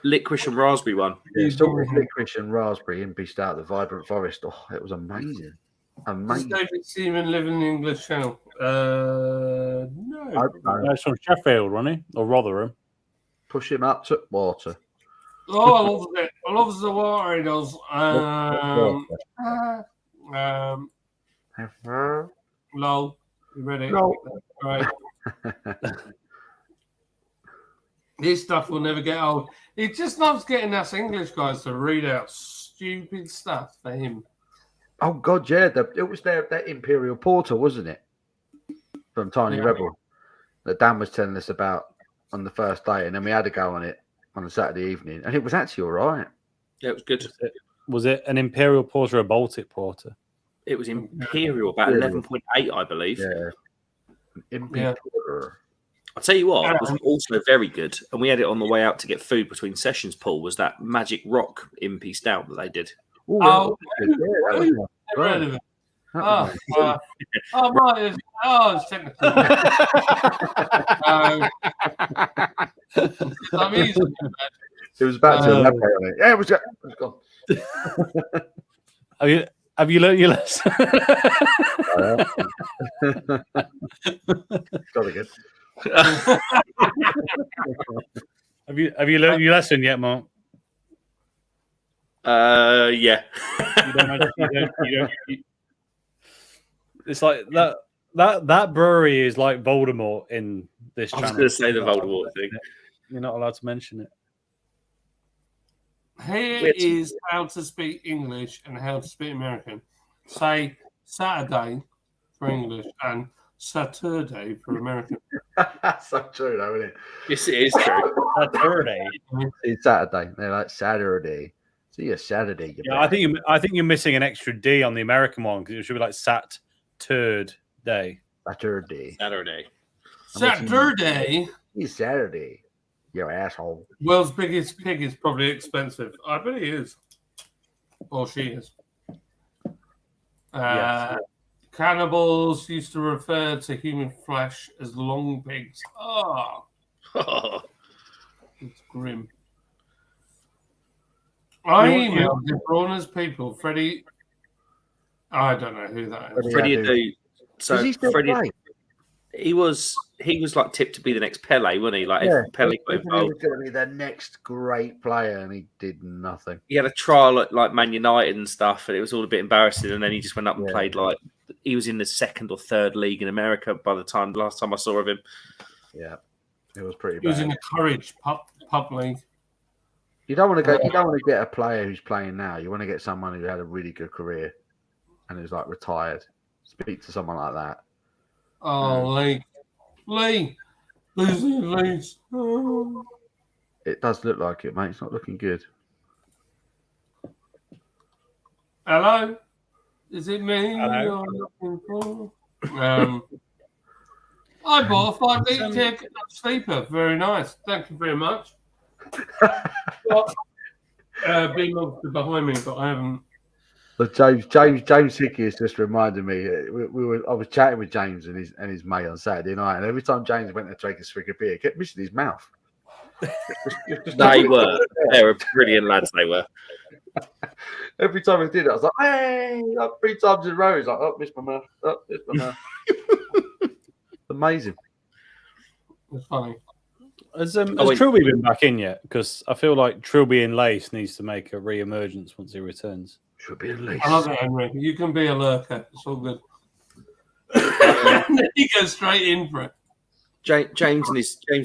licorice and raspberry one. Yeah, still with licorice and raspberry Impy Stout, the Vibrant Forest. Oh, it was amazing. Does Amazing. David Seaman live in the English Channel? No. It's from Sheffield, wasn't he? Or Rotherham. Push him up to water. Oh, I love it. I love the water he does. Lol. You ready? No. Right. This stuff will never get old. He just loves getting us English guys to read out stupid stuff for him. Oh God, yeah, it was that Imperial Porter, wasn't it? From Tiny Yeah. Rebel that Dan was telling us about on the first day, and then we had to go on it on a Saturday evening, and it was actually all right. Yeah, it was good. Was it an Imperial Porter or a Baltic Porter? It was Imperial, about Imperial. 11.8, I believe. Yeah, Yeah. Porter. I'll tell you what, was also very good, and we had it on the way out to get food between sessions, Paul, was that Magic Rock Impy Stout that they did. Ooh, Oh, that was good. never heard of it. That Oh, was nice. right. It's technical. I'm easy. It was about to elaborate on it. Yeah, it was gone. Have you learnt your lesson? Got it good. Have you learnt your lesson yet, Mark? Yeah. It's like that brewery is like Voldemort in this I was channel. going to say the Voldemort thing. You're not allowed to mention it. Here is how to speak English and how to speak American. Say Saturday for English and Saturday for American. That's so true, though, isn't it? Yes, it is true. Saturday. It's Saturday. They're like Saturday. See you Saturday. You Yeah, I think you're missing an extra D on the American one because it should be like Sat Turd Day. Saturday. Saturday. Saturday. It's Saturday. You asshole. World's biggest pig is probably expensive. I bet he is. Or she is. Yes. Cannibals used to refer to human flesh as long pigs. Oh, it's grim. I emailed the Brawner's people, Freddie. I don't know who that is. Freddie Yeah, Adu. So Does he still Freddie, play? he was like tipped to be the next Pele, wasn't he? Like Yeah. if Pele got He involved. was going to be the next great player, and he did nothing. He had a trial at like Man United and stuff, and it was all a bit embarrassing. And then he just went up and Yeah. played like he was in the second or third league in America by the last time I saw of him. Yeah, it was pretty He was in bad. the Courage pub league. You don't want to go. You don't want to get a player who's playing now. You want to get someone who had a really good career and who's like retired. Speak to someone like that. Oh, Lee. Lee's. Oh. It does look like it, mate. It's not looking good. Hello? Is it me Hello. you're looking for? I bought a 5-week ticket of Sleeper. Very nice. Thank you very much. Being behind me, but I haven't. But James Hickey has just reminded me. I was chatting with James and his mate on Saturday night, and every time James went to take a swig of beer, he kept missing his mouth. They were. They were brilliant lads. They were. Every time he did it, I was like, hey, like 3 times in a row. He's like, oh, missed my mouth. Oh, missed my mouth. Amazing. It's funny. Has wait. Trilby been back in yet? Because I feel like Trilby and Lace needs to make a re-emergence once he returns. Should be at least. I love it, Henry. You can be a lurker. It's all good. He goes straight in for it. James and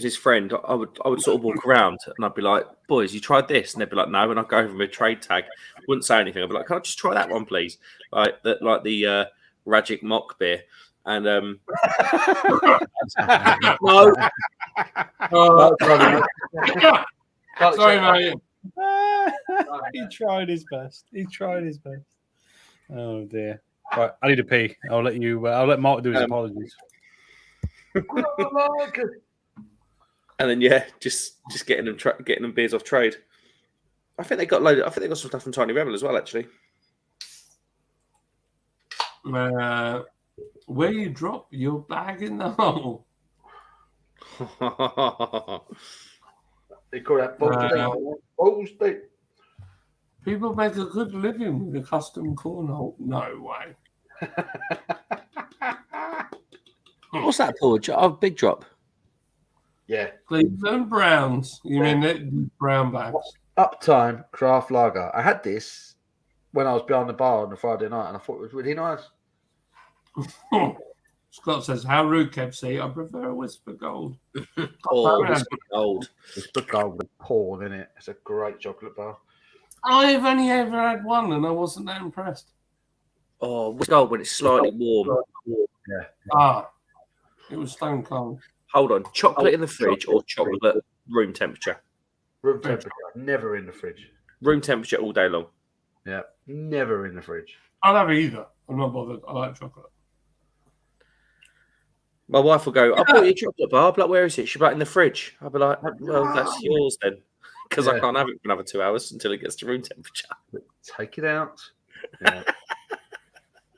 his friend, I would sort of walk around and I'd be like, boys, you tried this? And they'd be like, no. And I'd go over with a trade tag. Wouldn't say anything. I'd be like, can I just try that one, please? Like the Rajic mock beer. And no. Sorry, mate. He tried his best. Oh dear. Right, I need to pee. I'll let you. I'll let Mark do his apologies. And then just getting them beers off trade. I think they got some stuff from Tiny Rebel as well, actually. Where you drop your bag in the hole. They call that balls deep. People make a good living with a custom cornhole. No way. What's that, Paul? Oh, big drop. Yeah. Cleveland Browns. You mean it? Brown bags? Uptime craft lager. I had this when I was behind the bar on a Friday night, and I thought it was really nice. Scott says, "How rude, Kebsy. I prefer a Whisper Gold." Whisper Gold. Whisper Gold with porn in it. It's a great chocolate bar. I've only ever had one, and I wasn't that impressed. Oh, Whisper Gold when it's slightly warm. It was stone cold. Hold on, chocolate in the fridge or chocolate room temperature? Room temperature. Never in the fridge. Room temperature all day long. Yeah. Never in the fridge. I'll have either. I'm not bothered. I like chocolate. My wife will go, I bought you a chocolate bar. I'll be like, where is it? She'll be like, in the fridge. I'll be like, well, that's yours then. Because I can't have it for another 2 hours until it gets to room temperature. Take it out. Yeah.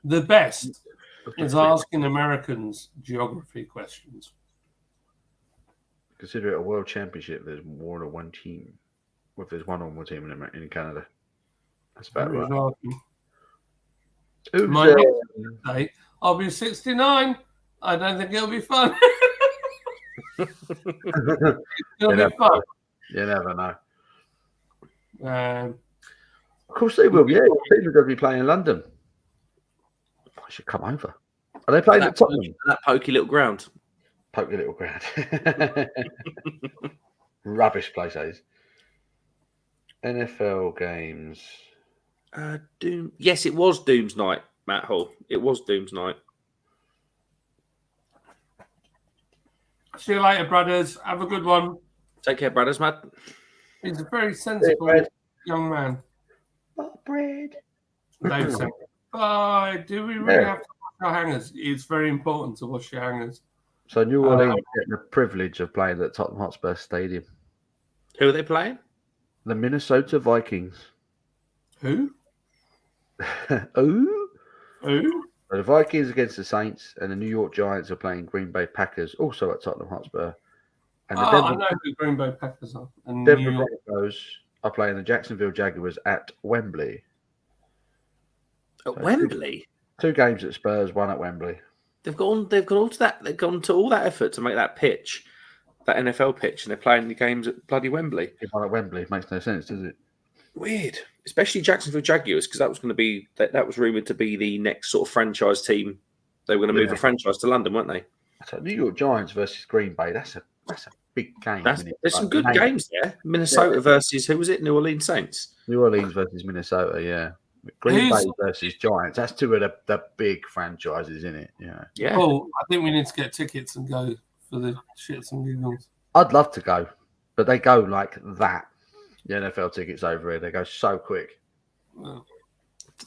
The best is asking Americans geography questions. Consider it a world championship. There's more than one team. Well, if there's one on one team in Canada. That's about right. Who's My next day, I'll be 69. I don't think it'll be fun. It'll be fun. You never know. Um, Of course they will. Yeah, people are going to be playing in London. I should come over. Are they playing at Tottenham? That pokey little ground. Pokey little ground. Rubbish place, that is. NFL games. Doom. Yes, it was Doom's night, Matt Hall. It was Doom's night. see you later, brothers. Have a good one. Take care, brothers, Matt. He's a very sensible young man. Bread. Dave said, bye. Do we really have to wash our hangers? It's very important to wash your hangers. So New Orleans get the privilege of playing at Tottenham Hotspur Stadium. Who are they playing? The Minnesota Vikings. Who? Ooh. Who? The Vikings against the Saints, and the New York Giants are playing Green Bay Packers, also at Tottenham Hotspur. And the I know who the Green Bay Packers are. And Denver New York. Broncos are playing the Jacksonville Jaguars at Wembley. At Wembley? 2 games at Spurs, 1 at Wembley. They've gone all to that. They've gone to all that effort to make that pitch, that NFL pitch, and they're playing the games at bloody Wembley. 1 at Wembley makes no sense, does it? Weird, especially Jacksonville Jaguars, because that was going to be that was rumored to be the next sort of franchise team. They were going to move the franchise to London, weren't they? So New York Giants versus Green Bay. That's a big game. There's some good games there. Minnesota versus who was it? New Orleans Saints. New Orleans versus Minnesota. Yeah. Green Bay versus Giants. That's 2 of the big franchises, in it? Yeah. Oh, I think we need to get tickets and go for the shits and giggles. I'd love to go, but they go like that. The NFL tickets over here, they go so quick.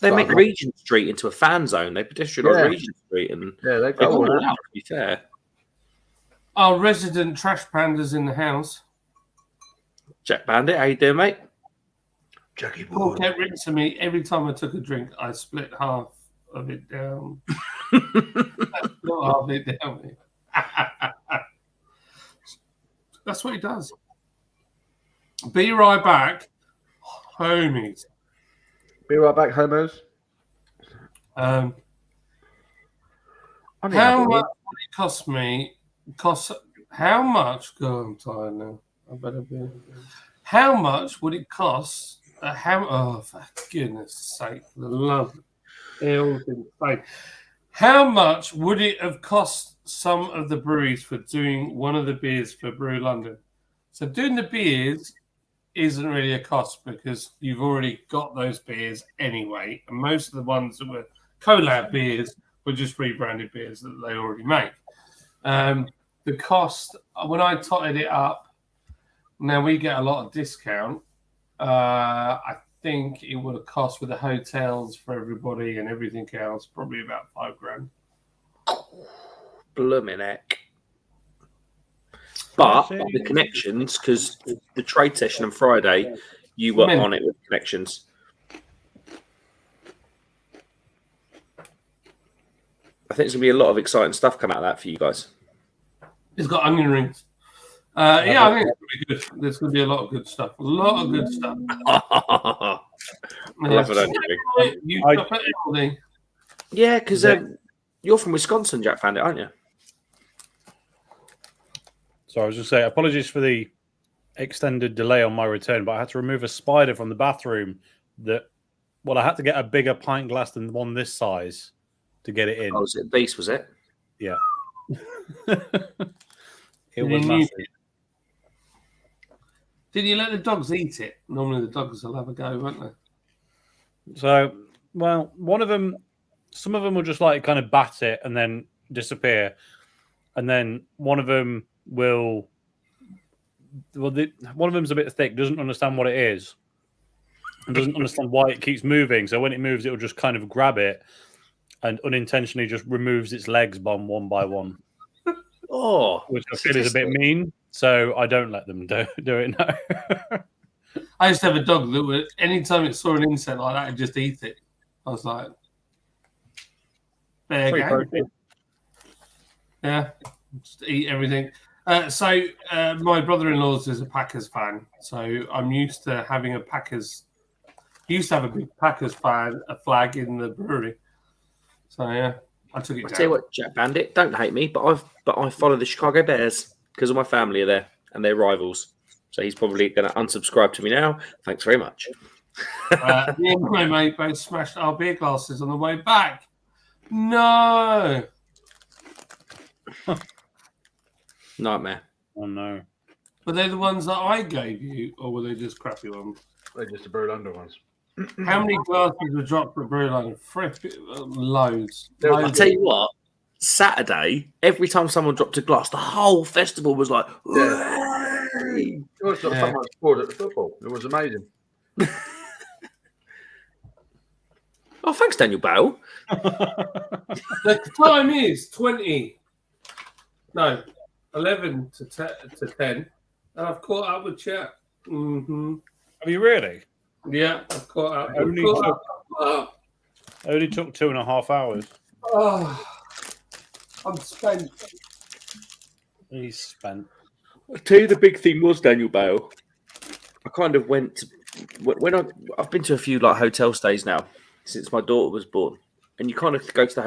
They make Regent Street into a fan zone. They pedestrianise Regent Street, and they go all all out. To be fair, Our resident trash pandas in the house. Jack Bandit, how you doing, mate? Jackie Paul Boy. kept rinsing me every time I took a drink. I split half of it down. Not half of it down. That's what he does. Be right back, homies. Be right back, homos. Um, I need how another much would it cost me? How much? God, I'm tired now. I better be. How much would it cost? Oh, for goodness sake, for the love, hell's insane. How much would it have cost some of the breweries for doing one of the beers for Brew London? So doing the beers isn't really a cost because you've already got those beers anyway, and most of the ones that were collab beers were just rebranded beers that they already make. The cost, when I totted it up, now we get a lot of discount. I think it would have cost with the hotels for everybody and everything else probably about $5,000. Blooming heck. But the connections, because the trade session on Friday, you were on it with connections. I think there's going to be a lot of exciting stuff come out of that for you guys. It's got onion rings. Yeah, I think it's going to be good. There's going to be a lot of good stuff. A lot of good stuff. I love it, onion ring. You stop at Aldi. Yeah, because you're from Wisconsin, Jack found it, aren't you? So I was just saying, apologies for the extended delay on my return, but I had to remove a spider from the bathroom I had to get a bigger pint glass than one this size to get it in. Oh, was it Beast, was it? Yeah. It was massive. Did you let the dogs eat it? Normally the dogs will have a go, won't they? So, well, some of them will just like kind of bat it and then disappear. And then one of them one of them's a bit thick, doesn't understand what it is, and doesn't understand why it keeps moving. So when it moves, it'll just kind of grab it and unintentionally just removes its legs one by one. Oh, which I feel is a bit mean. So I don't let them do it now. I used to have a dog that would, anytime it saw an insect like that, it'd just eat it. I was like, there you go. Yeah, just eat everything. So my brother-in-law's is a Packers fan, so I'm used to having a Packers. He used to have a big Packers flag in the brewery. So yeah, I took it down. Tell you what, Jack Bandit, don't hate me, but I follow the Chicago Bears because all my family are there and they're rivals. So he's probably going to unsubscribe to me now. Thanks very much. Me and my mate both smashed our beer glasses on the way back. No. Nightmare. Oh no. Were they the ones that I gave you, or were they just crappy ones? They're just the Brew London ones. How many glasses were dropped for Brew London? Loads. I'll tell you what, Saturday, every time someone dropped a glass, the whole festival was like, it was like someone scored at the football. It was amazing. oh, thanks, Daniel Bale. The time is 11 to 10. And I've caught up with chat. Mm-hmm. Have you really? Yeah, I've caught up. Only took 2.5 hours. Oh, I'm spent. He's spent. I'll tell you the big thing was, Daniel Bale. I kind of went to, when I've been to a few like hotel stays now since my daughter was born. And you kind of go to the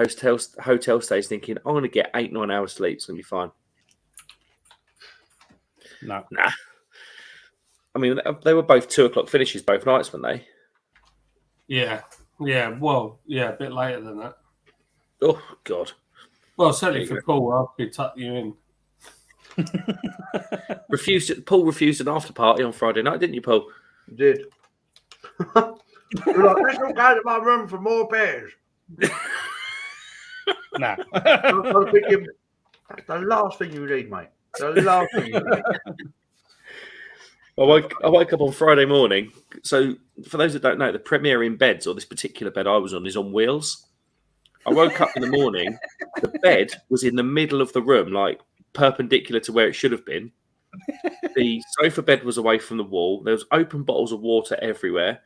hotel stays thinking, I'm going to get 8-9 hours sleep. It's going to be fine. No. Nah. I mean, they were both 2:00 finishes both nights, weren't they? Yeah. Yeah. Well, yeah, a bit later than that. Oh, God. Well, certainly for Paul, I'll be tuck you in. Paul refused an after party on Friday night, didn't you, Paul? You did. You're like, let's not go to my room for more beers. Nah. I'm thinking, that's the last thing you need, mate. The last thing you need. I woke up on Friday morning. So, for those that don't know, the Premier Inn beds, or this particular bed I was on, is on wheels. I woke up in the morning. The bed was in the middle of the room, like perpendicular to where it should have been. The sofa bed was away from the wall. There was open bottles of water everywhere.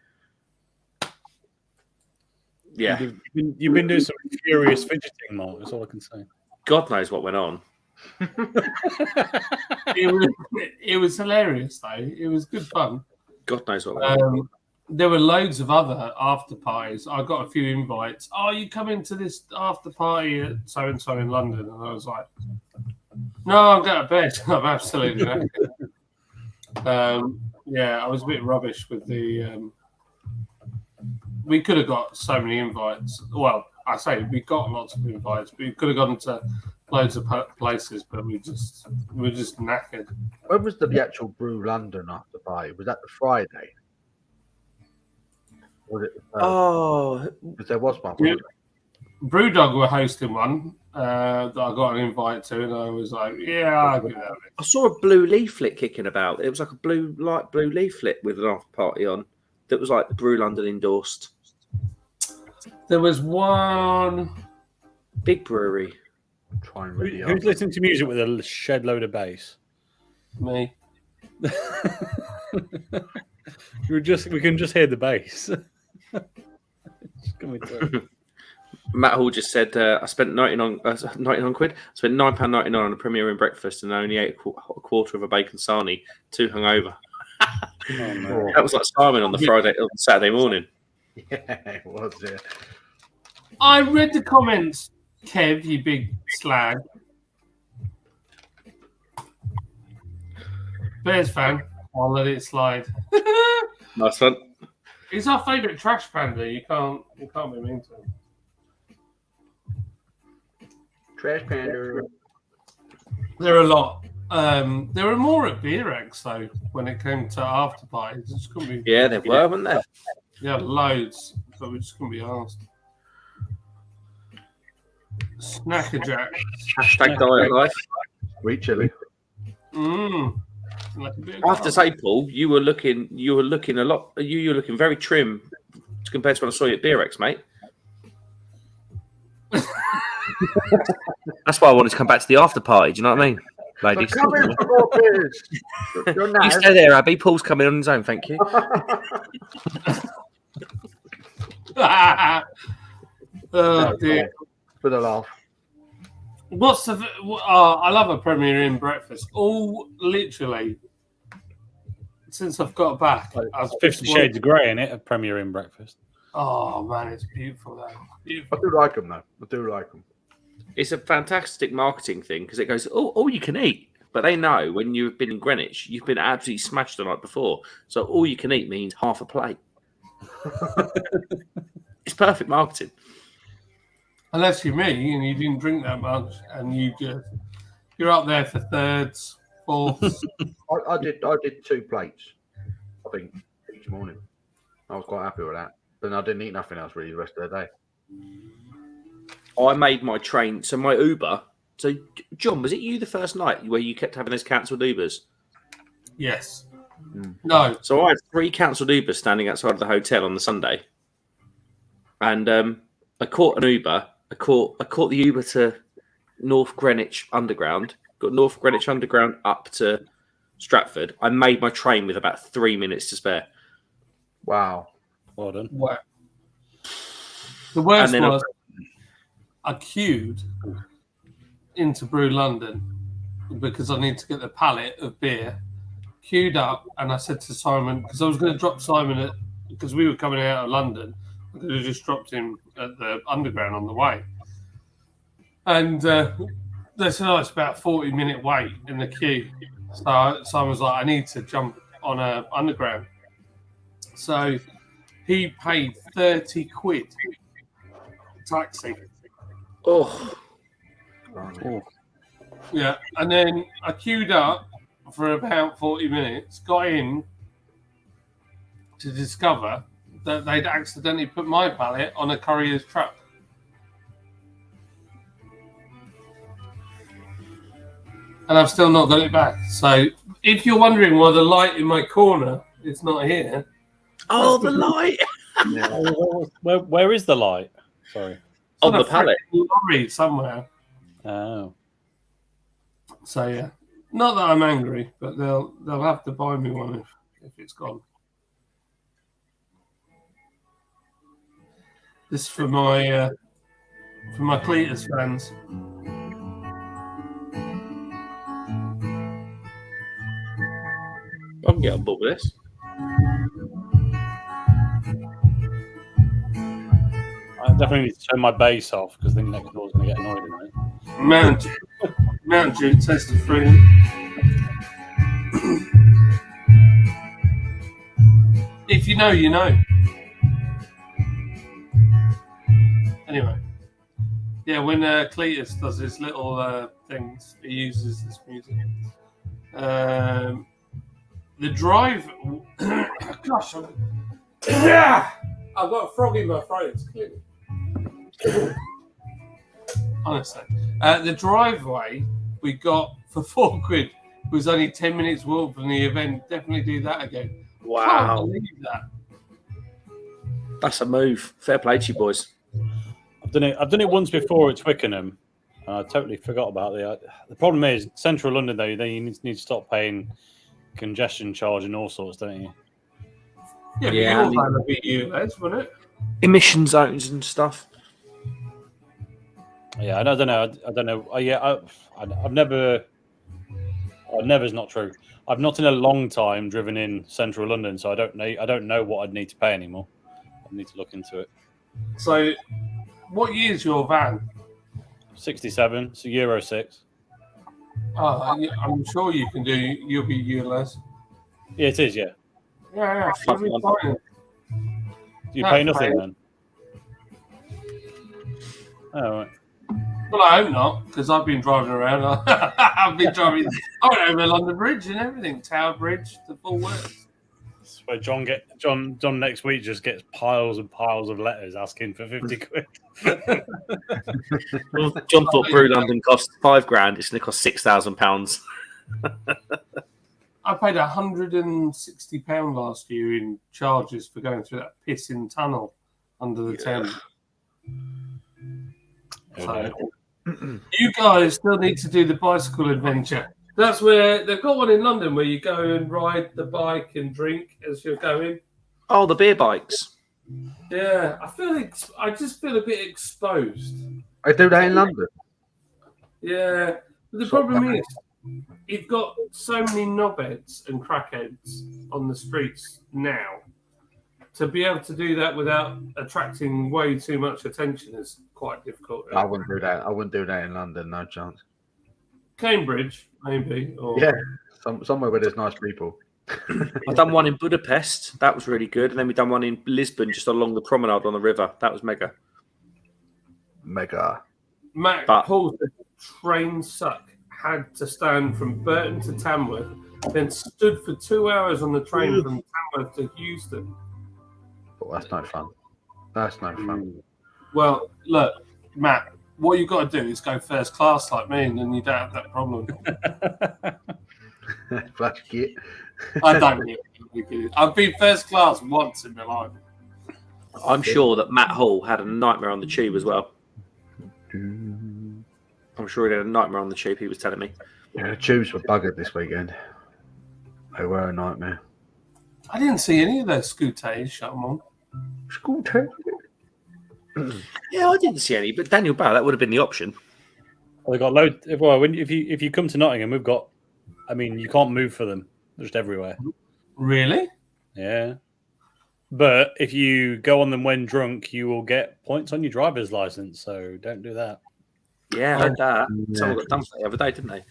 Yeah. You've been doing some furious fidgeting, Mark. That's all I can say. God knows what went on. It was hilarious though. It was good fun. God knows what. That was. There were loads of other after parties. I got a few invites. Oh, you coming to this after party at so and so in London? And I was like, no, I'm going to bed. I'm absolutely knackered. Yeah, I was a bit rubbish with the. We could have got so many invites. Well, I say we got lots of invites, but we could have gone to loads of places, but we were just knackered. When was the actual Brew London after party? Was that the Friday? Was it? Because there was one. Yeah. Brewdog were hosting one that I got an invite to, and I was like, "Yeah, I'll do that." I saw a blue leaflet kicking about. It was like a light blue leaflet with an after party on. That was like the Brew London endorsed. There was one big brewery. Trying really Who's listening to music with a shed load of bass? Me. We can just hear the bass. It's coming through. Matt Hall just said, I spent 99 quid. I spent £9.99 on a Premier Inn breakfast and only ate a quarter of a bacon sarnie, too hungover. No. That was like Simon on the Saturday morning. Yeah, it was. Yeah. I read the comments, Kev, you big slag. Bears fan. I'll let it slide. Nice one. He's our favourite trash panda. You can't be mean to him. Trash Panda. There are a lot. There were more at Beer Eggs though when it came to after parties. It just couldn't be. Yeah, there were, weren't there? Yeah, loads, but we just couldn't be asked. Snackerjack. Hashtag diet life. Sweet chili. Like a bit of I have to say, Paul, you were looking a lot. You were looking very trim compared to when I saw you at Beerex, mate. That's why I wanted to come back to the after party. Do you know what I mean, ladies? Come in for more beers. You're You nice. stay there, Abby. Paul's coming on his own. Thank you. Oh dear. For the laugh. What's the? I love a Premier Inn breakfast. All literally since I've got back. I've 50 Shades of Grey in it, a Premier Inn breakfast. Oh man, it's beautiful though. Beautiful. I do like them though. I do like them. It's a fantastic marketing thing because it goes, oh, all you can eat. But they know when you've been in Greenwich, you've been absolutely smashed the night before. So all you can eat means half a plate. It's perfect marketing. Unless you're me and you didn't drink that much and you're up there for thirds, fourths. I did 2 plates, I think, each morning. I was quite happy with that. Then I didn't eat nothing else really the rest of the day. I made my train, so my Uber. So, John, was it you the first night where you kept having those cancelled Ubers? Yes. No. So I had 3 cancelled Ubers standing outside of the hotel on the Sunday, and I caught an Uber. I caught the Uber to North Greenwich Underground. Got North Greenwich Underground up to Stratford. I made my train with about 3 minutes to spare. Wow. Well done. What? The worst And then was I queued into Brew London because I need to get the pallet of beer. Queued up, and I said to Simon, because I was going to drop Simon because we were coming out of London, I could have just dropped him at the Underground on the way. And they said, oh, it's about a 40-minute wait in the queue. So Simon was like, I need to jump on a Underground. So he paid 30 quid taxi. Oh, Yeah, and then I queued up for about 40 minutes, got in to discover that they'd accidentally put my pallet on a courier's truck. And I've still not got it back. So if you're wondering why the light in my corner is not here. oh, the light Where is the light? Sorry. on the pallet. Lorry somewhere. Oh. So yeah. Not that I'm angry, but they'll have to buy me one if it's gone. This is for my Cletus fans. get on board with this. I definitely need to turn my bass off because I think next door's going to get annoyed in it. Mount Duke, test of freedom. If you know, you know. Anyway, yeah, when Cletus does his little things, he uses this music. The drive. Gosh, I've got a frog in my throat. It's killing me. Honestly, the driveway we got for £4 was only 10 minutes walk from the event. Definitely do that again. Can't Wow, believe that. that's a move. Fair play to you, boys. I've done it once before at Twickenham. I totally forgot about the problem is central London though. Then you need to stop paying congestion charge and all sorts, don't you? Yeah, Yeah, but your van would be US, wouldn't it? Emission zones and stuff. Yeah, I don't know. I don't know. I've never. Never's not true. I've not in a long time driven in central London, so I don't know what I'd need to pay anymore. I need to look into it. So, what year's your van? 67, so Euro 6. I'm sure you can do. You'll be ULS. Yeah, it is. Yeah. Yeah, you'll be fine. Do you No, pay nothing pay. then? Oh, right. Well, I hope not, because I've been driving around. I've been driving. I went over London Bridge and everything, Tower Bridge, the full works. That's where John next week just gets piles and piles of letters asking for £50. Well, John thought Brew London cost £5,000. It's going to cost £6,000. I paid £160 last year in charges for going through that pissing tunnel under the Thames. So, you guys still need to do the bicycle adventure. That's where they've got one in London where you go and ride the bike and drink as you're going. Oh, the beer bikes. Yeah, I just feel a bit exposed. I do that in London. Yeah, but the problem is you've got so many knobheads and crackheads on the streets now. To be able to do that without attracting way too much attention is quite difficult. I wouldn't do that. I wouldn't do that in London. No chance. Cambridge, maybe. Or... Yeah, somewhere where there's nice people. I've done one in Budapest. That was really good. And then we've done one in Lisbon, just along the promenade on the river. That was mega. Mega. Matt But- Paul, the train suck, had to stand from Burton to Tamworth, then stood for 2 hours on the train from Tamworth to Houston. But that's no fun. That's no fun. Well, look, Matt, what you've got to do is go first class like me, and then you don't have that problem. Flash kit. I don't really. I've been first class once in my life. I'm sure that Matt Hall had a nightmare on the tube as well. I'm sure he had a nightmare on the tube, he was telling me. Yeah, the tubes were buggered this weekend. They were a nightmare. I didn't see any of those scooters shut them on. Scooter. Yeah, I didn't see any, but Daniel Bow, that would have been the option. Well, they got loads. Well, if you come to Nottingham, we've got. I mean, you can't move for them. They're just everywhere. Really? Yeah. But if you go on them when drunk, you will get points on your driver's license. So don't do that. Yeah, I heard that. Someone got done for that the other day, didn't they?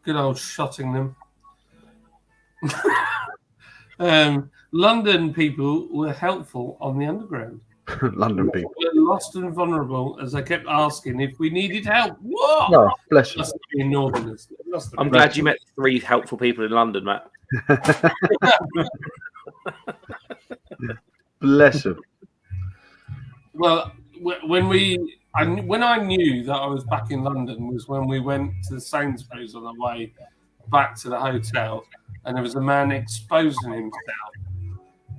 Good old shotting them. London people were helpful on the underground. London people. We were lost and vulnerable as they kept asking if we needed help. What? Oh, bless you. Must have been Northerners. It must have I'm been. glad you met 3 helpful people in London, Matt. Bless him. Well, when I knew that I was back in London was when we went to Sainsbury's on the way back to the hotel, and there was a man exposing himself.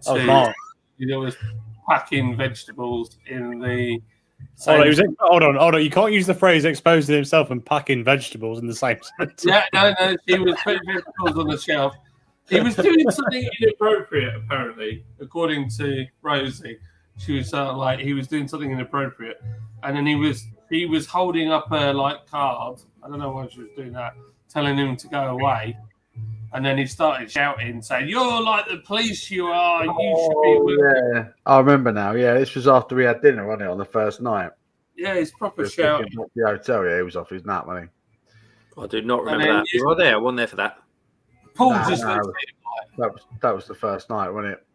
Oh, Mark. He was packing vegetables in the. Hold on. You can't use the phrase exposing himself and packing vegetables in the same sentence. Yeah, no. He was putting vegetables on the shelf. He was doing something inappropriate, apparently, according to Rosie. She was like he was doing something inappropriate, and then he was holding up her card. I don't know why she was doing that, telling him to go away. And then he started shouting, saying, "You're like the police, you are. You should be." Oh, yeah, I remember now. Yeah, this was after we had dinner, wasn't it, on the first night? Yeah, he's We proper were shouting. picking up the hotel. Yeah, he was off his nut, wasn't I do not And remember then that. You were there. I wasn't there for that. Paul Nah, just no. looked he? That was the first night, wasn't it?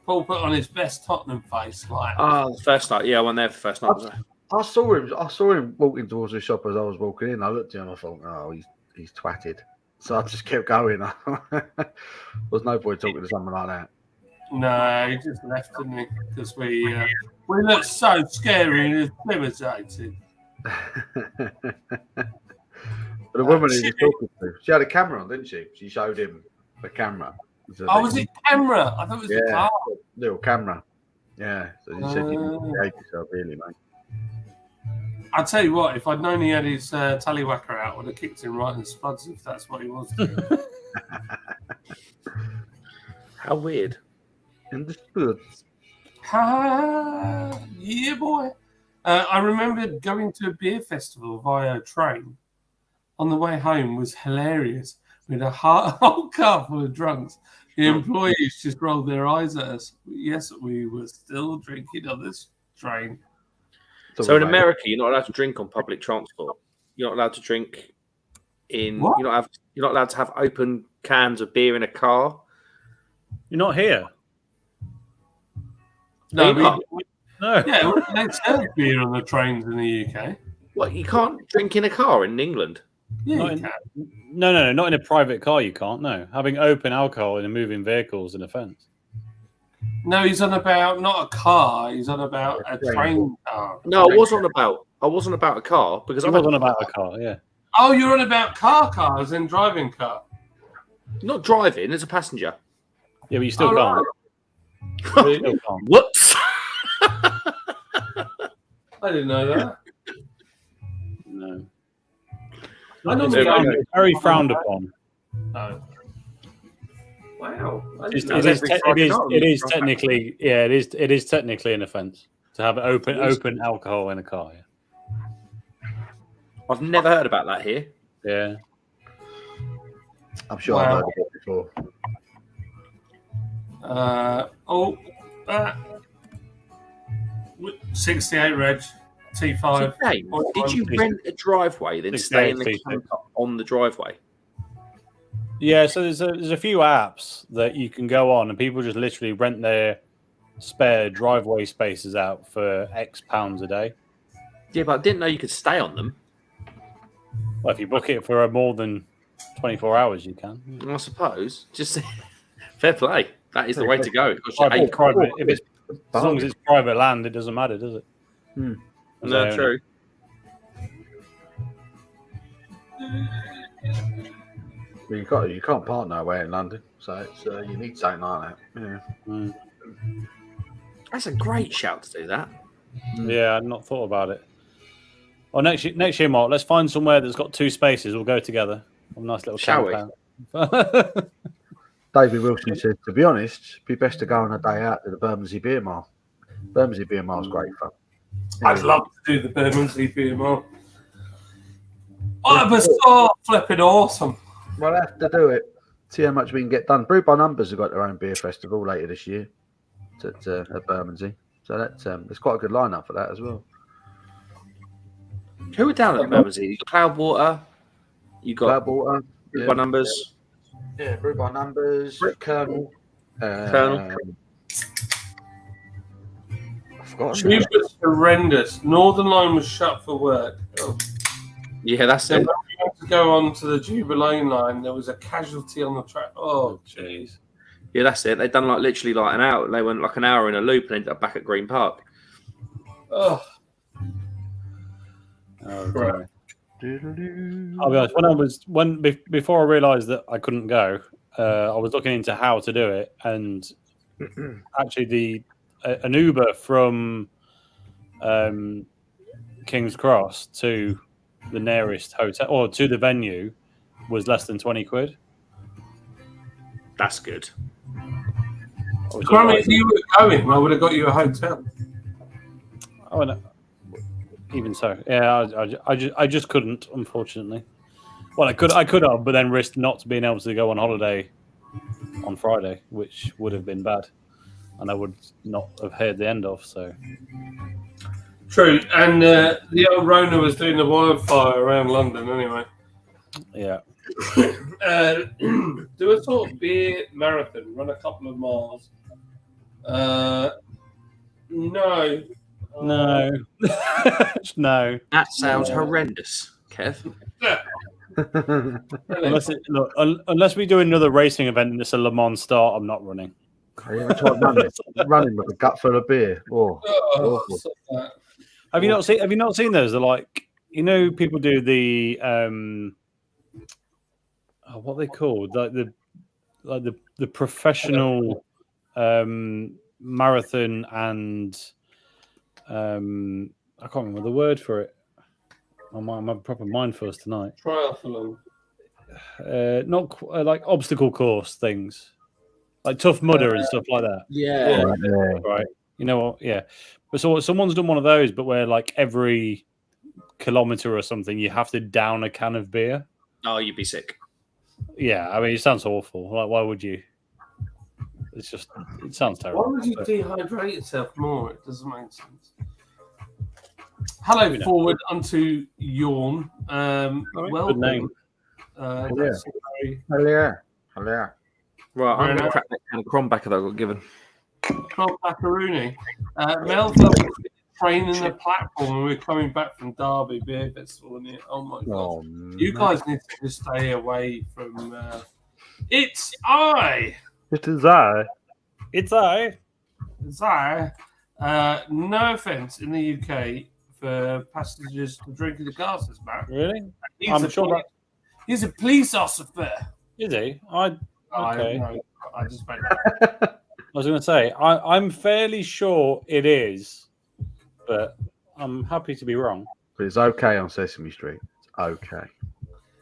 Paul put on his best Tottenham face, like, Oh, the first night. Yeah, I wasn't there for the first night. Was I? I saw him walking towards the shop as I was walking in. I looked at him. I thought, oh, he's twatted. So I just kept going. There's no point talking to someone like that. no, he just left, didn't he? Because we looked so scary and intimidated. But the woman he was talking to, she had a camera on, didn't she? She showed him the camera. So Oh, was it camera? I thought it was the Yeah, car. little camera. Yeah. So she said, you need to behave yourself, really, mate. I'll tell you what, if I'd known he had his tallywhacker out, I would have kicked him right in the spuds if that's what he was doing. How weird. Understood. Yeah, boy. I remember going to a beer festival via train. On the way home was hilarious. We had a whole car full of drunks. The employees just rolled their eyes at us. Yes, we were still drinking on this train. So in America, you're not allowed to drink on public transport. You're not allowed to drink in. What? You're not allowed to have open cans of beer in a car. You're not here. No, You're not. No. yeah, they serve beer on the trains in the UK. What? You can't drink in a car in England. Yeah, Not you in- can. No, not in a private car. You can't. No, having open alcohol in a moving vehicle is an offence. No, he's on about not a car. He's on about a train car. No, I wasn't about a car because I I've had wasn't about a car. Yeah. Oh, you're on about cars and driving car. not driving as a passenger. Yeah, but you still Oh, can't. right. You still can't. Whoops. I didn't know that. No. I know It's we very, don't. very frowned upon. Oh. Wow. I It didn't know is, that. it is technically, yeah, it is technically an offence to have open alcohol in a car. Yeah. I've never heard about that here. Yeah. I'm sure Wow. I've heard of it before. Uh, 68 Reg, T5. James, did you rent a driveway then stay in the camper on the driveway? Yeah, so there's a few apps that you can go on, and people just literally rent their spare driveway spaces out for X pounds a day. Yeah, but I didn't know you could stay on them. Well, if you book it for more than 24 hours, you can. I suppose. Just fair play. That is the way to go. It costs you Private, £8. private, if it's, as long as it's private land, it doesn't matter, does it? No, So- true. But you can't park nowhere in London, so it's, you need something like that. Yeah. Mm. That's a great shout to do that. Yeah, I've not thought about it. Well, next year, Mark, let's find somewhere that's got 2 spaces. We'll go together. A nice little Shall we? camp. David Wilson said, to be honest, it'd be best to go on a day out to the Bermondsey Beer Mile. Bermondsey Beer Mile's great fun. I'd love to do the Bermondsey Beer Mile. Oh, it was so flipping awesome. We'll have to do it. See how much we can get done. Brew by Numbers have got their own beer festival later this year at Bermondsey. So that's there's quite a good lineup for that as well. Who are down at Bermondsey? You got Cloudwater. You got Cloudwater, Brew by Numbers. Yeah, Brew by Numbers, Colonel. Colonel. I forgot. Tube was horrendous. Northern Line was shut for work. Oh. Yeah, that's Then it. when we had to go on to the Jubilee line, there was a casualty on the track. Oh, jeez. Yeah, that's it. They've done literally an hour. They went like an hour in a loop and ended up back at Green Park. Oh, Oh, Right. dear. I'll be honest. Before I realised that I couldn't go, I was looking into how to do it, and actually, an Uber from King's Cross to the nearest hotel or to the venue was less than 20 quid. That's good. Grammy, if you were going, I would have got you a hotel. Oh, no. Even so, yeah, I just couldn't, unfortunately. Well, I could have, but then risked not being able to go on holiday on Friday, which would have been bad, and I would not have heard the end of. So True, and the old Rona was doing the wildfire around London anyway. yeah, Do a sort of beer marathon, run a couple of miles. No. no, no. That sounds horrendous, Kev. Unless we do another racing event and it's a Le Mans start, I'm not running. I ever tried running with a gut full of beer. Oh, awful. Have you not seen those? They're like, people do the what are they called? Like the professional marathon and I can't remember the word for it. I'm a proper mind for us tonight. Triathlon. Like obstacle course things, like Tough Mudder and stuff like that. Yeah. Right. You know what? Yeah. But so someone's done one of those, but where like every kilometer or something, you have to down a can of beer. Oh, you'd be sick. Yeah. I mean, it sounds awful. Like, why would you? It sounds terrible. Why would you dehydrate yourself more? It doesn't make sense. Hello, forward unto Yawn. Well, good name. that's Hell yeah. Hell yeah. Right, I'm going to crack that can of Crombacker that I got given. Carl Macaroni. Mel felt training the platform when we were coming back from Derby Beer Festival. And oh my god. Oh, You guys need to just stay away from. It's I. It is I. It's I. It's I. No offense in the UK for passengers to drink in the glasses, Matt. Really? He's a police officer. Is he? Okay. I just made that. I was going to say, I'm fairly sure it is, but I'm happy to be wrong. But it's okay on Sesame Street. It's okay.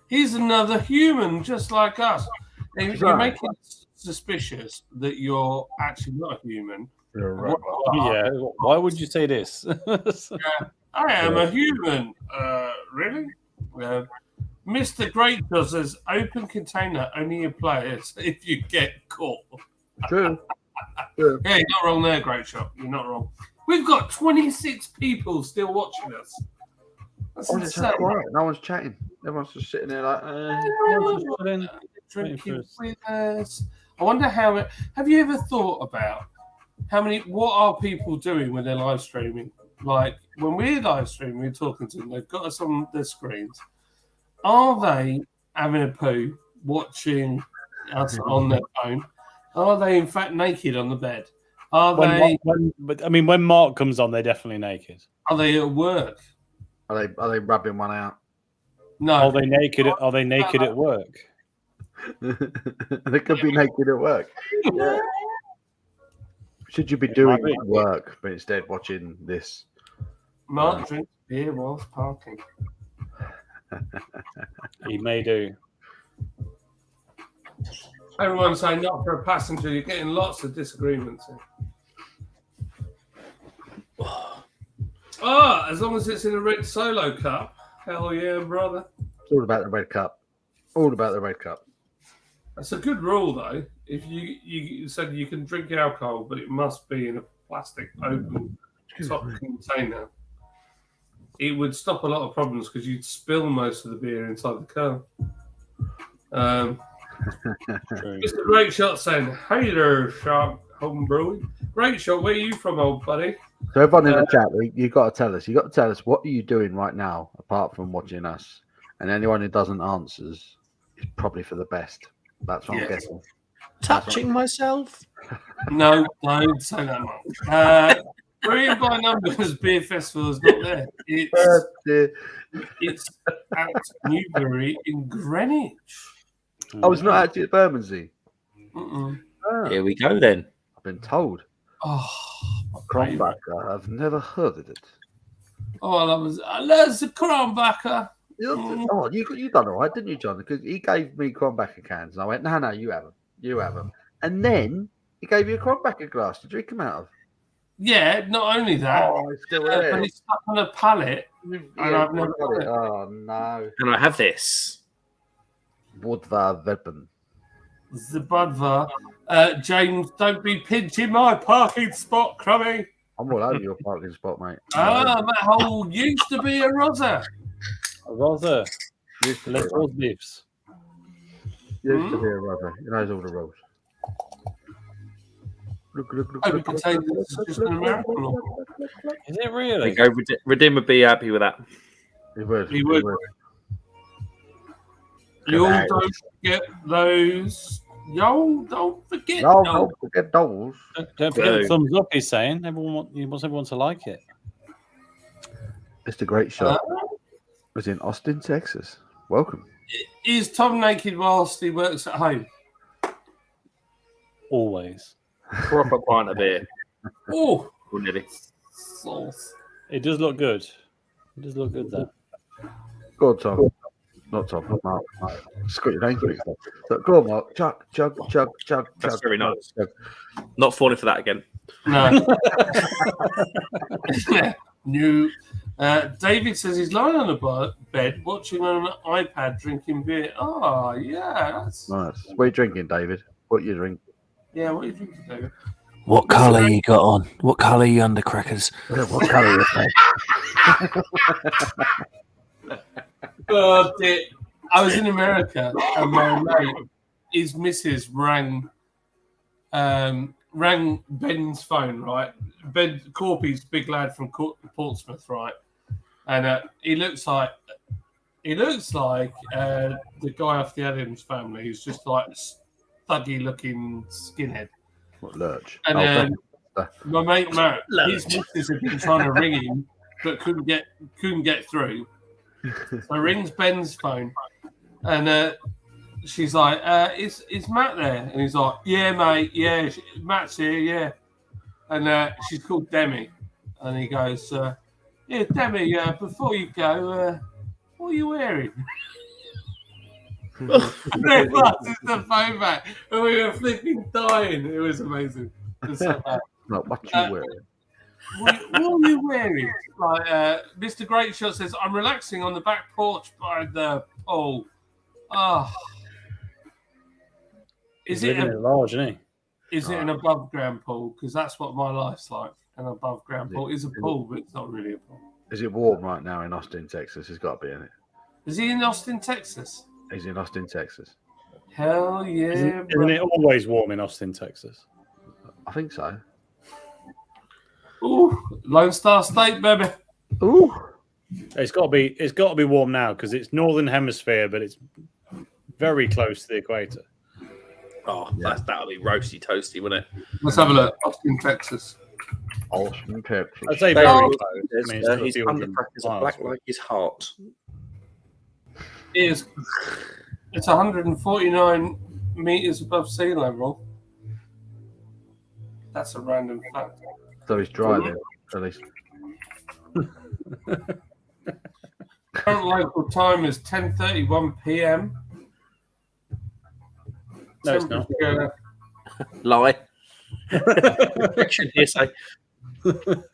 He's another human, just like us. If you're Right. making it suspicious that you're actually not a human, You're right. Yeah. Why would you say this? I am a human. Really? Mr. Great does says open container only applies if you get caught. True. Yeah, you're not wrong there, Great Shot. You're not wrong. We've got 26 people still watching us. That's Oh, it's so insane. quiet. No one's chatting. Everyone's just sitting there like, Drinking with us. I wonder how. Have you ever thought about what are people doing when they're live streaming? Like when we're live streaming, we're talking to them. They've got us on their screens. Are they having a poo, watching us on their phone? Are they in fact naked on the bed? Are when Mark comes on, they're definitely naked. Are they at work? are they rubbing one out? No. Are they naked? Are they naked at work? They could be naked at work. Yeah. Should you be doing might be. work, but instead watching this? Mark drinks beer whilst parking. He may do. Everyone's saying not for a passenger. You're getting lots of disagreements here. Oh, as long as it's in a red Solo cup. Hell yeah, brother. It's all about the red cup. All about the red cup. That's a good rule, though. If you said you can drink alcohol, but it must be in a plastic open top container, it would stop a lot of problems because you'd spill most of the beer inside the can. Mr. Great Shot saying, "Hey there, Shark Home Brewing. Great Shot, where are you from, old buddy?" So everyone in the chat, you got to tell us. You got to tell us what are you doing right now, apart from watching us. And anyone who doesn't answers is probably for the best. That's what I'm guessing. Touching myself? No, don't say that much. Brilliant by numbers, Beer Festival is not there. It's at Newbury in Greenwich. Oh, it's not actually at Bermondsey. Mm-mm. Ah, Here we go then. I've been told. Oh, Crombacker. I've never heard of it. that's the Crombacker. Oh, you done all right, didn't you, John? Because he gave me Crombacker cans, and I went, no, you have them. You have them. And then he gave you a Crombacker glass to drink them out of. Yeah, not only that, Oh, it's still but there. it's stuck on a pallet. Yeah, I've never got got it. Oh, no. Can I have this? Budvar Weapon. Zabudva. James, don't be pinching my parking spot, Crummy. I'm all over your parking spot, mate. That hole used to be a Rosa. Rather, Used to be, let's all beefs. used to be a rubber. He knows all the rules. Look, look, look, I look, would look, say look, this is look, just look, an look, American look, law. look, look, look, look. Is it There really? you go. Redeem would be happy with that. He would. He would. You all don't forget those. Yo, don't forget No, those. don't forget those. Don't forget the Boom. thumbs up. He's saying he wants everyone to like it. Mr. Great Shot was in Austin, Texas. Welcome. Is Tom naked whilst he works at home? Always. Proper pint of beer. Oh, Or nearly. sauce. It does look good. It does look good there. Go on, Tom. Not Tom, not Mark. It's got your name mixed up. So, go on, Mark. Chug, chug, chug, chug, That's chug. very nice. Chug. Not falling for that again. No. New. David says he's lying on a bed watching on an iPad drinking beer. Oh, yeah. That's... Nice. What are you drinking, David? What you drink? Yeah, what are you drinking, David? What colour you got on? What colour you under crackers? What colour is that? Oh, dear. I was in America and my mate, his missus rang Ben's phone, right? Ben Corpy's big lad from Portsmouth, right? And he looks like the guy off the Addams Family, who's just like thuggy looking skinhead. What, Lurch? And Oh, my mate Matt, his missus had been trying to ring him, but couldn't get through. So rings Ben's phone, and she's like, "Is Matt there?" And he's like, "Yeah, mate. Yeah, Matt's here. Yeah." And she's called Demi, and he goes, "Yeah, Demi. Before you go, what are you wearing?" And then it's the phone back, and we were flipping dying. It was amazing. It was so bad. no, what you wearing? What are you wearing? Like Mr. Great Shot says, I'm relaxing on the back porch by the pool. Oh. Is He's it living it large, isn't he? is it an above ground pool? Because that's what my life's like. An above ground pool is a pool, but it's not really a pool. Is it warm right now in Austin, Texas? It's got to be in it. Is he in Austin, Texas? He's in Austin, Texas. Hell yeah. Isn't it always warm in Austin, Texas? I think so. Ooh, Lone Star State, baby. Ooh. It's got to be warm now because it's northern hemisphere, but it's very close to the equator. Oh, that'll be roasty toasty, wouldn't it? Let's have a look. Austin, Texas. Austin, Texas. I'd say Oh, very close. There's, I mean, it's still a his few hundred undercrackers are miles black away. like his heart. It's 149 meters above sea level. That's a random fact. So he's dry then, at least. Current local time is 10:31 p.m. No, it's not. Temperature- Lie. Hearsay.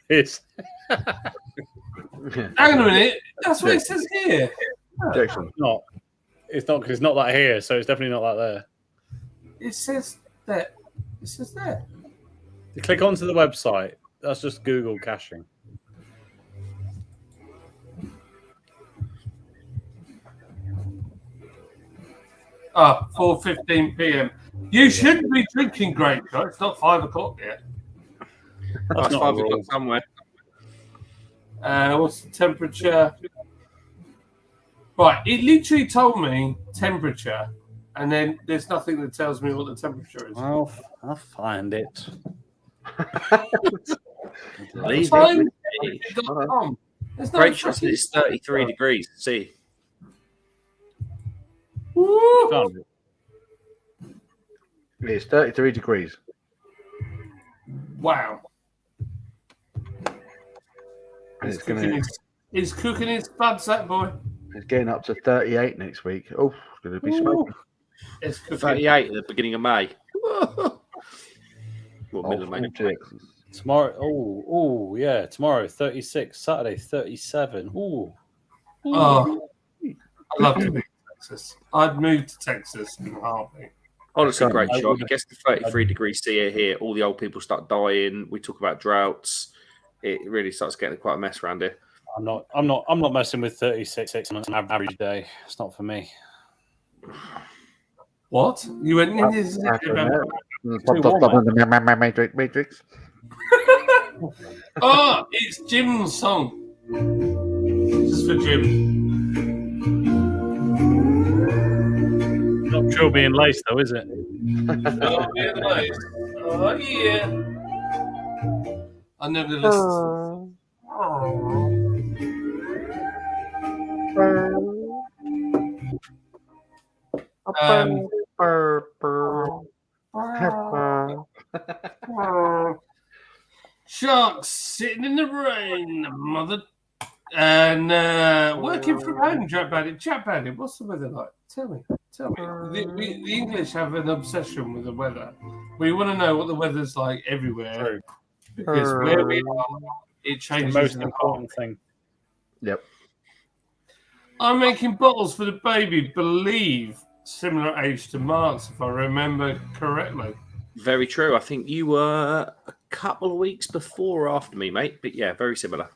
It's Hang on a minute. That's what it says here. Jackson. not. It's not because it's not that here, so it's definitely not that there. It says that. It says there. You click onto the website. That's just Google caching. Ah, 4:15 p.m. You shouldn't be drinking grape. Right? It's not 5 o'clock yet. That's That's not 5 a rule. o'clock somewhere. What's the temperature? Right, it literally told me temperature, and then there's nothing that tells me what the temperature is. I'll find it. Leave it Time- with me. .com. There's no Great shot. fucking- It's 33 degrees. See, Woo! Found it. It's 33 degrees. Wow. And it's gonna He's cooking his spuds, that boy. it's getting up to 38 next week. Oh, it's gonna be smoking. It's cooking. 38 at the beginning of May. Well, middle of May. Austin, Texas. Tomorrow. Oh, yeah. Tomorrow, 36. Saturday, 37. Ooh. Oh, I love to be. Texas. I'd move to Texas in a heartbeat. Honestly, great I shot. would- It gets to 33 degrees C here. All the old people start dying. We talk about droughts. It really starts getting quite a mess around here. I'm not messing with 36 on an average day. It's not for me. What? You went in this? Matrix. Oh, it's Jim's song. Just for Jim. Not sure being laced though, is it? Oh, yeah, nice. Oh, yeah. I never listened to Sharks sitting in the rain, mother. And working from home, Jack Bandit, what's the weather like? Tell me. The English have an obsession with the weather. We want to know what the weather's like everywhere. True. Because where we are, it It's the changes. most in a important thing. Yep. I'm making bottles for the baby, believe similar age to Mark's, if I remember correctly. Very true. I think you were a couple of weeks before or after me, mate. But yeah, very similar.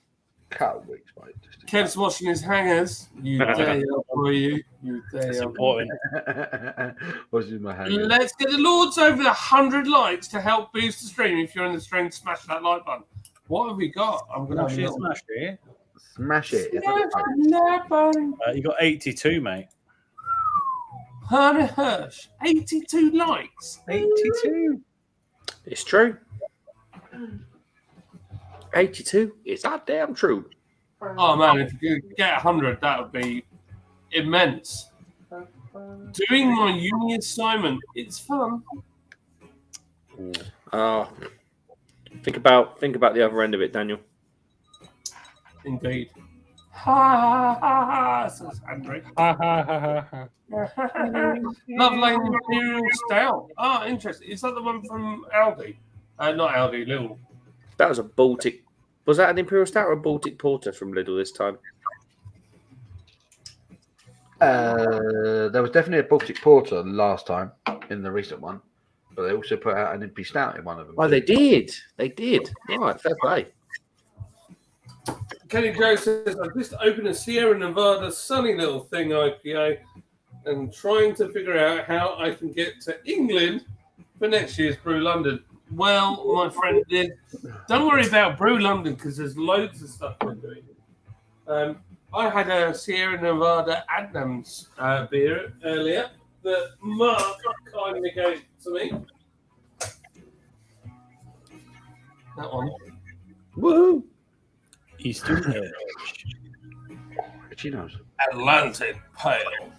Couple weeks, mate. Kev's washing his hangers. You dare, boy, you dare. It's important. What's in my hand? Let's get the Lords over 100 likes to help boost the stream. If you're in the stream, smash that like button. What have we got? I'm going to have a little Smash here. Smash it. like button. You got 82, mate. Hannah Hirsch, 82 likes. 82. It's true. 82. It's that damn true. Oh man, if you could get 100, that would be immense. Doing my uni assignment, it's fun. Think about the other end of it, Daniel. Indeed. Ha ha ha ha, says Andrew. Ha ha ha ha ha. Love Lane Imperial Stout. Ah, interesting. Is that the one from Aldi? Not Aldi, Lidl. That was a Baltic. Was that an Imperial Stout or a Baltic Porter from Lidl this time? There was definitely a Baltic Porter last time in the recent one, but they also put out an Impy Stout in one of them. Oh, they did. They did. Right, fair play. Kenny Joe says, I've just opened a Sierra Nevada Sunny Little Thing IPA and trying to figure out how I can get to England for next year's Brew London. Well, my friend, don't worry about Brew London because there's loads of stuff we're doing. I had a Sierra Nevada Adnams beer earlier that Mark kindly gave to me. That one. Woohoo! Eastern Edge. She knows. Atlantic Pale.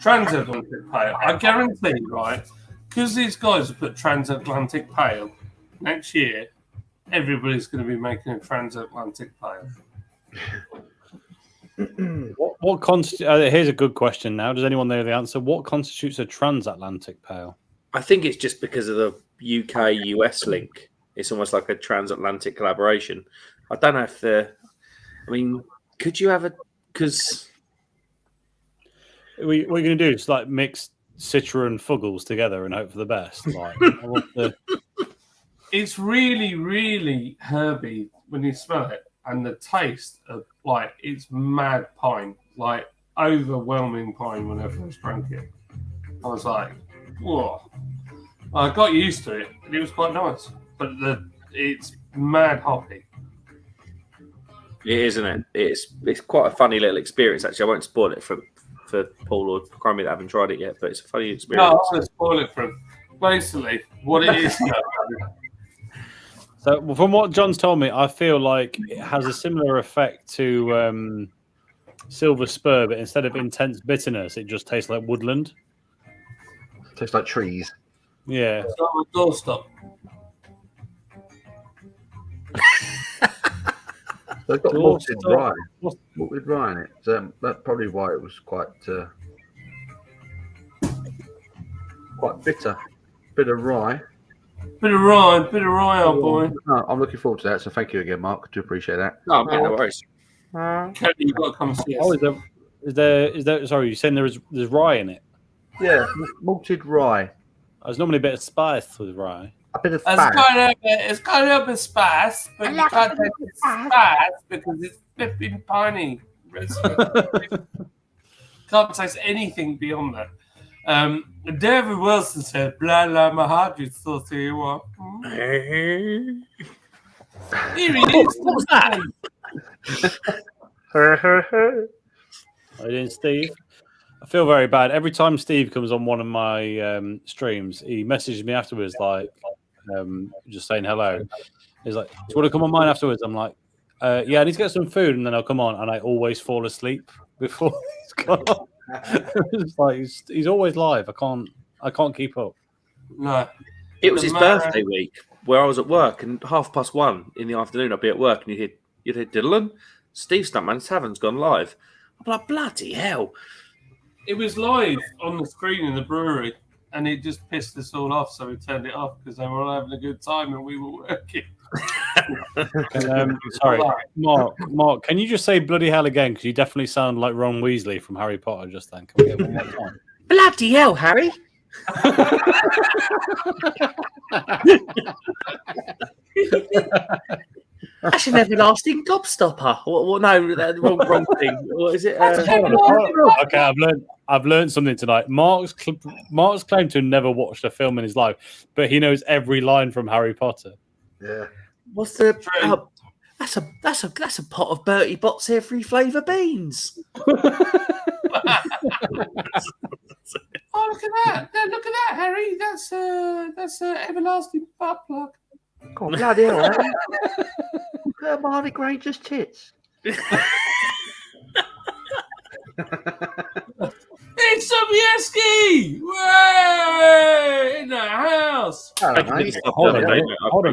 Transatlantic Pale. I guarantee, right, because these guys have put Transatlantic Pale, next year, everybody's going to be making a Transatlantic Pale. What constitutes? Here's a good question. Now, does anyone know the answer? What constitutes a transatlantic pale? I think it's just because of the UK-US link. It's almost like a transatlantic collaboration. I don't know if could you have a? Because What are you going to do? Is like mix Citra and Fuggles together and hope for the best. Like, It's really, really herby when you smell it, and the taste of it's mad pine, like overwhelming pine. When I first drank it, I was like, whoa! I got used to it, and it was quite nice. But it's mad hoppy. it is, isn't it? It's quite a funny little experience. Actually, I won't spoil it for Paul or Cromie that haven't tried it yet, but it's a funny experience. No, I'm going to spoil it for him. Basically, what it is. so, from what John's told me, I feel like it has a similar effect to Silver Spur, but instead of intense bitterness, it just tastes like woodland. Tastes like trees. Yeah. It's like a doorstop. They've got malted rye. Malted rye in it. That's probably why it was quite bitter. Bit of rye. Bit of rye, old boy. No, I'm looking forward to that. So thank you again, Mark. Do appreciate that. No worries. Kelly, you've got to come see us. Is there? Sorry, you're saying there's rye in it? Yeah, malted rye. There's normally a bit of spice with rye. A bit of It's fat. got a little bit of spice, but you can't take the spice because it's flipping piney. Can't taste anything beyond that. David Wilson said, "Blah blah, my heart is so you Here he is. What was that? I didn't, Steve. I feel very bad every time Steve comes on one of my streams. He messages me afterwards, like just saying hello. He's like, "Do you want to come on mine afterwards?" I'm like, "Yeah, I need to get some food," and then I'll come on, and I always fall asleep before he's gone on. It's like he's always live. I can't keep up. No, It was The his man- birthday week where I was at work, and 1:30 in the afternoon I'd be at work, and you'd hear Dylan, Steve Stuntman Tavern's gone live. I'm like, bloody hell! it was live on the screen in the brewery, and it just pissed us all off. So we turned it off because they were all having a good time and we were working. Sorry, Mark, can you just say bloody hell again? Because you definitely sound like Ron Weasley from Harry Potter just then. Can we get one more time? Bloody hell, Harry! That's an everlasting gobstopper. What? No, that wrong thing. What is it? Okay, I've learned something tonight. Mark's claimed to have never watched a film in his life, but he knows every line from Harry Potter. Yeah. What's the? True. That's a pot of Bertie Bott's every flavour beans. Oh, look at that! Look at that, Harry. That's everlasting butt plug. God, bloody hell, Harry. Look at Marty Granger's tits. It's Sobieski! Way in the house. Hello, mate. Hold on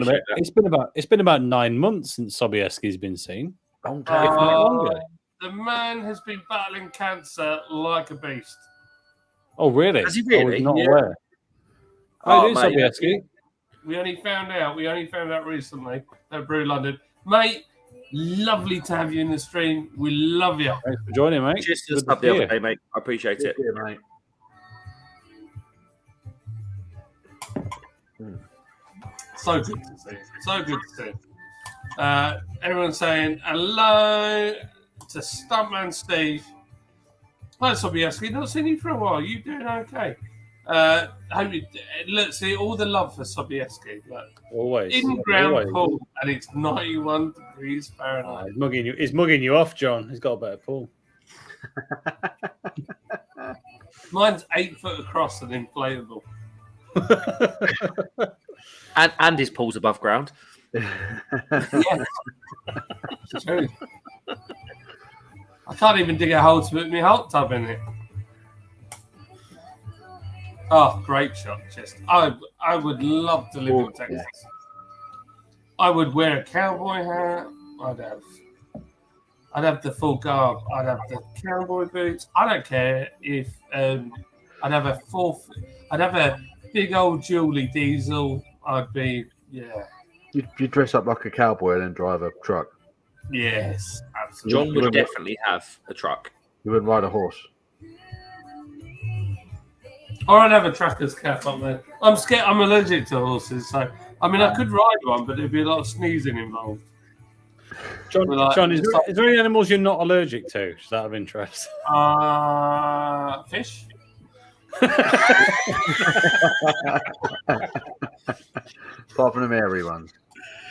a minute. It's been about 9 months since Sobieski's been seen. Long time. If not longer. The man has been battling cancer like a beast. Oh, really? Has he really? I was not Yeah. aware. Oh, How do mate, Sobieski? We only found out recently at Brew London. Mate, lovely to have you in the stream. We love you. Thanks for joining, mate. Just the Good stuff to the see other you. day, mate. I appreciate it. Yeah, mate. So good to see. So good to see. Everyone's saying hello to Stuntman Steve. Hi, Sobieski. Not seen you for a while. You doing okay? Hope you look. See all the love for Sobieski. Look, Always. in-ground Always. pool, and it's 91 degrees Fahrenheit. He's mugging you off, John. He's got a better pool. Mine's 8 foot across and inflatable. And his pool's above ground. Yes. It's true. I can't even dig a hole to put my hot tub in it. Oh, great shot, Chest. I would love to live in Texas. I would wear a cowboy hat. I'd have the full garb. I'd have the cowboy boots. I don't care if I'd have a big old Julie diesel. I'd be You dress up like a cowboy and then drive a truck. yes, absolutely. John would definitely have a truck. You wouldn't ride a horse. Or I'd have a tracker's cap on there. I'm scared. I'm allergic to horses, so I mean I could ride one, but there'd be a lot of sneezing involved. John, Well, John is there any animals you're not allergic to? Just out of interest. Fish. Apart from the Mary ones.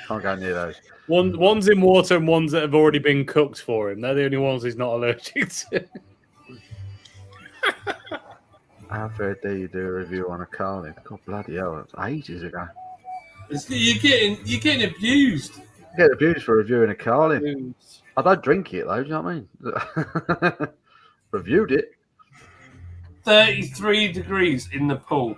Can't go near those. One's in water and ones that have already been cooked for him. They're the only ones he's not allergic to. How fair dare you do a review on a Carlin? God bloody hell, that's ages ago. You're getting abused. You get abused for reviewing a Carlin. I don't drink it though, do you know what I mean? Reviewed it. 33 degrees in the pool.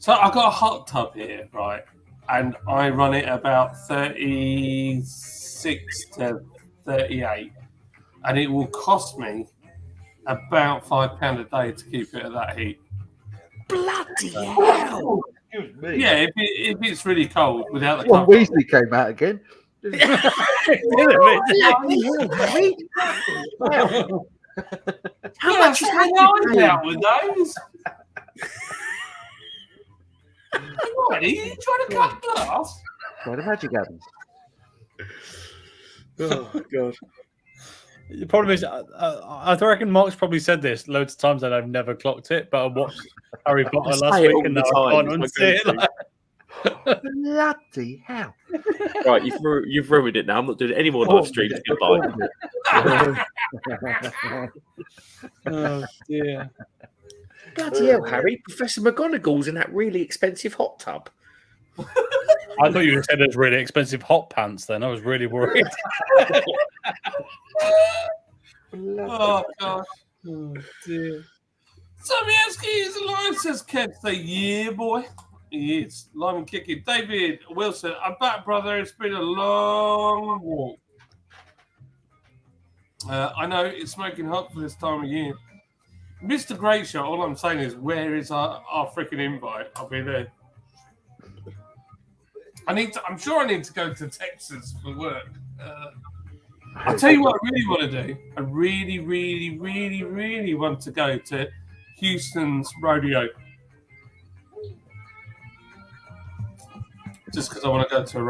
So I've got a hot tub here, right? And I run it about 36 to 38. And it will cost me about £5 a day to keep it at that heat. Bloody hell! Excuse me. Yeah, if it's really cold without the Well, cover. Weasley came out again. How much is my out with those? What, are you trying to cut glass? Why the magic happens? Oh God. The problem is, I reckon Mark's probably said this loads of times and I've never clocked it, but I watched Harry Potter last say it week all and the now I time. can't It's unsee my it. go-to. Bloody hell! Right, you've ruined it now. I'm not doing any more live streams. Goodbye. Oh, dear. Bloody hell, Harry! Professor McGonagall's in that really expensive hot tub. I thought you said it was really expensive hot pants then. I was really worried. Oh, gosh. Oh, dear. Sobieski is alive, says Kev. Say, yeah, boy. He is. Live and kicking. David Wilson, I'm back, brother. It's been a long walk. I know it's smoking hot for this time of year. Mr. Great Shot, all I'm saying is, where is our freaking invite? I'll be there. I'm sure I need to go to Texas for work. I'll tell you what I really want to do. I really, really, really, really want to go to Houston's rodeo. Just because I want to go to a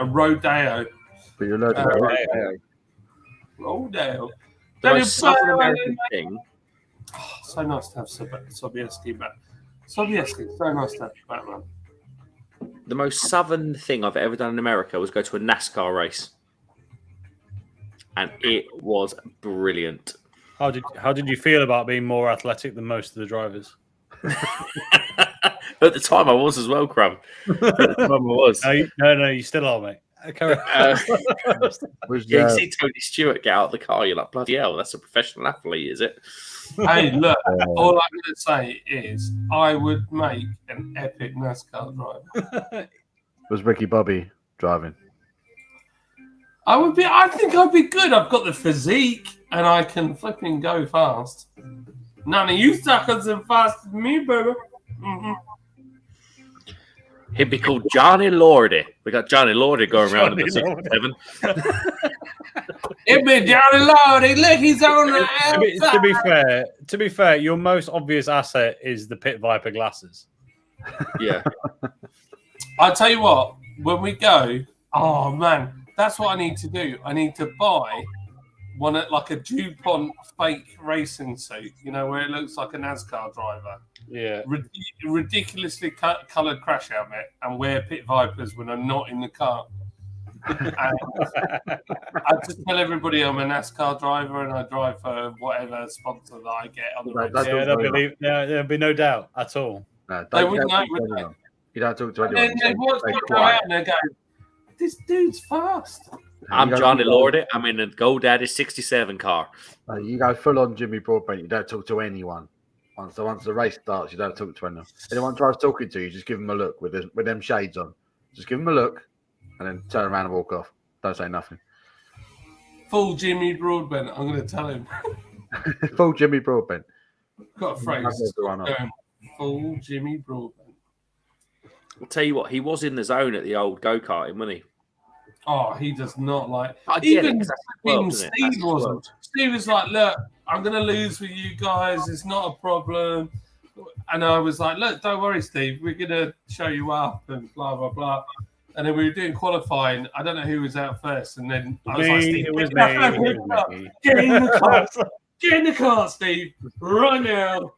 rodeo. But you're allowed to go. Rodeo. The most Southern American thing. Oh, so nice to have Sobieski back. Sobieski, so nice to have you back, man. The most southern thing I've ever done in America was go to a NASCAR race, and it was brilliant. How did you feel about being more athletic than most of the drivers? At the time, I was as well, Crumb. At the time, I was. No, you still are, mate. Carry on. Yeah, you see Tony Stewart get out of the car, you're like, bloody hell, that's a professional athlete, is it? Hey, look, all I'm going to say is I would make an epic NASCAR driver. Was Ricky Bobby driving? I think I'd be good. I've got the physique and I can flipping go fast. None of you suckers are fast as me, baby. Mm-hmm. He'd be called Johnny Lordy. We got Johnny Lordy going around in the 67. It'd be Johnny Lordy. Look, he's on the outside. To be fair, your most obvious asset is the Pit Viper glasses. Yeah. I'll tell you what, when we go, oh man, that's what I need to do. I need to buy one at like a DuPont fake racing suit, where it looks like a NASCAR driver. Yeah. Ridiculously coloured crash helmet and wear Pit Vipers when I'm not in the car. And I just tell everybody I'm a NASCAR driver and I drive for whatever sponsor that I get on the race. There'll be no doubt at all. No, They wouldn't know, would they? You don't talk to And anyone. then they watch me go out and they go, this dude's fast. I'm Johnny Lordy. I'm in a GoDaddy 67 car. You go full on Jimmy Broadbent. You don't talk to anyone. Once the race starts, you don't talk to anyone. Anyone tries talking to you, just give them a look with them shades on. Just give them a look, and then turn around and walk off. Don't say nothing. Full Jimmy Broadbent. I'm going to tell him. Full Jimmy Broadbent. Got a phrase. That's everyone else. Full Jimmy Broadbent. I'll tell you what, he was in the zone at the old go-karting, wasn't he? Oh, he does not like. I get it, Even 'cause that's the world, isn't it? That's Steve the wasn't. world. Steve was like, "Look, I'm going to lose with you guys. It's not a problem." And I was like, "Look, don't worry, Steve. We're going to show you up and blah blah blah." And then we were doing qualifying. I don't know who was out first, and then I was like, "Steve, It was me. get in the car, get in the car, Steve, right now."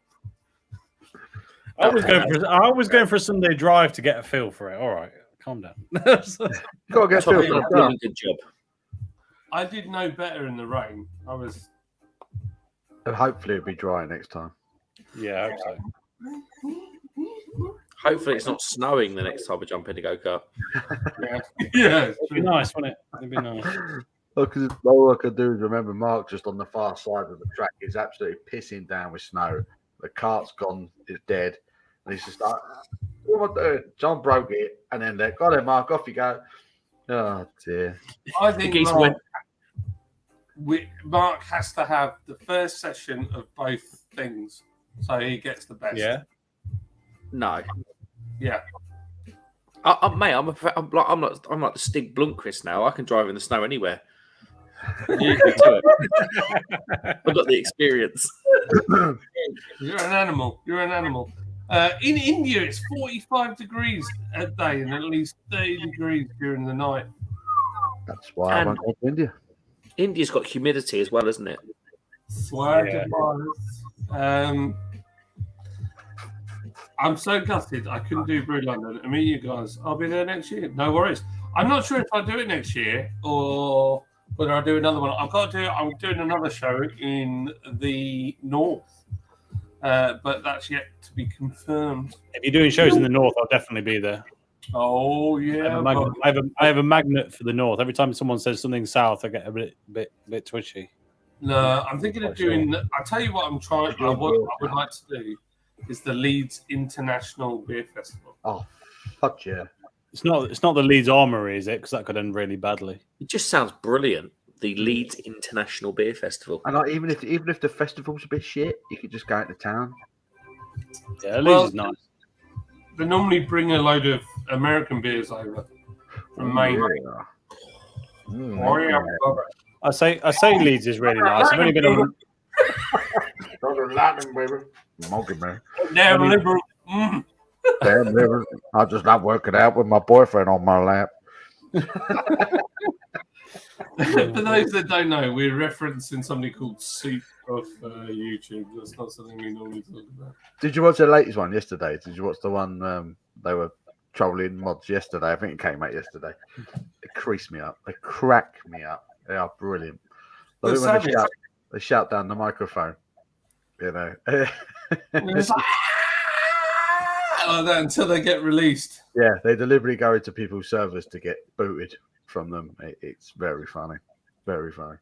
I was going for a Sunday drive to get a feel for it. All right, calm down. You got to get Tommy, feel you're for doing it. a good job. I did no better in the rain. I was. Hopefully, it'll be dry next time. Yeah, I hope so. Hopefully, it's not snowing the next time we jump in a go-kart. Yeah, It'd be nice, wouldn't it? It'd be nice. Because all I could do is remember Mark just on the far side of the track is absolutely pissing down with snow. The cart's gone, it's dead. And he's just like, what am I doing? John broke it. And then they got it, Mark, off you go. Oh, dear. I think Geese Mark, went- Mark has to have the first session of both things, so he gets the best. Yeah. No. Yeah. Mate, I'm like the Stig Blomqvist now. I can drive in the snow anywhere. You do too. I've got the experience. You're an animal. You're an animal. In India, it's 45 degrees a day and at least 30 degrees during the night. That's why I And- won't go to India. India's got humidity as well, isn't it? Swear Yeah. to God. I'm so gutted I couldn't do Brew London. I mean, you guys, I'll be there next year. No worries. I'm not sure if I'll do it next year or whether I'll do another one. I'm doing another show in the north, but that's yet to be confirmed. If you're doing shows in the north, I'll definitely be there. Oh I yeah, have, a magnet, I have a magnet for the north. Every time someone says something south, I get a bit twitchy. no, I'm thinking of doing. I'll tell you what I'm trying. What I would like to do is the Leeds International Beer Festival. Oh, fuck yeah. It's not the Leeds Armoury, is it? Because that could end really badly. It just sounds brilliant. The Leeds International Beer Festival. And like, even if the festival's a bit shit, you could just go into town. Yeah, Leeds Well, is nice. They normally bring a load of American beers over from Maine. Oh, yeah. I say Leeds is really nice. I've only been on. Monkey, man. Damn liberal. Mm. Damn, liver. I just not working out with my boyfriend on my lap. For those that don't know, we're referencing somebody called Soup off YouTube. That's not something we normally talk about. Did you watch the latest one yesterday? Did you watch the one they were trolling mods yesterday? I think it came out yesterday. It creased me up. They crack me up. They are brilliant. Like But when sadly, they shout down the microphone. You know. it's like, like that until they get released. Yeah, they deliberately go into people's servers to get booted from them. It's very funny. Very funny.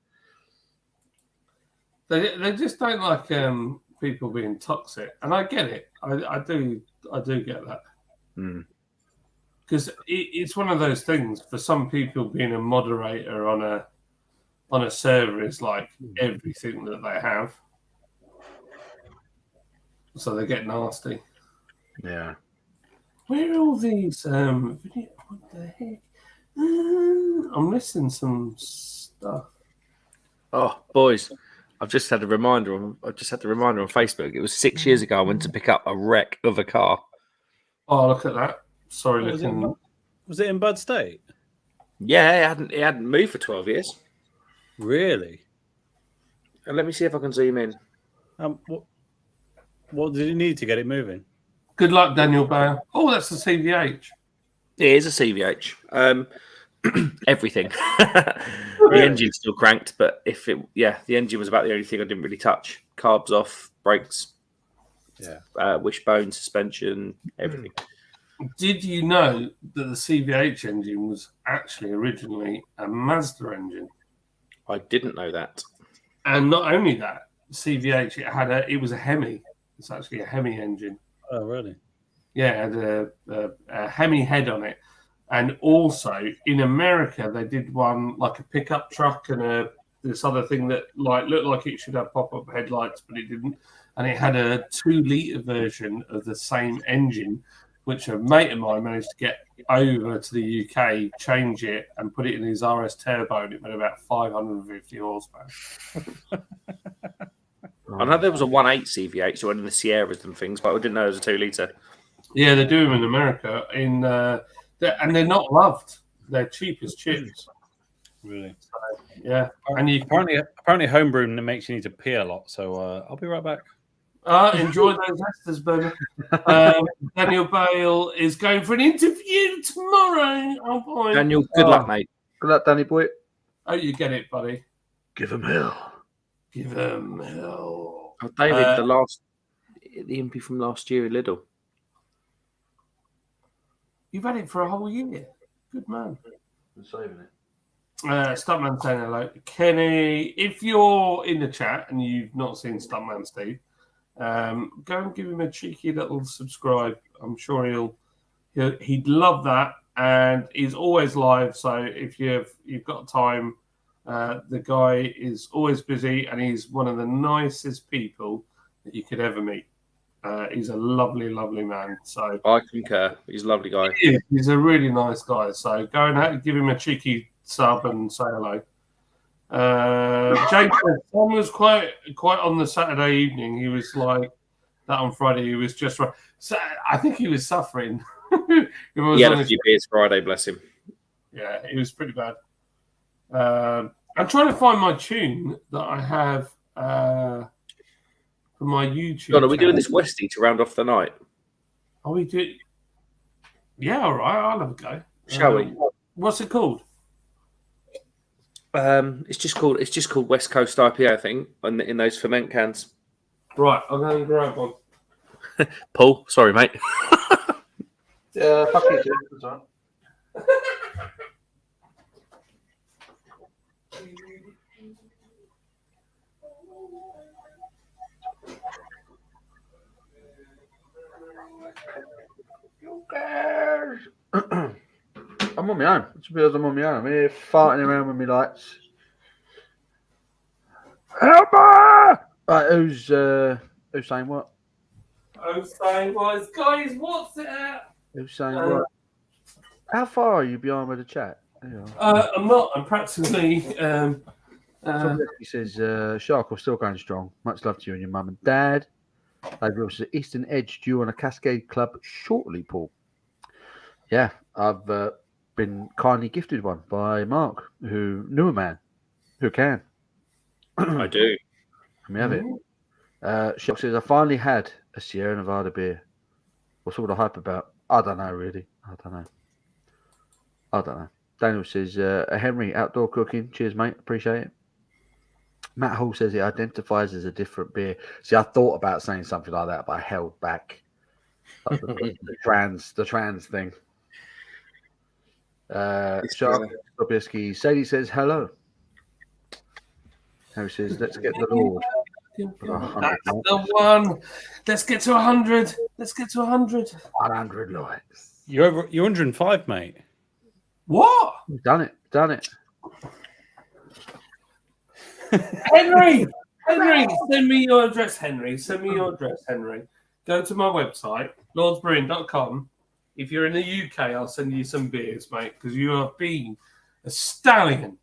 They just don't like people being toxic, and I get it. I do get that Mm. because it's one of those things. For some people, being a moderator on a server is like everything that they have, so they get nasty. Yeah. Where are all these video? What the heck? I'm missing some stuff. Oh, boys, I've just had a reminder. On Facebook. It was 6 years ago. I went to pick up a wreck of a car. Oh, look at that! Sorry, Was looking. it in bad state? Yeah, it hadn't moved for 12 years. Really? And let me see if I can zoom in. What did it need to get it moving? Good luck, Daniel Bale. Oh, that's the CVH. It is a CVH. Everything. The engine's still cranked, but the engine was about the only thing I didn't really touch. Carbs off, brakes, wishbone, suspension, everything. Did you know that the CVH engine was actually originally a Mazda engine? I didn't know that. And not only that, CVH it was a Hemi. It's actually a Hemi engine. Oh, really? Yeah, it had a Hemi head on it. And also in America, they did one like a pickup truck and this other thing that looked like it should have pop-up headlights, but it didn't. And it had a 2-litre version of the same engine, which a mate of mine managed to get over to the UK, change it, and put it in his RS Turbo, and it made about 550 horsepower. I know there was a 1.8 CVH, so one in the Sierras and things, but I didn't know it was a 2-litre. Yeah, they do them in America, and they're not loved. They're cheap as chips. Really? Yeah, and you Apparently, homebrew makes you need to pee a lot. So I'll be right back. enjoy those esters, baby. Daniel Bale is going for an interview tomorrow. Oh boy, Daniel, good luck, mate. Good luck, Danny boy. Oh, you get it, buddy. Give him hell. Give him hell. Oh, David, the MP from last year at Lidl. You've had it for a whole year. Good man. I'm saving it. Stuntman saying hello. Kenny, if you're in the chat and you've not seen Stuntman Steve, go and give him a cheeky little subscribe. I'm sure he'd love that. And he's always live. So if you've got time, the guy is always busy and he's one of the nicest people that you could ever meet. He's a lovely, lovely man. So I concur. He's a lovely guy. he's a really nice guy. So go and give him a cheeky sub and say hello. James Tom was quite on the Saturday evening. He was like that on Friday. He was just right. So I think he was suffering. He had a few beers Friday, bless him. Yeah, it was pretty bad. I'm trying to find my tune that I have for my YouTube. God, are we doing channel. this Westie to round off the night? Are we do? Yeah, all right. I'll have a go. Shall we? What's it called? It's just called West Coast IPA, I think, in those ferment cans. Right, I'm going to grab one. Paul, sorry, mate. Yeah, fuck you, Jim. That's all right. I'm on my own. It's because I'm on my own. I'm here farting around with my lights. Help me! Right, who's saying what? I'm saying, guys, what's it at? Who's saying what? How far are you behind with the chat? There you are. I'm not. I'm practically. He says, Shark, we're still going strong. Much love to you and your mum and dad. David Wilson says, Eastern Edge due on a Cascade Club shortly, Paul. Yeah, I've been kindly gifted one by Mark, who knew a man who can. I do. Let me have it. Shark says, I finally had a Sierra Nevada beer. What's all the hype about? I don't know, really. I don't know. Daniel says, Henry, outdoor cooking. Cheers, mate. Appreciate it. Matt Hall says it identifies as a different beer. See, I thought about saying something like that, but I held back. Like the trans thing. Shark Sobieski. Sadie says hello. Harry says, let's get the Lord. That's the one. Let's get to 100. Let's get to 100. 100 likes. You're 105, mate. What? Done it. Henry, send me your address, Henry. Go to my website, lordsbrewing.com. If you're in the UK, I'll send you some beers, mate, because you have been a stallion.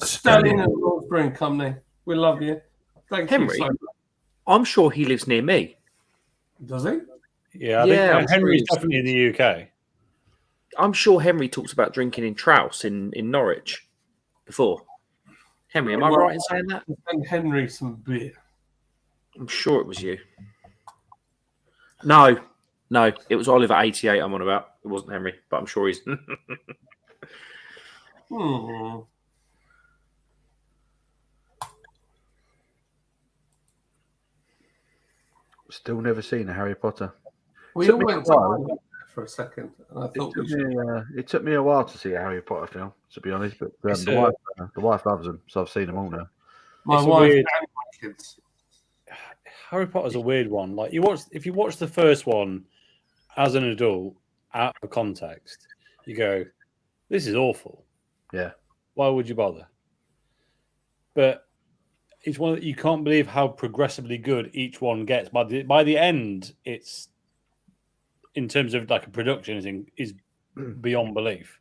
Stallion at Lord's Brewing Company. We love you. Thank you Henry? so much. I'm sure he lives near me. Does he? Yeah, I Yeah, think I'm Henry's sure definitely in the UK. I'm sure Henry talks about drinking in Trouse in Norwich before. Henry, am I right in saying that? Send Henry some beer. I'm sure it was you. No, it was Oliver 88 I'm on about. It wasn't Henry, but I'm sure he's... Still never seen a Harry Potter. We Took all me went a while. to for a second. And I thought we should. It took me a while to see a Harry Potter film, to be honest. But the wife loves them, so I've seen them all now. My It's a wife weird- and my kids. Harry Potter's a weird one. Like if you watch the first one as an adult out of context, you go, "This is awful." Yeah. Why would you bother? But it's one that you can't believe how progressively good each one gets. By the end, it's in terms of like a production is beyond belief.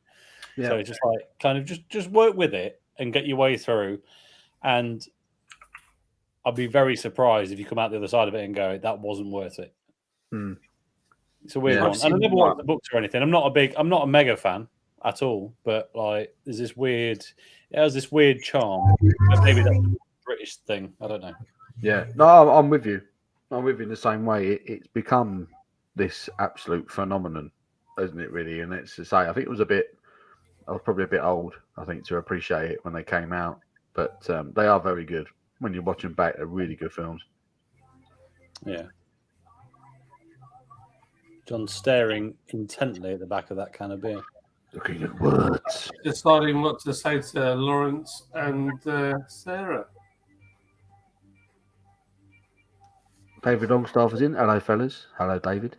Yeah. So it's just like kind of just work with it and get your way through. And I'd be very surprised if you come out the other side of it and go, that wasn't worth it. Mm. It's a weird Yeah. one. And I never watched the books or anything. I'm not a mega fan at all, but like there's this weird, it has this weird charm. But maybe that's a British thing. I don't know. Yeah. No, I'm with you. I'm with you in the same way. It's become this absolute phenomenon, isn't it, really? And it's to say, I think I was probably a bit old, I think, to appreciate it when they came out. But they are very good. When you watch them back, they're really good films. Yeah. John's staring intently at the back of that can of beer. Looking at words. Deciding what to say to Lawrence and Sarah. David Longstaff is in. Hello, fellas. Hello, David.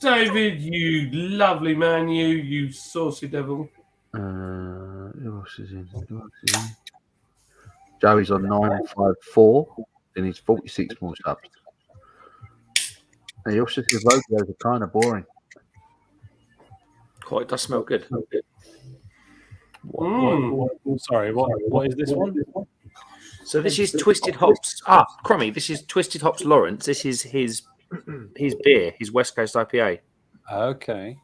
David, you lovely man, you saucy devil. Who else is in? Joey's on 954. Then he's 46 more subs. The Ulster rodeos are kind of boring. Quite does smell good. Sorry, what is this one? So this is Twisted Hops. Ah, Crummy, this is Twisted Hops Lawrence. This is his beer, his West Coast IPA. Okay.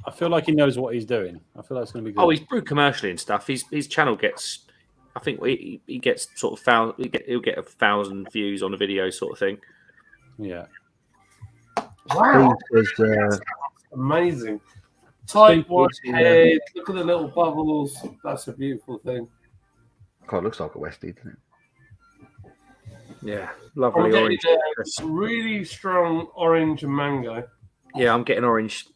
I feel like he knows what he's doing. I feel like it's going to be good. Oh, he's brewed commercially and stuff. His channel gets, I think he gets sort of he'll get 1,000 views on a video sort of thing. Yeah. Wow. Steve says, Amazing. Tight Steve white was, head. Look at the little bubbles. That's a beautiful thing. God, looks like a Westie, doesn't it? Yeah, I'm lovely getting orange. a really strong orange and mango. Yeah, I'm getting orange.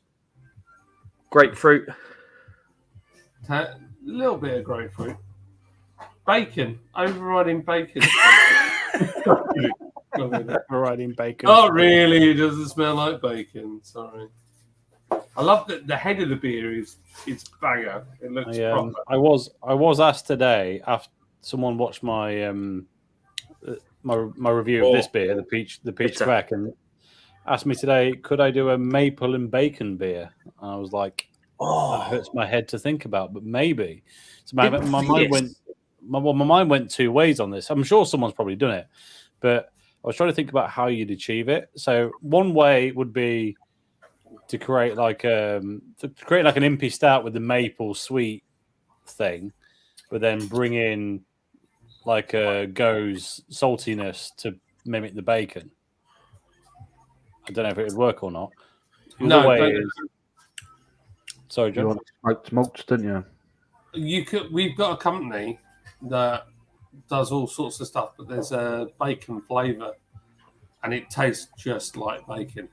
Grapefruit. A little bit of grapefruit. Bacon. Overriding bacon. Riding bacon. Not really. It doesn't smell like bacon. Sorry. I love that the head of the beer is banger. It looks proper. I was asked today after someone watched my my review of this beer, the peach crack, and asked me today, could I do a maple and bacon beer? And I was like, that hurts my head to think about, but maybe. So my mind went two ways on this. I'm sure someone's probably done it, but I was trying to think about how you'd achieve it. So one way would be to create like an impy stout with the maple sweet thing, but then bring in like a goes saltiness to mimic the bacon. I don't know if it would work or not. Sorry, John. You want smoked malts, didn't you? We've got a company that does all sorts of stuff, but there's a bacon flavour, and it tastes just like bacon.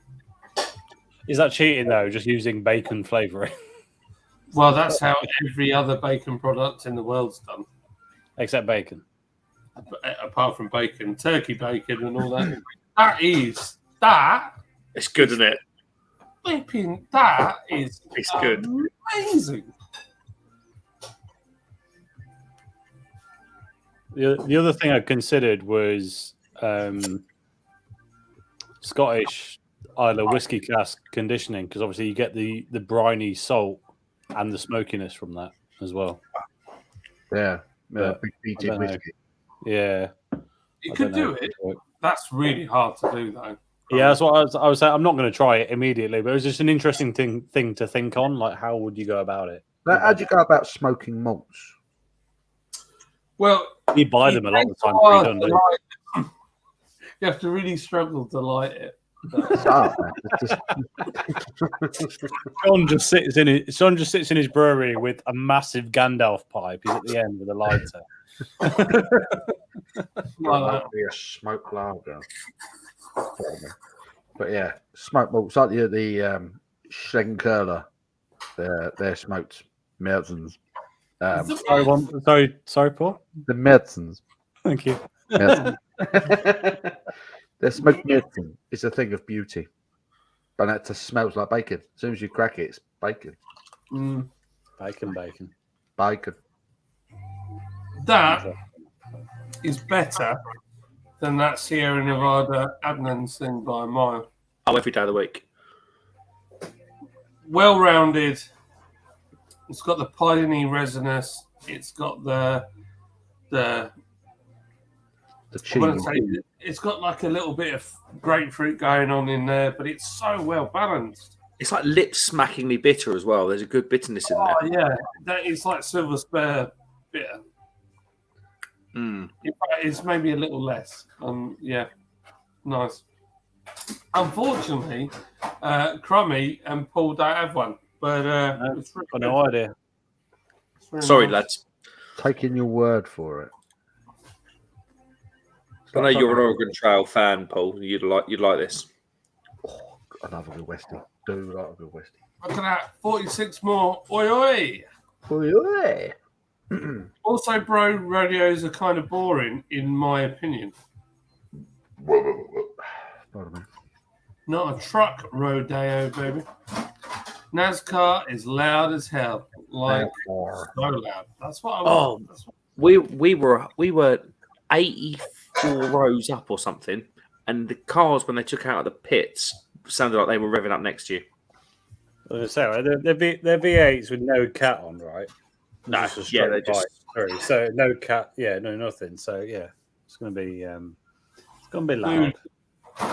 Is that cheating though? Just using bacon flavouring? Well, that's how every other bacon product in the world's done, except bacon. Apart from bacon, turkey bacon, and all that. That. It's good, isn't it? Flipping, that is good. Amazing. The other thing I considered was Scottish Isla whiskey cask conditioning, because obviously you get the briny salt and the smokiness from that as well. Yeah, But big I peated don't know. whiskey. Yeah, You could do it. That's really hard to do, though. yeah. That's what I was saying. I'm not going to try it immediately, but it was just an interesting thing to think on. Like, how would you go about it? Now, how'd you go about smoking malts? Well, You buy them a lot of the time. hard Pre-done, to don't you? light it. You have to really struggle to light it. John just sits in his brewery with a massive Gandalf pipe. He's at the end with a lighter. Might be a smoke lager. But yeah, smoked malts like the Schlenkerla. They're smoked medicines. Sorry, Paul. The medicines. Thank you. The smoked medicine is a thing of beauty, and it just smells like bacon. As soon as you crack it, it's bacon. Bacon. Bacon. That is better than that Sierra Nevada Adnams thing by a mile. Oh, every day of the week. Well-rounded. It's got the piney resinous. It's got the cheese. It's got like a little bit of grapefruit going on in there, but it's so well balanced. It's like lip-smackingly bitter as well. There's a good bitterness in there. Oh yeah, that is like Silver Spur bitter. Mm. In fact, it's maybe a little less. Yeah, nice. Unfortunately, Crummy and Paul don't have one, but it's really Got no idea. it's really Sorry, nice. lads. Taking your word for it. I know you're an Oregon Trail fan, Paul. You'd like this. Oh, I love a good Westie. Do like a good Westie. Look at that, 46 more. Oi, oi. Oh, Also, bro, rodeos are kind of boring, in my opinion. Pardon me. Not a truck rodeo, baby. NASCAR is loud as hell. Like, so loud. That's what I want. We were 80 4 rows up or something, and the cars when they took out of the pits sounded like they were revving up next to you. I was gonna say, right, they're V8s with no cat on, right? No, Just a yeah, straight they're just bike through. So no cat, yeah, no nothing. So yeah, it's gonna be loud.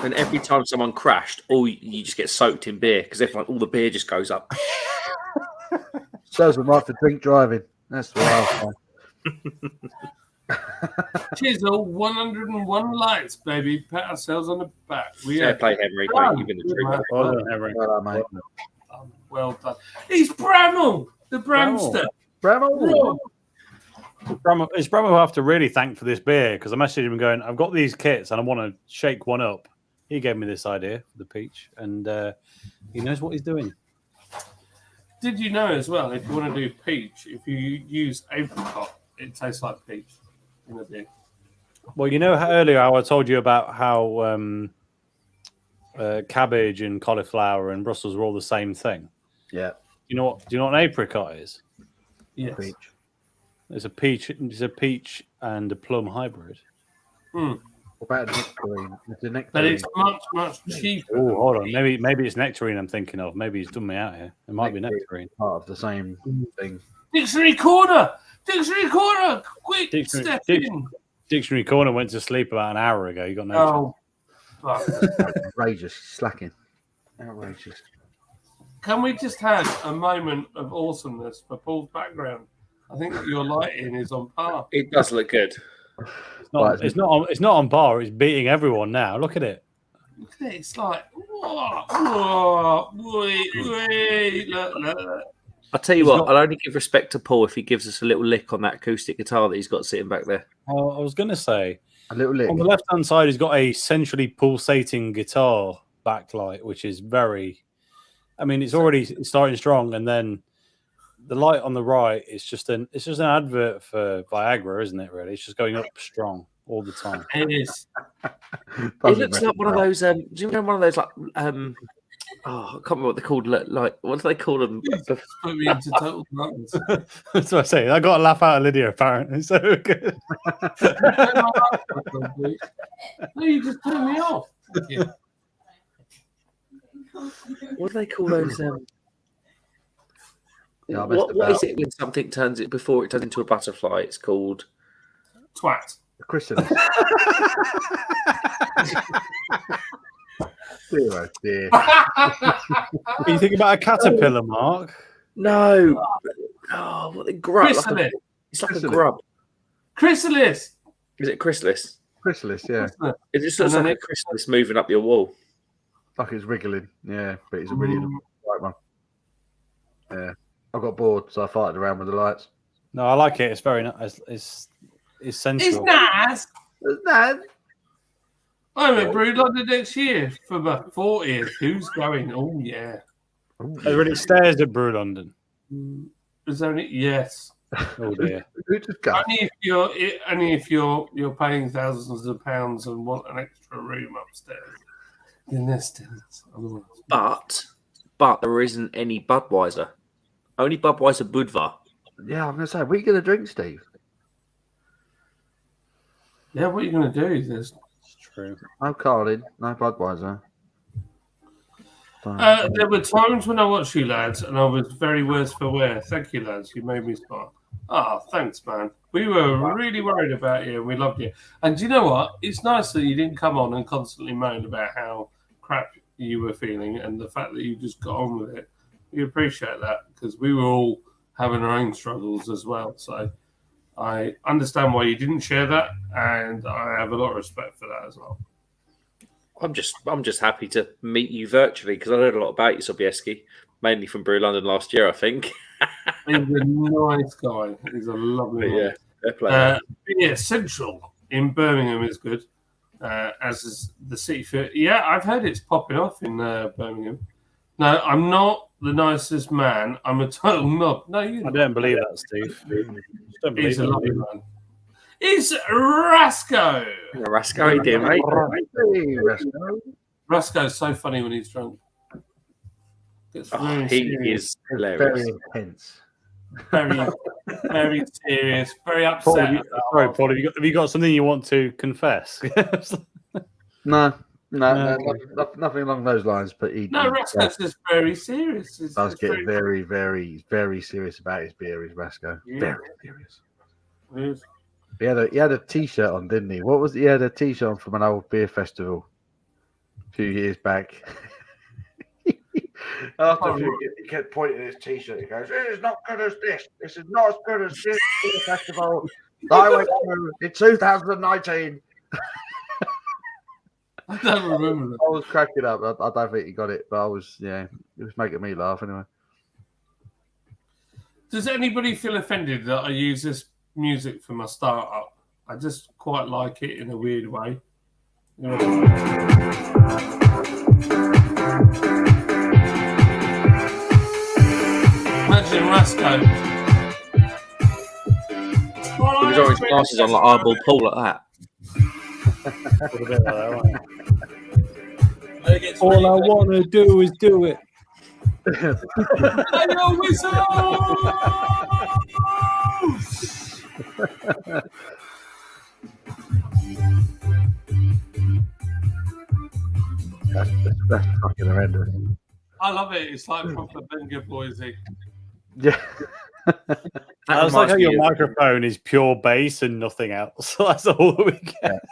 and every time someone crashed, you just get soaked in beer because all the beer just goes up. Serves them right for drink driving. That's what I find. Chisel, 101 likes, baby. Pat ourselves on the back. Fair play, Henry. Oh, Mate, you've been a good trooper. man. Well done, Henry. Well done, mate. Well done. He's Bramall, the Bramster. Bravo. It's Bramwell who I have to really thank for this beer because I messaged him going, I've got these kits and I want to shake one up. He gave me this idea for the peach, and he knows what he's doing. Did you know as well, if you want to do peach, if you use apricot, it tastes like peach in a beer. Well, you know how earlier I told you about how cabbage and cauliflower and Brussels were all the same thing. Yeah. Do you know what an apricot is? Yes. Peach. It's a peach. It's a peach and a plum hybrid. What about nectarine? It's a But nectarine. it's much cheaper. Oh, hold on. Maybe it's nectarine I'm thinking of. Maybe he's done me out here. It might be nectarine. Part of the same thing. Dictionary corner! Dictionary corner! Quick, Dictionary- step dic- in! Dictionary Corner went to sleep about an hour ago. You got no chance. Oh, fuck. Outrageous. Slacking. Outrageous. Can we just have a moment of awesomeness for Paul's background? I think that your lighting is on par. It does look good. It's not on par. It's beating everyone now. Look at it. Look at it, it's like, whoa, wait, look. I'll tell you He's what, not- I'll only give respect to Paul if he gives us a little lick on that acoustic guitar that he's got sitting back there. I was going to say, A little lick. on the left-hand side, he's got a centrally pulsating guitar backlight, which is very... I mean, it's already starting strong, and then the light on the right is just an advert for Viagra, isn't it? Really, it's just going up strong all the time. It is. It looks like one of those. Do you remember one of those I can't remember what they're called. Like what do they call them? Put me into total darkness. That's what I say. I got a laugh out of Lydia. Apparently, so good. No, you just turned me off. Thank you. What do they call those? Yeah, I messed What about. is it when something turns it before it turns into a butterfly? It's called. Twat. Chrysalis. Dear. Are you thinking about a caterpillar, Mark? No. Oh, what the grub? Chrysalis. It's like a Chrysalis. grub. Chrysalis. Is it chrysalis? Chrysalis, yeah. It just looks And then like a chrysalis moving up your wall. Like it's wriggling. Yeah, but it's a really right one. Yeah. I got bored, so I farted around with the lights. No, I like it. It's very nice. It's sensual. It's nice. No. I'm at Brew London next year for my 40th. Who's going? Oh, yeah. It really stares at Brew London. Is there any? Yes. Oh dear. Who just go? Only if you're paying thousands of pounds and want an extra room upstairs. Then there's still otherwise. But there isn't any Budweiser. Only Budweiser Budvar. Yeah, I'm going to say, what are you going to drink, Steve? Yeah, what are you going to do? There's It's true. No Carlin, no Budweiser. there were times when I watched you lads, and I was very worse for wear. Thank you, lads. You made me smile. Ah, thanks, man. We were really worried about you, and we loved you. And do you know what? It's nice that you didn't come on and constantly moan about how crap you were feeling, and the fact that you just got on with it. We appreciate that because we were all having our own struggles as well. So I understand why you didn't share that, and I have a lot of respect for that as well. I'm just happy to meet you virtually because I heard a lot about you, Sobieski, mainly from Brew London last year, I think. He's a nice guy. He's a lovely But man. yeah, fair play. Yeah, Central in Birmingham is good, as is the City Fair. Yeah, I've heard it's popping off in Birmingham. No, I'm not the nicest man. I'm a total knob. No, you. I don't believe that, Steve. Don't believe He's a that. lovely man. It's Rasco. Rascal, how you doing, mate? Hey, Rascal. Rasco's so funny when he's drunk. Gets Oh, very he serious. is hilarious. Very intense. Very very serious, very Paul, upset. have you, sorry, Paul, have you got something you want to confess? No, Okay. nothing along those lines. But he No, Rasco's just very serious. does get very, very, very serious about his beer. Is Rasco Yeah. very serious? Yes. He had a T-shirt on, didn't he? What was he had a T-shirt on from an old beer festival a few years back. After a few years, he kept pointing at his T-shirt. He goes, "This is not good as this. This is not as good as this beer festival that I went to in 2019." I don't remember that. I was cracking up. I don't think he got it, but it was making me laugh anyway. Does anybody feel offended that I use this music for my startup? I just quite like it in a weird way. Imagine Rasco. With his orange glasses on like eyeball Paul like that. All I want to do is do it. That's fucking horrendous. I love it. It's like proper Benga Boysy. Yeah. I was like how your microphone is pure bass and nothing else. That's all that we get.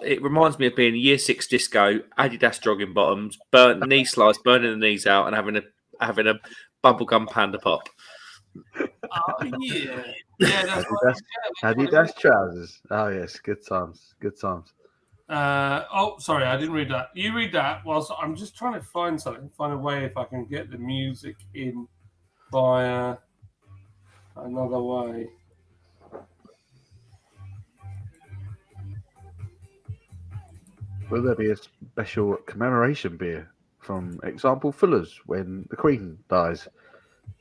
It reminds me of being year 6 disco, Adidas jogging bottoms, knee slice, burning the knees out, and having a bubblegum panda pop. Oh yeah, that's Adidas trousers. Oh yes, good times. Good times. Sorry, I didn't read that. You read that. Whilst I'm just trying to find a way if I can get the music in via another way. Will there be a special commemoration beer from example Fuller's when the Queen dies?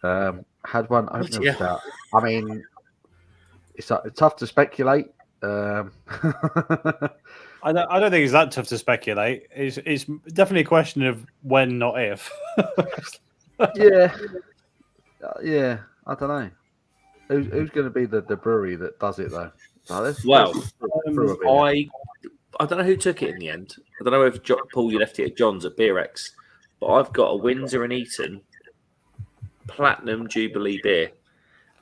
Had one opening stout. I mean, it's tough to speculate. I don't think it's that tough to speculate. It's definitely a question of when, not if. Yeah. I don't know. Who's going to be the brewery that does it though? I don't know who took it in the end. I don't know if Paul, you left it at John's at BeerX, but I've got a Windsor and Eton Platinum Jubilee beer,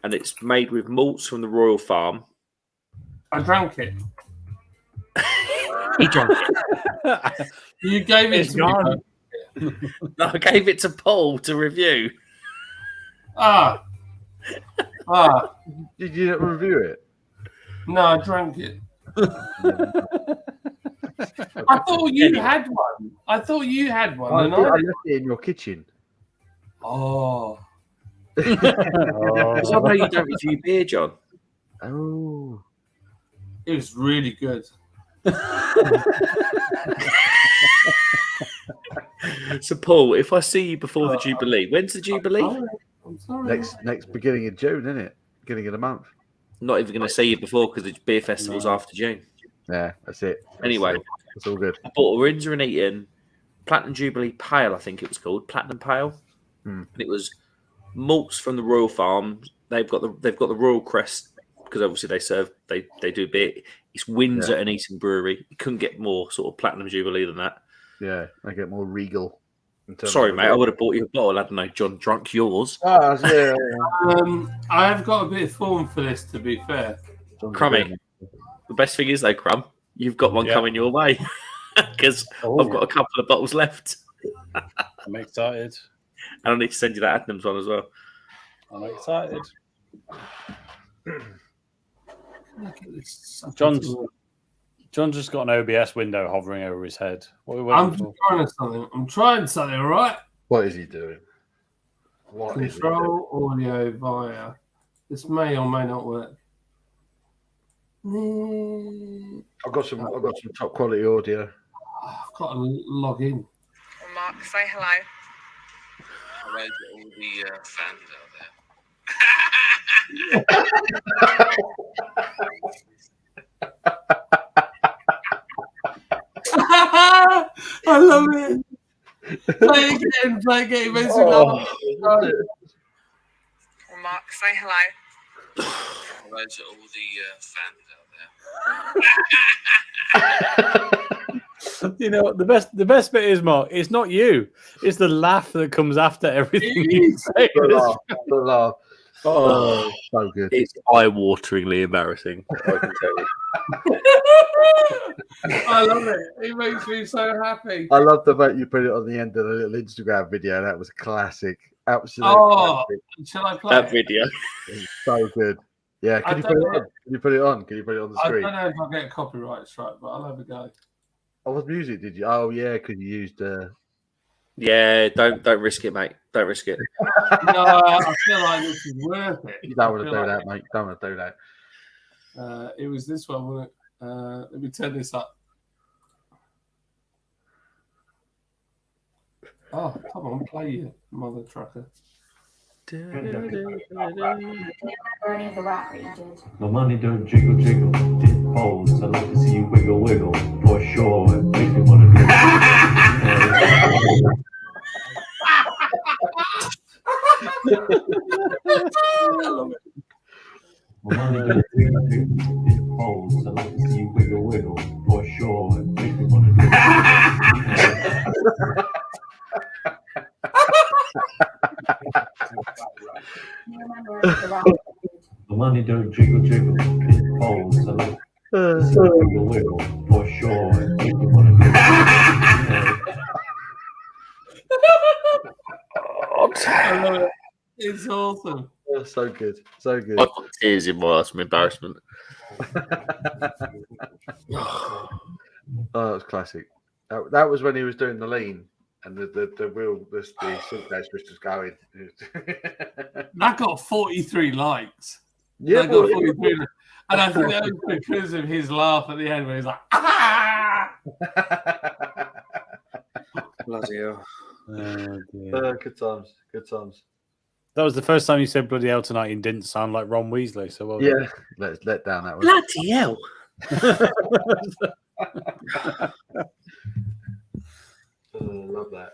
and it's made with malts from the Royal Farm. I drank it. He drank it. You gave it to me. No, I gave it to Paul to review. Did you not review it? No, I drank it. I thought you had one. I left it in your kitchen. Oh. Because I know you don't review beer, John. Oh. It was really good. So, Paul, if I see you before the Jubilee, when's the Jubilee? I'm sorry. Next beginning of June, isn't it? Beginning of the month. Not even going to see you before because the beer festival's after June. Yeah, that's it. Anyway, it's all good. I bought a Windsor and Eton Platinum Jubilee Pale, I think it was called Platinum Pale, and it was malts from the Royal Farm. They've got the Royal Crest because obviously they do beer. It's Windsor and Eton Brewery. You couldn't get more sort of Platinum Jubilee than that. Yeah, I get more regal. Sorry, mate. I would have bought you a bottle. I don't know. John drunk yours. Oh, yeah. I have got a bit of form for this, to be fair. Crummy. The best thing is, though, Crumb, you've got one coming your way because I've got a couple of bottles left. I'm excited. And I need to send you that Adnams one as well. I'm excited. John's just got an OBS window hovering over his head. What are we waiting for? I'm trying something, all right? What is he doing? Control audio via. This may or may not work. I've got some top quality audio. I've got to log in. Mark, say hello. Hello to all the fans out there. I love it. Play again. Makes me laugh. Mark, say hello. Hello to all the fans out there. You know, the best bit is, Mark, it's not you. It's the laugh that comes after everything you say. The laugh. Oh, so good. It's eye-wateringly embarrassing. I can tell you. I love it. It makes me so happy. I love the fact you put it on the end of the little Instagram video. That was classic. Absolutely. Oh, shall I play That it? video. So good. Yeah, I can you don't put it know. on? Can you put it on? Can you put it on the I screen? don't know if I'll get copyright strike, but I'll have a go. Oh, what music did you? Oh, yeah, because you used. Yeah, don't risk it, mate. Don't risk it. No, I feel like this is worth it. You don't want I to feel do like that, mate. You don't want to do that. It was this one, wasn't it? Let me turn this up. Oh, come on, play it, mother trucker. Remember any of the rap that you did? My money don't jiggle jiggle, it folds. I like to see you wiggle wiggle, for sure. It makes me want to drink. My money don't jiggle jiggle, it folds. I like to see you wiggle wiggle, for sure. It makes me want to drink. Remember any of the rap that you did? My money don't jiggle jiggle, it folds. I like to see you wiggle wiggle, for sure. It makes me want to drink. I love it. It's awesome. Oh, so good. So good. I've got tears in my eyes from embarrassment. Oh, that was classic. That was when he was doing the lean and the suitcase was just going. That got 43 likes. Yeah, That got boy. 43 likes. And I think that was because of his laugh at the end where he's like, ah! Bloody hell. Good times. Good times. That was the first time you said bloody hell tonight and didn't sound like Ron Weasley. So well Yeah, let's let down that one. Bloody hell. Love that.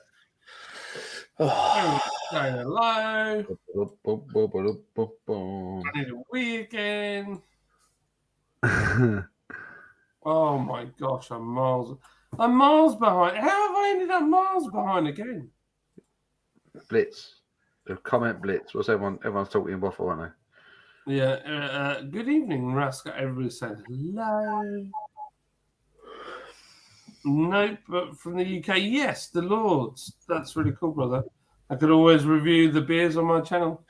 Saying hello. I need a wee again. Oh my gosh, I'm miles behind. How have I ended up miles behind again? Blitz. The comment blitz. What's everyone? Everyone's talking in waffle, aren't they? Yeah. Good evening, Rascal. Everybody says hello. Nope, but from the UK, yes, the Lords. That's really cool, brother. I could always review the beers on my channel.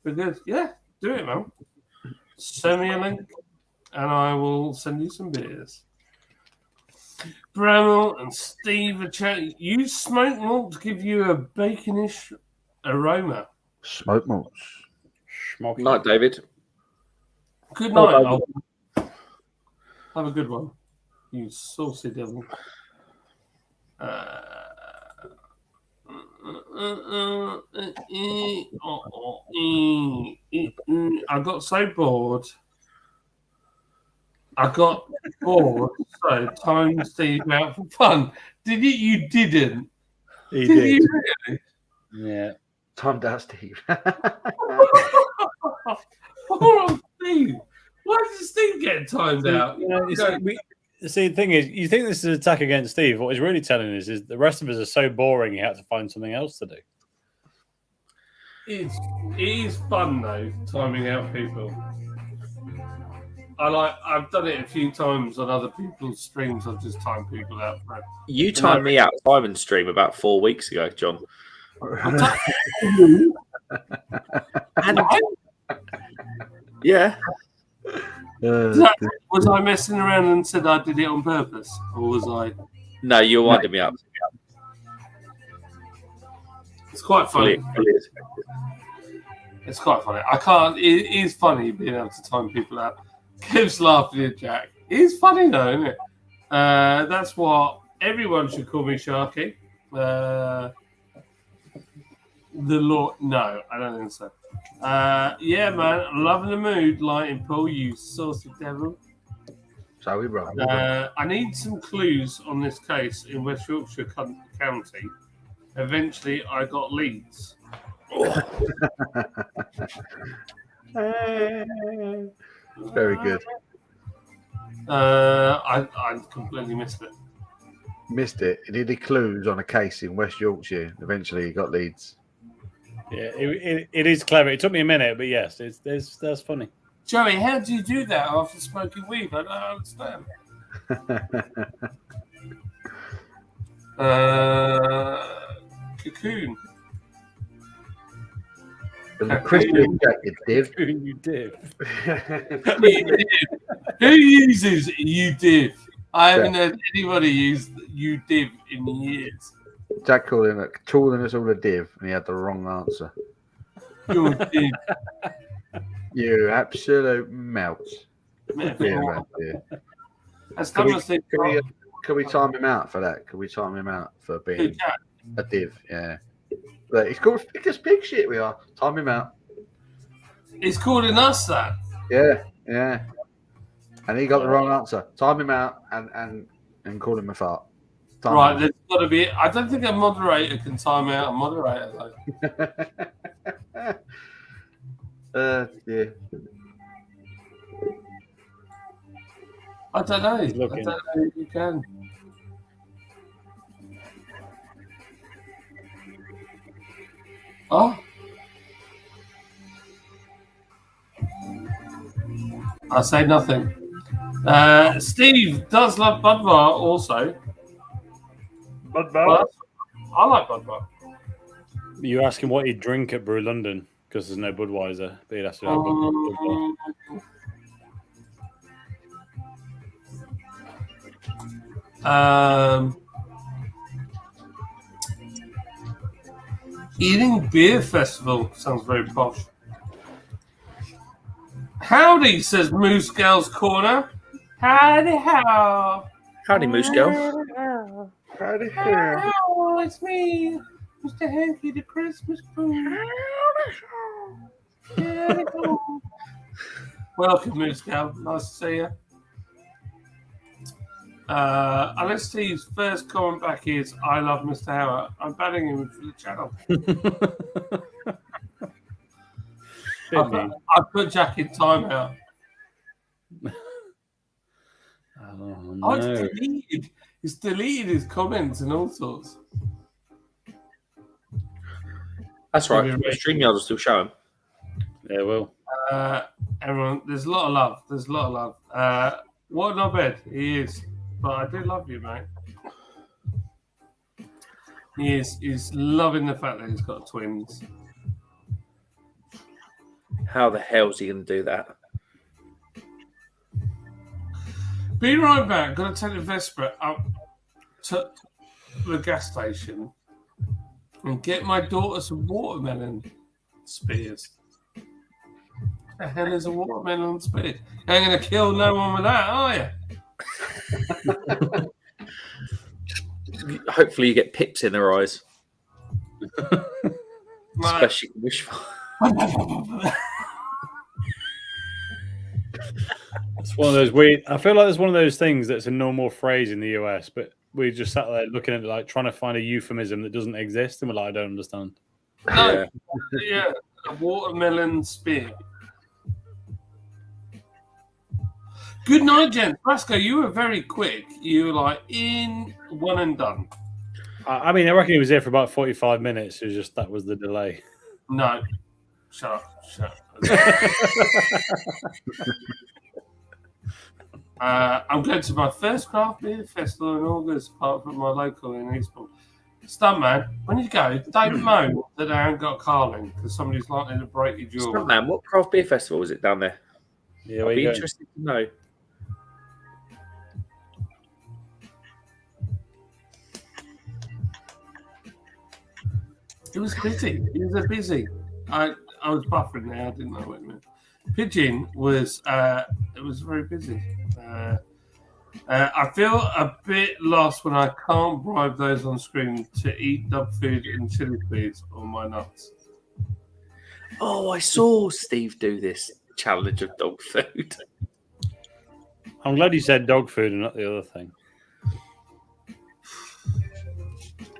We're good. Yeah, do it, man. Send me a link, and I will send you some beers. Bramall and Steve are chatting. Use smoked malt to give you a baconish aroma. Smoke malts. Night, David. Good night. Have a good one, you saucy devil. I got so bored. So timed Steve out for fun. Did you? You didn't. He Did did. you really? Yeah. Timed out, Steve. Poor old Steve. Why did Steve get timed out? You know, see, the thing is, you think this is an attack against Steve. What he's really telling us is the rest of us are so boring, he had to find something else to do. It is fun though, timing out people. I've done it a few times on other people's streams. I've just timed people out. You timed me out Simon's stream about 4 weeks ago, John. And yeah. Was I messing around and said I did it on purpose, or was I? No, you were winding me up. It's quite funny. It's quite funny. I can't. It is funny being able to time people out. Kev's laughing at Jack. It's funny though, isn't it? That's what everyone should call me, Sharky. The Lord. No, I don't think so. Yeah, man. Loving the mood, lighting Paul, you saucy devil. So we run. I need some clues on this case in West Yorkshire County. Eventually, I got leads. Very good. I completely missed it. Missed it. He did the clues on a case in West Yorkshire. Eventually, he got Leeds. Yeah, it is clever. It took me a minute, but yes, that's funny. Joey, how do you do that after smoking weed? I don't understand. Cocoon. Christian jacket, Div. You did. Who uses you div? I haven't heard anybody use you div in years. Jack calling us all a div, and he had the wrong answer. You div. You absolute melt. Metaphor. That's Can we, Thomas said- can we time him out for that? Can we time him out for Who, being Jack? a div? Yeah. But he's called because pig shit we are. Time him out. He's calling us that. Yeah, yeah. And he got the wrong answer. Time him out and call him a fart. Time Right, him there's got to be. I don't think a moderator can time out a moderator though. Yeah. I don't know. I He's looking. don't know if you can. Oh. I say nothing. Steve does love Budvar also. Budvar? I like Budvar. You're asking what he'd drink at Brew London because there's no Budweiser, but he'd have to have Budvar. Eating beer festival sounds very posh. Howdy, says Moose Gal's Corner. Howdy, how? Howdy, Moose Girl. Howdy, How? It's me, Mr. Hanky, the Christmas Spoon. Howdy, ho. Welcome, Moose Gal. Nice to see you. Unless Steve's first comment back is, I love Mr. Howard. I'm banning him for the channel. I put Jack in timeout. Oh, Oh, it's no. deleted. It's deleted his comments and all sorts. That's right. Maybe StreamYard will still show him. Yeah, well. Everyone, there's a lot of love. There's a lot of love. What an obed he is. But I do love you, mate. He's loving the fact that he's got twins. How the hell is he going to do that? Be right back. Got to take the Vespa up to the gas station and get my daughter some watermelon spears. The hell is a watermelon spear? You ain't going to kill no one with that, are you? Hopefully, you get pips in their eyes. Especially wish for. It's one of those weird. I feel like it's one of those things that's a normal phrase in the US, but we just sat there looking at it, like trying to find a euphemism that doesn't exist, and we're like, I don't understand. No, yeah, a watermelon spear. Good night, gents. Brasco, you were very quick. You were like in one and done. I mean, I reckon he was here for about 45 minutes. It was just that was the delay. No, shut up, shut up. I'm going to my first craft beer festival in August, apart from my local in Eastbourne. Stuntman, when you go, don't moan that they haven't got Carling because somebody's likely to break your jaw. Stuntman, what craft beer festival is it down there? Yeah, I'd where be you going? interested to know. It was busy. It was busy. I was buffering there. I didn't know what it meant. Pigeon was it was very busy. I feel a bit lost when I can't bribe those on screen to eat dog food and chili peas on my nuts. Oh, I saw Steve do this challenge of dog food. I'm glad you said dog food and not the other thing.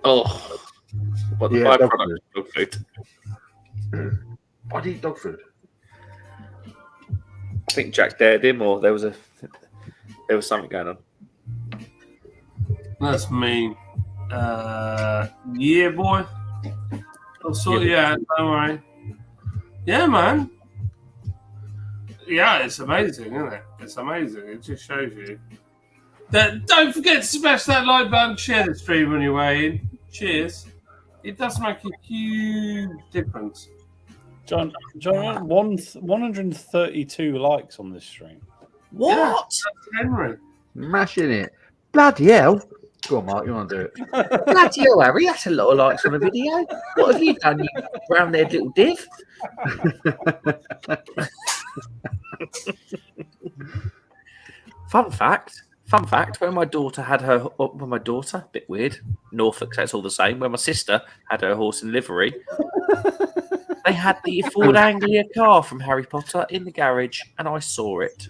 Oh, what the Yeah, dog byproduct of dog food? I'd eat dog food. I think Jack dared him, or there was something going on. That's mean. Yeah, boy. I'll sort you out. Don't worry. Yeah, man. Yeah, it's amazing, isn't it? It's amazing. It just shows you. Don't forget to smash that like button, share the stream on your way in. Cheers. It does make a huge difference. John, 132 likes on this stream. What? Yeah, that's Henry. Mashing it. Bloody hell. Go on, Mark, you want to do it? Bloody hell, Harry, that's a lot of likes on a video. What have you done, you brown-haired little div? Fun fact, when my daughter, a bit weird, Norfolk, that's all the same, when my sister had her horse in livery, they had the Ford Anglia car from Harry Potter in the garage, and I saw it.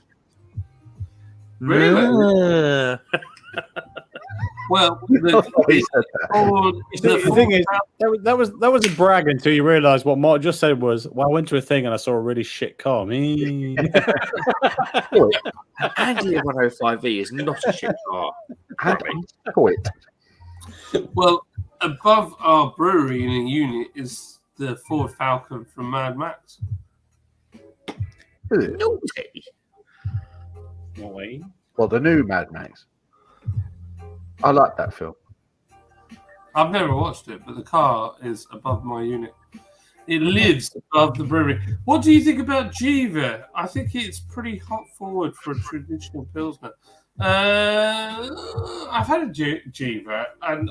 Really? Well, the thing is, that was a brag until you realise what Mark just said was, well, I went to a thing and I saw a really shit car. Me. Anglia 105E is not a shit car. Well, above our brewery in a unit is the Ford Falcon from Mad Max. Naughty. Well, the new Mad Max. I like that film. I've never watched it, but the car is above my unit. It lives above the brewery. What do you think about Jiva? I think it's pretty hot forward for a traditional Pilsner. I've had a Jiva, and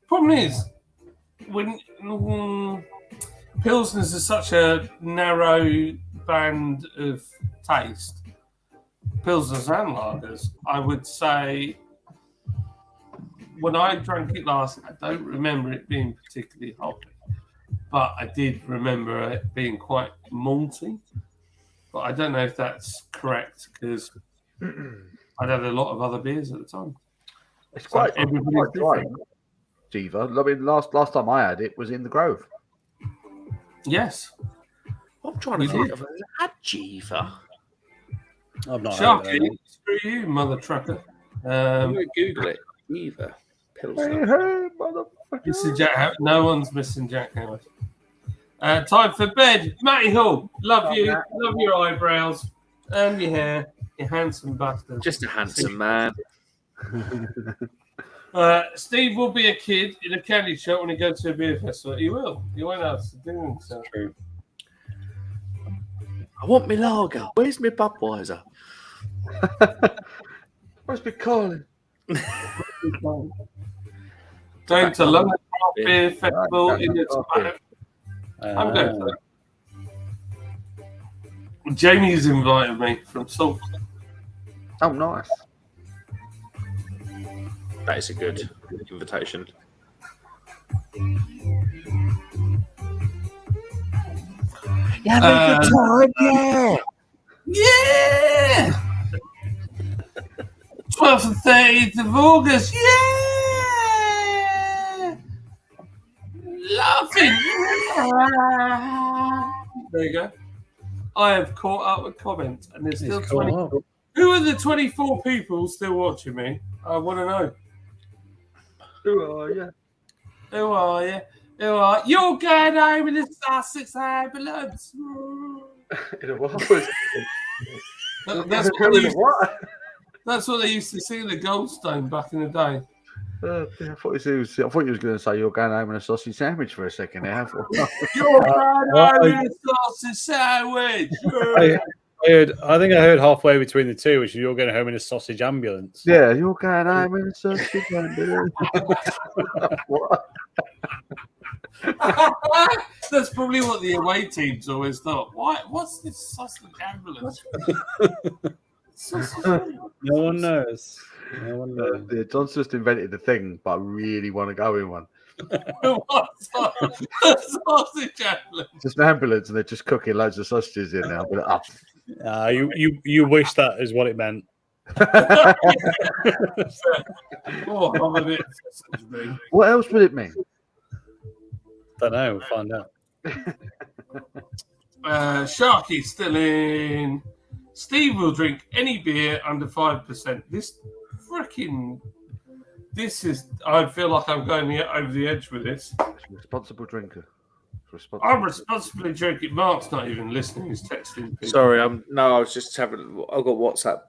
problem is, when Pilsners are such a narrow band of taste, Pilsners and lagers, I would say, when I drank it last, I don't remember it being particularly hoppy, but I did remember it being quite malty. But I don't know if that's correct because I'd had a lot of other beers at the time. It's quite dry. Jiva. I mean, last time I had it was in the Grove. Yes. I'm trying to think of a Jiva. I've not Sharky, screw you, mother trucker. Google it. Jiva. Missing Jack. No one's missing Jack Howard. Time for bed. Matty Hall, love you. Love your eyebrows and your hair. You handsome bastard. Just a handsome man. Steve will be a kid in a candy shop when he goes to a beer festival. He will. He won't have to do himself. True. I want my lager. Where's my Budweiser? Where's my Colin? Going to London Craft Beer Festival in the I'm going for that. Jamie's invited me from Salt. Oh, nice. That is a good invitation. You having a good time? Yeah. Yeah! 12th and 13th of August. Yeah! Laughing. There you go. I have caught up with comments, and there's still 20. Who are the 24 people still watching me? I want to know. Who are you? Who are you? Who are you're going home in the Sussex ambulance? That's what they used to see in the Goldstone back in the day. I thought you was going to say you're going home in a sausage sandwich for a second. You're going home in a sausage sandwich. I think I heard halfway between the two, which is you're going home in a sausage ambulance. Yeah, you're going home in a sausage ambulance. What? That's probably what the away teams always thought. What's this sausage ambulance? No one knows. No one knows. Yeah, John's just invented the thing, but I really want to go in one. What's a sausage ambulance? Just an ambulance, and they're just cooking loads of sausages in there. You wish that is what it meant. What else would it mean? Don't know. We'll find out. Sharky's still in. Steve will drink any beer under 5%. I feel like I'm going over the edge with this. Responsible drinker. I'm responsibly drinking. Mark's not even listening. He's texting people. Sorry, I was just having. I've got WhatsApp.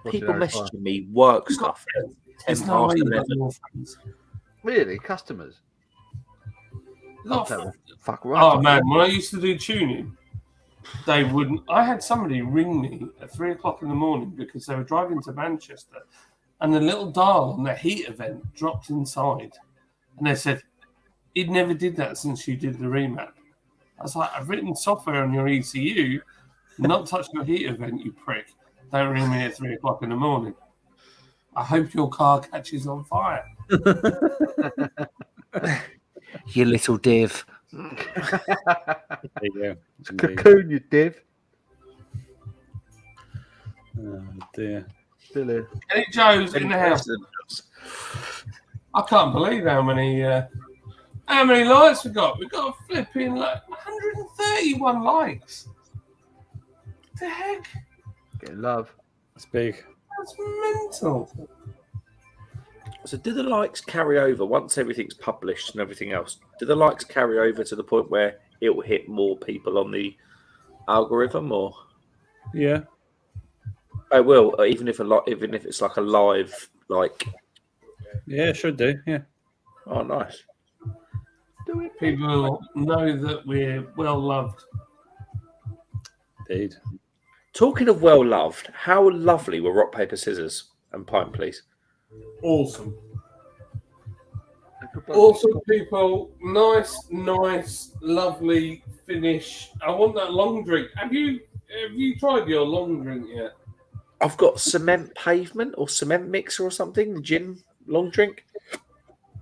People messaging me work stuff. It's 10 no past way you've 11. got more friends. Really? Customers? Not Fuck right. Oh man, when I used to do tuning, they wouldn't. I had somebody ring me at 3 o'clock in the morning because they were driving to Manchester, and the little dial on the heat event dropped inside, and they said he'd never did that since you did the remap. I was like, I've written software on your ECU, not touched your heat event, you prick. Don't ring me at 3 o'clock in the morning. I hope your car catches on fire. You little div. There you go. It's a cocoon, you div. Oh, dear. Still here. Hey, Joe's in the house. I can't believe how many likes we got. We got a flipping 131 likes. What the heck? Getting love. That's big. That's mental. So, do the likes carry over once everything's published and everything else? Do the likes carry over to the point where it will hit more people on the algorithm, or Yeah. it will, even if it's like a live, like. Yeah, it should do. Yeah. Oh, nice. People know that we're well loved. Indeed. Talking of well loved, how lovely were rock paper scissors and pint, please? Awesome. Awesome people. Nice, lovely finish. I want that long drink. Have you tried your long drink yet? I've got cement pavement or cement mixer or something. The gin long drink.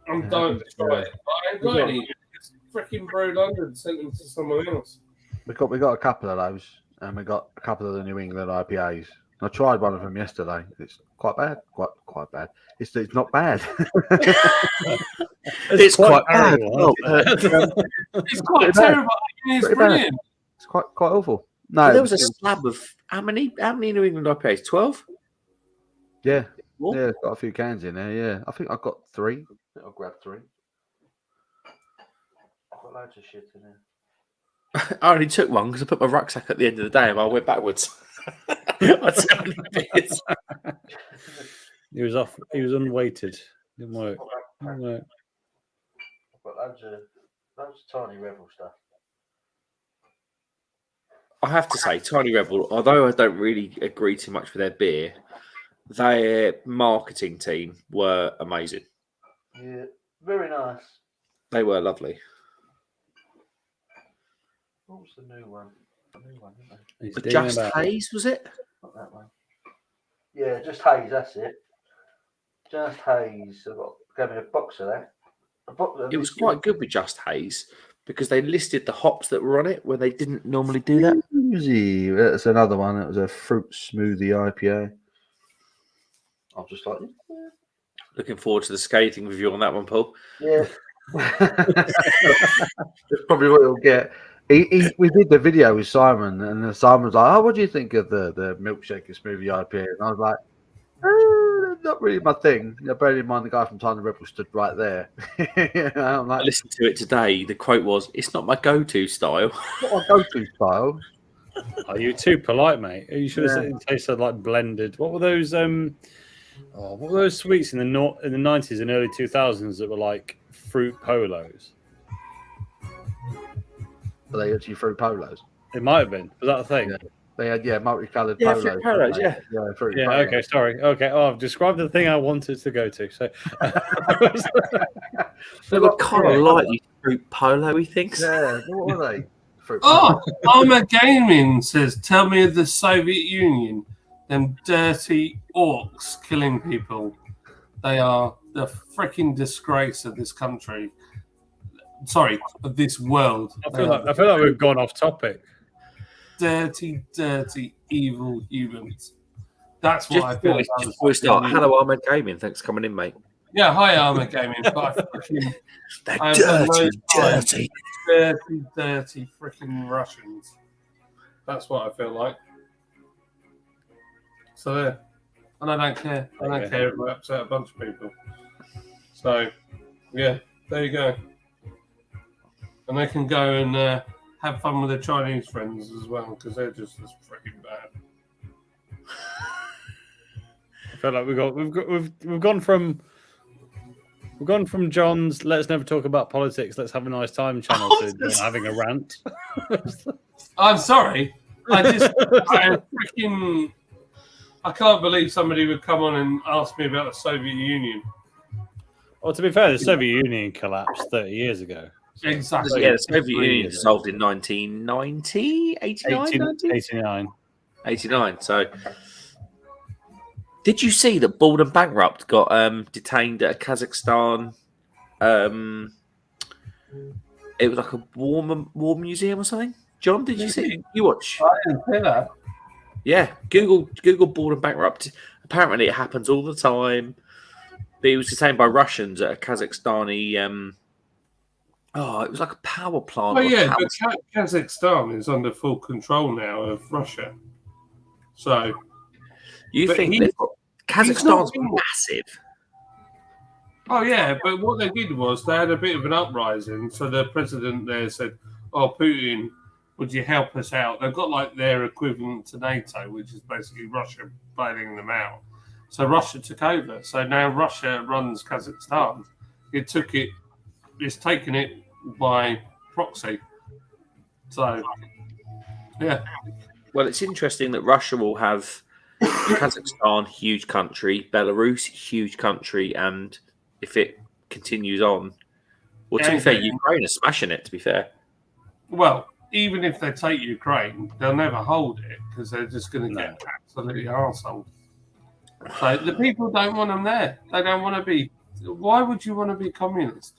I'm dying to try it. But I ain't got any. It's freaking Brew London sent them to someone else. We got a couple of those, and we got a couple of the New England IPAs. I tried one of them yesterday. It's quite bad. Quite bad. It's not bad. It's quite bad. It's quite terrible. It's brilliant. Bad. It's quite awful. No, there was a slab of how many New England IPAs? 12. Yeah, What? yeah. Got a few cans in there. Yeah, I think I got 3. I'll grab 3. I've got loads of shit in there. I only took one because I put my rucksack at the end of the day and I went backwards. I took only bits. He was off. He was unweighted. Didn't work. I've got loads of Tiny Rebel stuff. I have to say, Tiny Rebel, although I don't really agree too much with their beer, their marketing team were amazing. Yeah, very nice. They were lovely. What was the new one? He's The doing Just about- Haze, was it? Not that one. Yeah, Just Haze. That's it. Just Haze. Gave me a box of that. It was quite good with Just Haze because they listed the hops that were on it where they didn't normally do that. Smoothie. That's another one. It was a fruit smoothie IPA. I was just like, Looking forward to the scathing review on that one, Paul. yeah. That's probably what you'll get. We did the video with Simon, and then Simon was like, "Oh, what do you think of the milkshake and smoothie IPA?" And I was like, "Not really my thing." You know, bearing in mind the guy from Tiny Rebel stood right there. You know, I'm I like, listened to it today. The quote was, "It's not my go-to style." "Not my go-to style." Oh, you were too polite, mate. You should have said it tasted like blended. What were those? What were those sweets in the 90s and early 2000s that were like fruit polos? Are they actually fruit polos? It might have been. Was that a thing? Yeah. They had multicolored Yeah, polos. fruit polos, didn't they? yeah. fruit Yeah. polos. Okay. Sorry. Okay. Oh, I've described the thing I wanted to go to. So. They were kind of like you fruit polo, he thinks. Yeah. What were they? Fruit Oh, Armour Gaming says, "Tell me of the Soviet Union, them dirty orcs killing people. They are the freaking disgrace of this country. Sorry, of this world. I feel like we've gone off topic. Dirty, evil humans. That's what I feel. Just before we start, hello, Armored Gaming. Thanks for coming in, mate. Yeah, hi, Armour Gaming. But I freaking They're I have done dirty, loads of dirty. dirty freaking Russians. That's what I feel like. So there. And I don't care. I don't care if I upset a bunch of people. So, yeah, there you go. And they can go and have fun with their Chinese friends as well, because they're just as freaking bad. I feel like we've gone from John's "Let's never talk about politics, let's have a nice time" channel to John having a rant. I'm sorry. I can't believe somebody would come on and ask me about the Soviet Union. Well, to be fair, the Soviet Union collapsed 30 years ago. Exactly. Yeah, the Soviet Union dissolved in 1990, 89? 89. So, did you see that Bald and Bankrupt got detained at a Kazakhstan? It was like a war museum or something. John, did you see? You watch? I didn't see that. Yeah, Google Bald and Bankrupt. Apparently, it happens all the time. But he was detained by Russians at a Kazakhstani. It was like a power plant. Oh yeah, but Kazakhstan is under full control now of Russia. So you think Kazakhstan's massive? Oh yeah, but what they did was they had a bit of an uprising. So the president there said, "Oh, Putin, would you help us out?" They've got like their equivalent to NATO, which is basically Russia bailing them out. So Russia took over. So now Russia runs Kazakhstan. It's taken it by proxy. So, yeah. Well, it's interesting that Russia will have Kazakhstan, huge country, Belarus, huge country, and if it continues on, well, to be fair, Ukraine is smashing it, to be fair. Well, even if they take Ukraine, they'll never hold it because they're just going to get absolutely arseholed. So the people don't want them there. They don't want to be. Why would you want to be communist?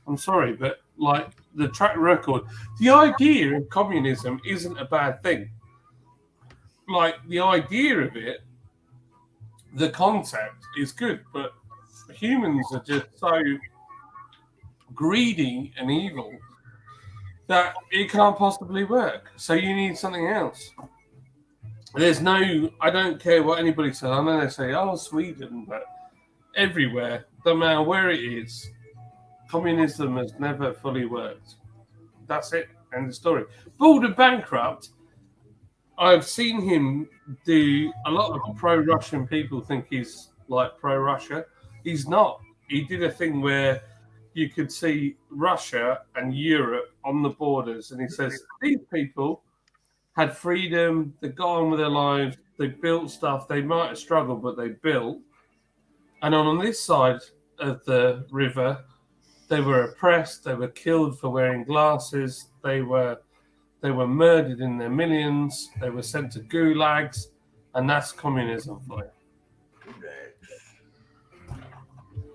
I'm sorry, but like the track record, the idea of communism isn't a bad thing. Like the idea of it, the concept is good, but humans are just so greedy and evil that it can't possibly work. So you need something else. I don't care what anybody says. I know they say, "Oh, Sweden," but everywhere, no matter where it is, communism has never fully worked. That's it. End of story. Bald and Bankrupt, I've seen him do a lot of pro-Russian people think he's like pro-Russia. He's not. He did a thing where you could see Russia and Europe on the borders, and he says, these people had freedom, they got on with their lives, they built stuff, they might have struggled, but they built. And on this side of the river, they were oppressed, they were killed for wearing glasses, they were murdered in their millions, they were sent to gulags, and that's communism for you.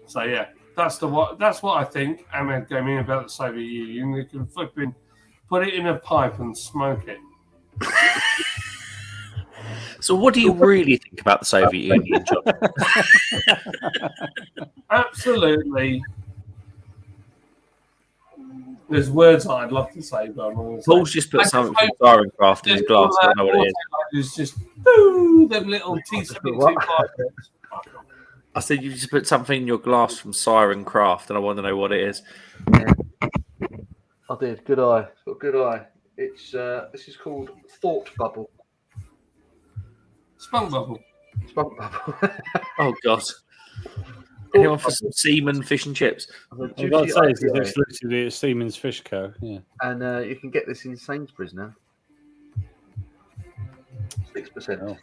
So yeah, that's what I think Ahmed gave me about the Soviet Union. You can flipping put it in a pipe and smoke it. So what do you really think about the Soviet Union, John? Absolutely. There's words I'd love to say, but I'm not going to say. Paul's just put something from Siren Craft in his glass. I don't know what it is. It's just boo, them little teaspoons. I said you just put something in your glass from Siren Craft, and I want to know what it is. Yeah. I did. Good eye. Got a good eye. It's this is called Thought Bubble. Spunk Bubble. Spunk Bubble. Oh God. Anyone for some semen fish and chips? I've got to say, it's literally a Siemens Fish Co. Yeah. And you can get this in Sainsbury's now. 6%.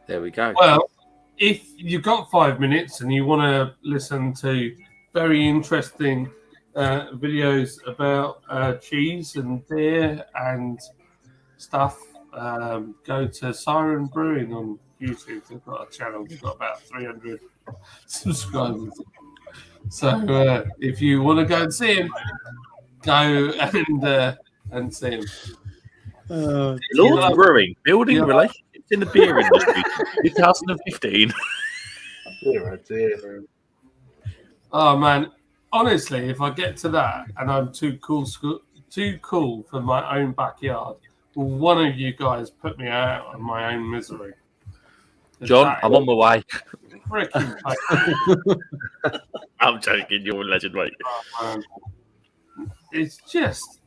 There we go. Well, if you've got 5 minutes and you want to listen to very interesting videos about cheese and beer and stuff, go to Siren Brewing on YouTube. They've got a channel. They've got about 300 subscribers. So if you want to go and see him, go and see him. Lord Brewing, building relationships in the beer industry, 2015. Dear. Oh man, honestly, if I get to that and I'm too cool for my own backyard, one of you guys put me out of my own misery. John, I'm on my way. Freaking I'm joking. You're a legend, mate. it's just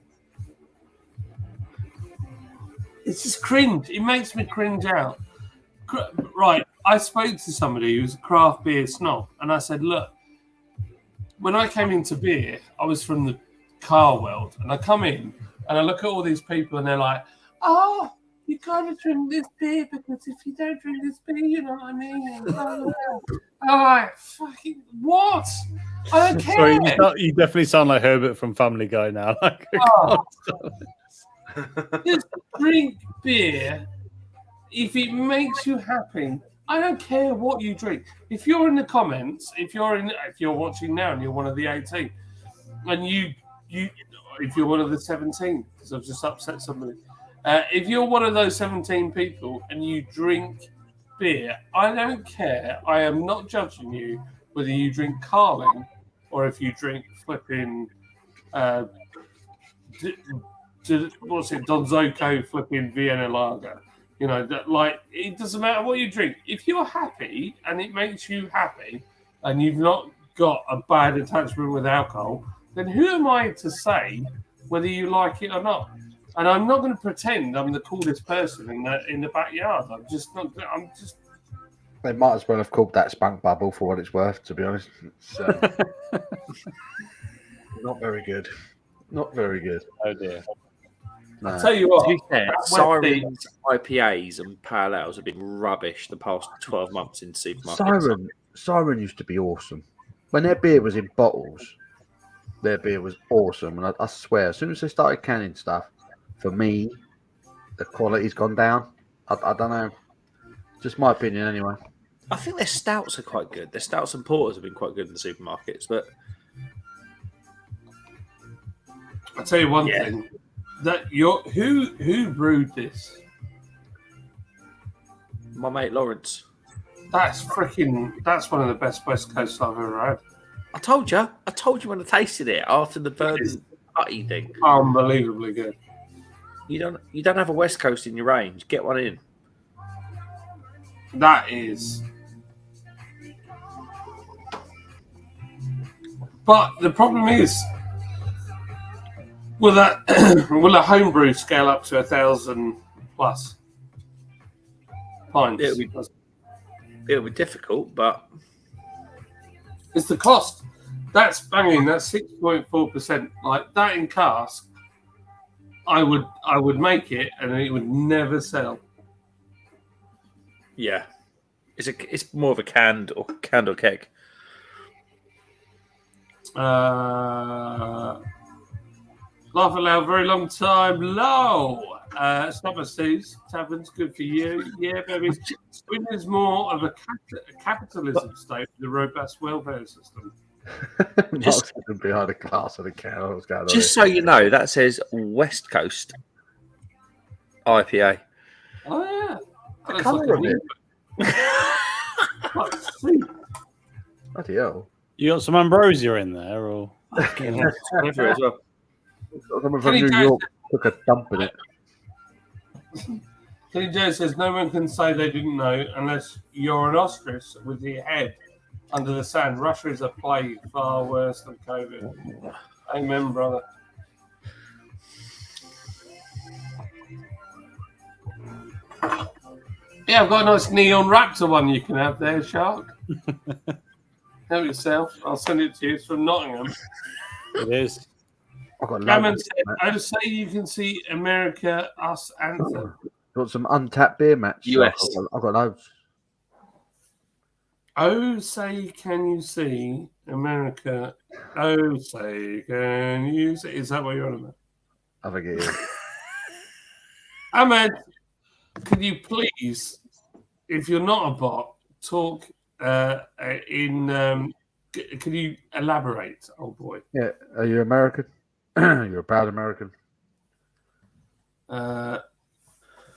cringe. It makes me cringe out. Right, I spoke to somebody who's a craft beer snob, and I said, look, when I came into beer, I was from the car world, and I come in and I look at all these people, and they're like, oh, you gotta drink this beer because if you don't drink this beer, you know what I mean? I'm like, fucking what? I don't care. Sorry, you definitely sound like Herbert from Family Guy now. Just drink beer if it makes you happy. I don't care what you drink. If you're in the comments, if you're watching now and you're one of the 18, and if you're one of the 17, because I've just upset somebody. If you're one of those 17 people and you drink beer, I don't care. I am not judging you whether you drink Carling or if you drink flipping what's it, Donzoco flipping Vienna Lager. You know, it doesn't matter what you drink. If you're happy and it makes you happy and you've not got a bad attachment with alcohol, then who am I to say whether you like it or not? And I'm not going to pretend I'm the coolest person in the backyard. I'm just. They might as well have called that Spunk Bubble for what it's worth, to be honest. It's, not very good. Not very good. Oh dear. No. I'll tell you what. To be fair, Sirens, IPAs, and Pale Ales have been rubbish the past 12 months in supermarkets. Siren used to be awesome. When their beer was in bottles, their beer was awesome. And I swear, as soon as they started canning stuff, for me, the quality's gone down. I don't know. Just my opinion, anyway. I think their stouts are quite good. Their stouts and porters have been quite good in the supermarkets. But I'll tell you one thing. Who brewed this? My mate Lawrence. That's one of the best West Coast I've ever had. I told you when I tasted it after the Burton Putty thing. Unbelievably good. You don't have a West Coast in your range. Get one in. That is. But the problem is, will a homebrew scale up to 1,000 plus pints? It'll be difficult, but it's the cost. That's banging. That's 6.4%. Like that in cask, I would make it, and it would never sell. yeah, it's more of a canned or keg. Laugh aloud, very long time. Low. Stop us, Steve's Taverns, good for you. Yeah, baby. Sweden is more of a capitalism state with a robust welfare system. Mark's behind a glass of the cow. Just so you know, that says West Coast IPA. Oh, yeah. The colour of it. Bloody hell. You got some ambrosia in there, or As well. Someone from New York took a dump in it. Kenny Joe says no one can say they didn't know unless you're an ostrich with your head under the sand. Russia is a plague far worse than COVID. Amen, brother. Yeah, I've got a nice neon raptor one you can have there, Shark. Help yourself. I'll send it to you. It's from Nottingham. it is. Cameron said, I just say you can see America, us anthem. Got some untapped beer match. US. I've got loads. Oh, say, can you see America? Oh, say, can you see? Is that what you're on about? I think it is. Ahmed, could you please, if you're not a bot, talk can you elaborate, old boy? Yeah. Are you American? You're a proud American. I'm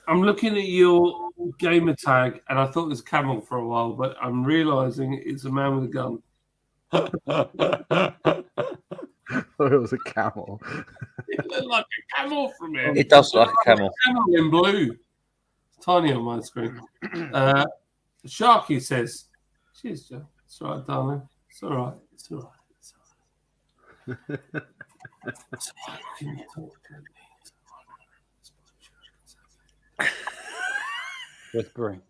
looking at your gamer tag, and I thought it was camel for a while, but I'm realizing it's a man with a gun. I thought it was a camel. It looked like a camel from here. It does look like a camel. Camel in blue. It's tiny on my screen. Sharky says, "Cheers, Joe. It's all right, darling. It's all right. It's all right. It's all right. It's all right. Can you talk to me? Whispering.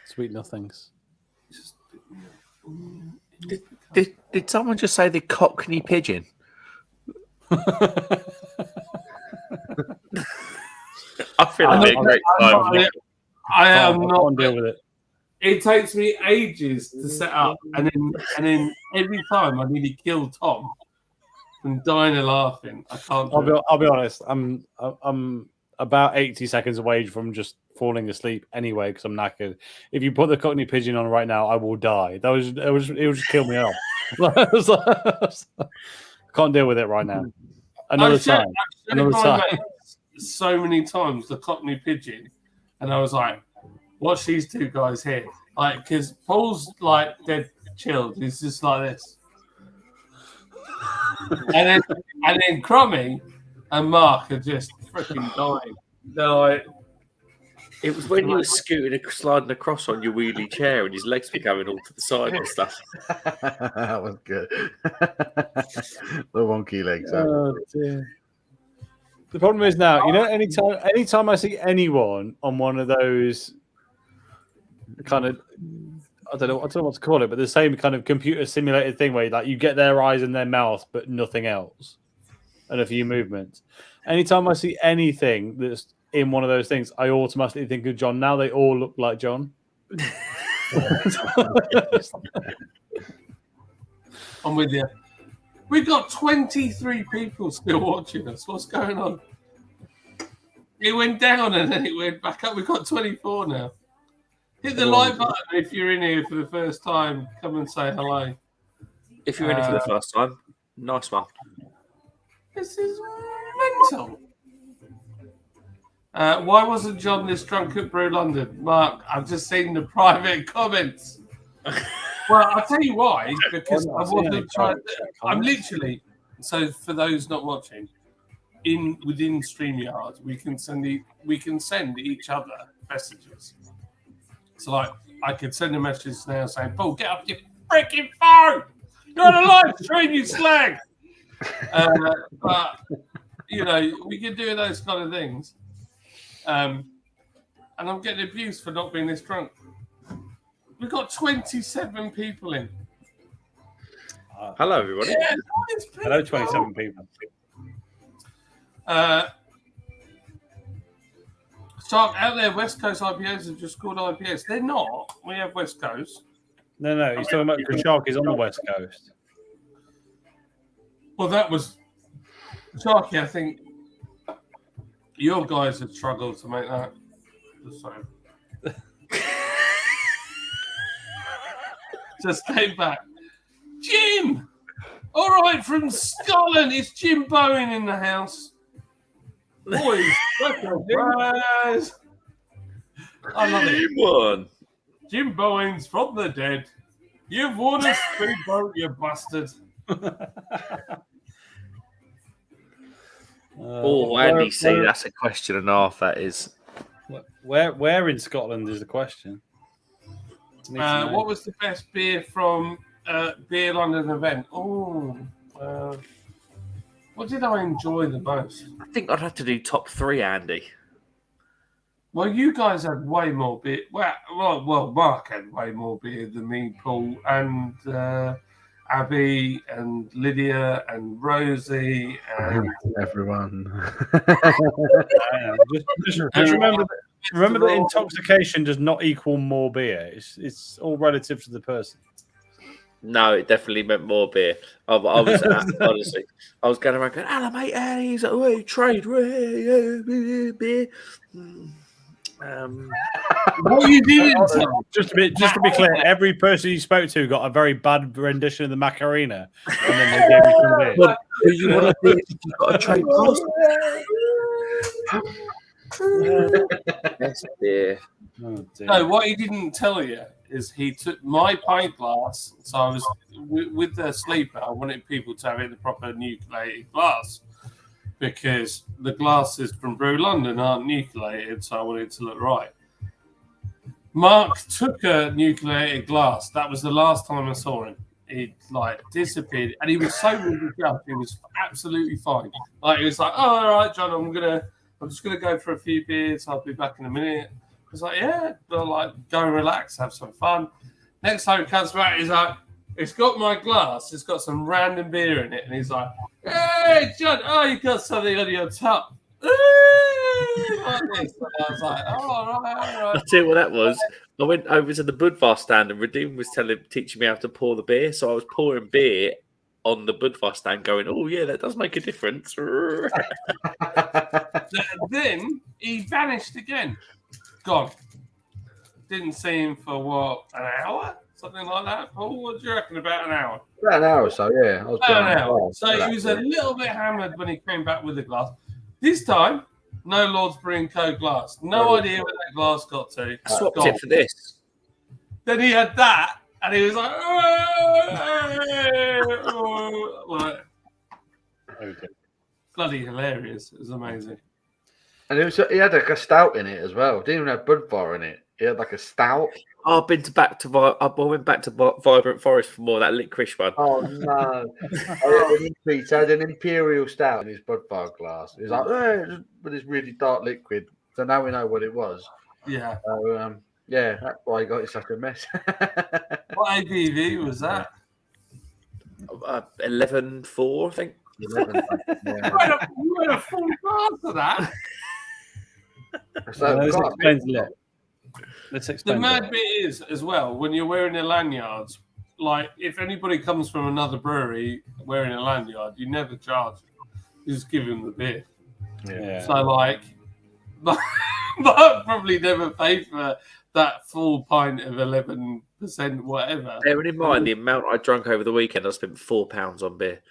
Sweet nothings. Did someone just say the Cockney pigeon? I feel it'd be a great time. I am not. Can't deal with it. It takes me ages to set up, and then every time I nearly kill Tom from dying of laughing. I can't. I'll be honest. I'm about 80 seconds away from just falling asleep anyway because I'm knackered. If you put the Cockney pigeon on right now, I will die. It would just kill me off. Can't deal with it right now. Another time. So many times the Cockney pigeon, and I was like, "Watch these two guys here!" Like, because Paul's like dead chilled. He's just like this, and then Crummy and Mark are just freaking dying. They're like, it was when you were scooting, sliding across on your wheelie chair, and his legs were going all to the side and stuff. That was good. The wonky legs. Oh, dear. The problem is now, anytime I see anyone on one of those kind of, I don't know what to call it, but the same kind of computer simulated thing where like you get their eyes and their mouth, but nothing else, and a few movements. Anytime I see anything that's in one of those things, I automatically think of John. Now they all look like John. I'm with you. We've got 23 people still watching us. What's going on? It went down and then it went back up. We've got 24 now. Hit the like button if you're in here for the first time. Come and say hello. If you're in it for the first time, nice one. This is mental. Why wasn't John this drunk at Brew London? Mark, I've just seen the private comments. Well, I'll tell you why. Because I wasn't trying. I'm literally. So for those not watching, within StreamYard, we can send each other messages. So like, I could send a message now saying, "Paul, get up your freaking phone! You're on a live stream, you slag!" But we can do those kind of things. And I'm getting abused for not being this drunk. We've got 27 people in. Hello, everybody. Yeah, Hello, 27 people. Shark, out there, West Coast IPAs are just called IPAs. They're not. We have West Coast. No, he's talking about the Shark is on the West Coast. Well, that was Sharky. I think your guys have struggled to make that. Just saying. Just came back. Jim! All right, from Scotland, it's Jim Bowen in the house. Boys, surprise! I love it. Won. Jim Bowen's from the dead. You've won a speedboat, you bastard. Andy C, that's a question and a half, that is. Where in Scotland is the question? What was the best beer from Beer London event? What did I enjoy the most? I think I'd have to do top 3, Andy. Well, you guys had way more beer. Well, Mark had way more beer than me, Paul, and Abby, and Lydia, and Rosie, and everyone. just remember that intoxication does not equal more beer. It's all relative to the person. No, it definitely meant more beer. I was honestly, I was going around going, "Hello, mate, Andy." He's like, "Oh, trade, beer." What you didn't tell. Just to be clear, every person you spoke to got a very bad rendition of the Macarena, and then they gave you some beer. Well, do you want a beer? You've got a trade pass. Yes, beer. Oh, dear. No, what he didn't tell you is he took my pint glass. So I was with the sleeper. I wanted people to have it in the proper nucleated glass. because the glasses from Brew London aren't nucleated, so I wanted it to look right. Mark took a nucleated glass. That was the last time I saw him. He like disappeared, and he was so really young. He was absolutely fine. Like he was like, "Oh, all right, John, I'm just gonna go for a few beers. I'll be back in a minute." I was like, "Yeah, but like go relax, have some fun." Next time he comes back, he's like, "It's got my glass. It's got some random beer in it," and he's like, "Hey, John, oh, you got something on your top." Like this. And I was like, "Oh, all right." I'll tell you what that was. I went over to the Budvar stand and Redeem was teaching me how to pour the beer. So I was pouring beer on the Budvar stand going, "Oh, yeah, that does make a difference." Then he vanished again. Gone. Didn't see him for what, an hour? Something like that. Paul, what do you reckon? About an hour? About an hour or so, yeah. I was About an behind hour. glass. So he was a little bit hammered when he came back with the glass. This time, no Lord's Brewing Co. glass. No idea where that glass got to. I swapped Gone. it for this. Then he had that, and he was like, like Okay. bloody hilarious. It was amazing. And he had like a stout in it as well. Didn't even have Budvar in it. He had like a stout. I went back to Vibrant Forest for more of that licorice one. Oh no! He had an imperial stout in his Budvar glass. He was like, with this really dark liquid. So now we know what it was. Yeah. So yeah, that's why he got it such a mess. What ABV was that? 11.4, I think. 11, yeah. You had a full glass of that. So, Let's God, explain a little. Let's The explain. mad bit is, as well, when you're wearing the lanyards, like if anybody comes from another brewery wearing a lanyard, you never charge them. You just give them the beer. Yeah. So, like, Mark probably never paid for that full pint of 11% whatever. Bearing in mind the amount I drank over the weekend, I spent £4 on beer.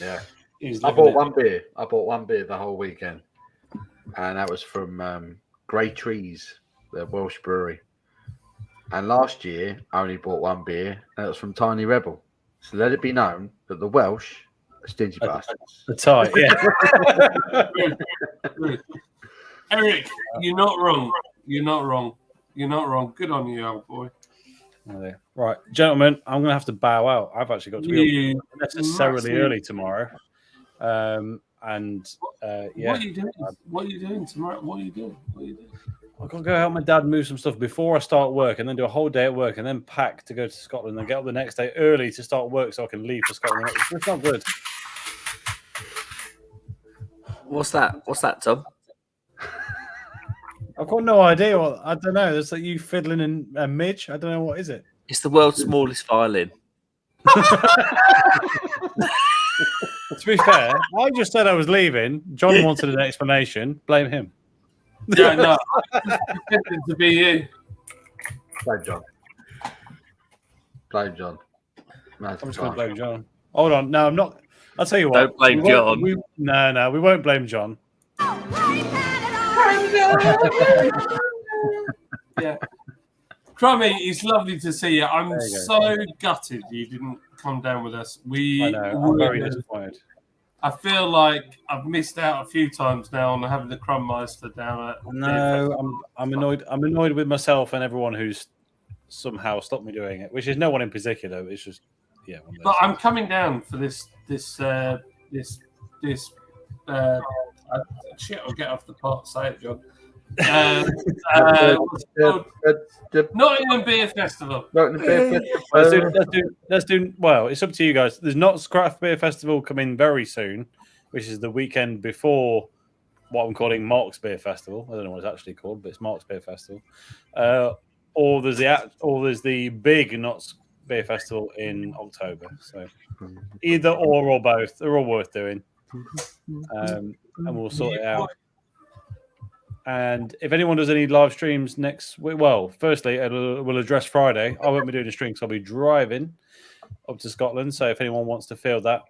yeah. He's I living bought it. one beer. I bought one beer the whole weekend, and that was from Grey Trees, the Welsh brewery. And last year, I only bought one beer, and that was from Tiny Rebel. So let it be known that the Welsh are stingy bastards. The tie, yeah. Eric, you're not wrong. You're not wrong. You're not wrong. Good on you, old boy. Right, gentlemen, I'm going to have to bow out. I've actually got to be up necessarily massive- early tomorrow. Yeah. What are you doing? What are you doing tomorrow? What are you doing? What are you doing? I've got to go help my dad move some stuff before I start work and then do a whole day at work and then pack to go to Scotland and get up the next day early to start work so I can leave for Scotland. It's not good. What's that? What's that, Tom? I've got no idea. I don't know. It's like you fiddling in a midge. I don't know. What is it? It's the world's smallest violin. To be fair, I just said I was leaving. John wanted an explanation. Blame him. Yeah, no. I pretended to be you. Blame John. Blame John. I'm just going to blame John. Hold on. No, I'm not. I'll tell you what. Don't blame we won't- John. No, we won't blame John. Yeah. Crummy, it's lovely to see you. I'm There you go. so gutted you didn't come down with us. I know. I'm very disappointed. I feel like I've missed out a few times now on having the Crummeister down at. No, I'm annoyed. I'm annoyed with myself and everyone who's somehow stopped me doing it, which is no one in particular. It's just, yeah. one of those But I'm things. coming down for this. Shit, I'll get off the pot. Say it, John. What's it called? Nottingham Beer Festival. Let's do. Well, it's up to you guys. There's not Craft Beer Festival coming very soon, which is the weekend before what I'm calling Mark's Beer Festival. I don't know what it's actually called, but it's Mark's Beer Festival. Or there's the big Knott's Beer Festival in October. So either or both, they're all worth doing, and we'll sort it out. And if anyone does any live streams next week, well, firstly, we'll address Friday. I won't be doing a stream because I'll be driving up to Scotland. So if anyone wants to field that,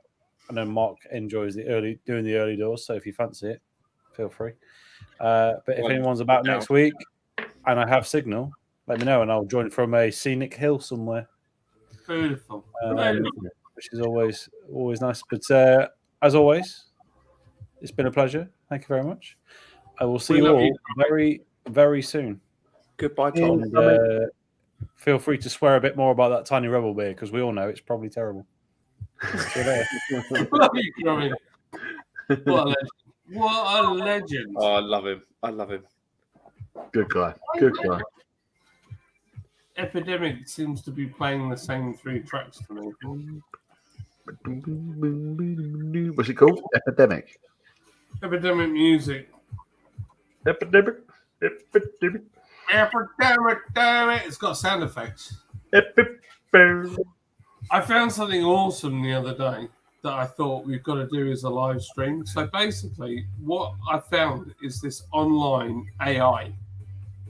I know Mark enjoys doing the early doors. So if you fancy it, feel free. But if anyone's about next week and I have signal, let me know and I'll join from a scenic hill somewhere. Beautiful. Which which is always nice. But as always, it's been a pleasure. Thank you very much. I will see We you love all you. very, very soon. Goodbye, Tom. And feel free to swear a bit more about that Tiny Rebel beer because we all know it's probably terrible. See you later. Love you, Crummy. What a legend. What a legend. Oh, I love him. I love him. Good guy. Good guy. Epidemic seems to be playing the same 3 tracks to me. What's it called? Epidemic. Epidemic music. Epidemic. Epidemic. Epidemic, damn it. It's got sound effects. I found something awesome the other day that I thought we've got to do as a live stream. So basically, what I found is this online AI.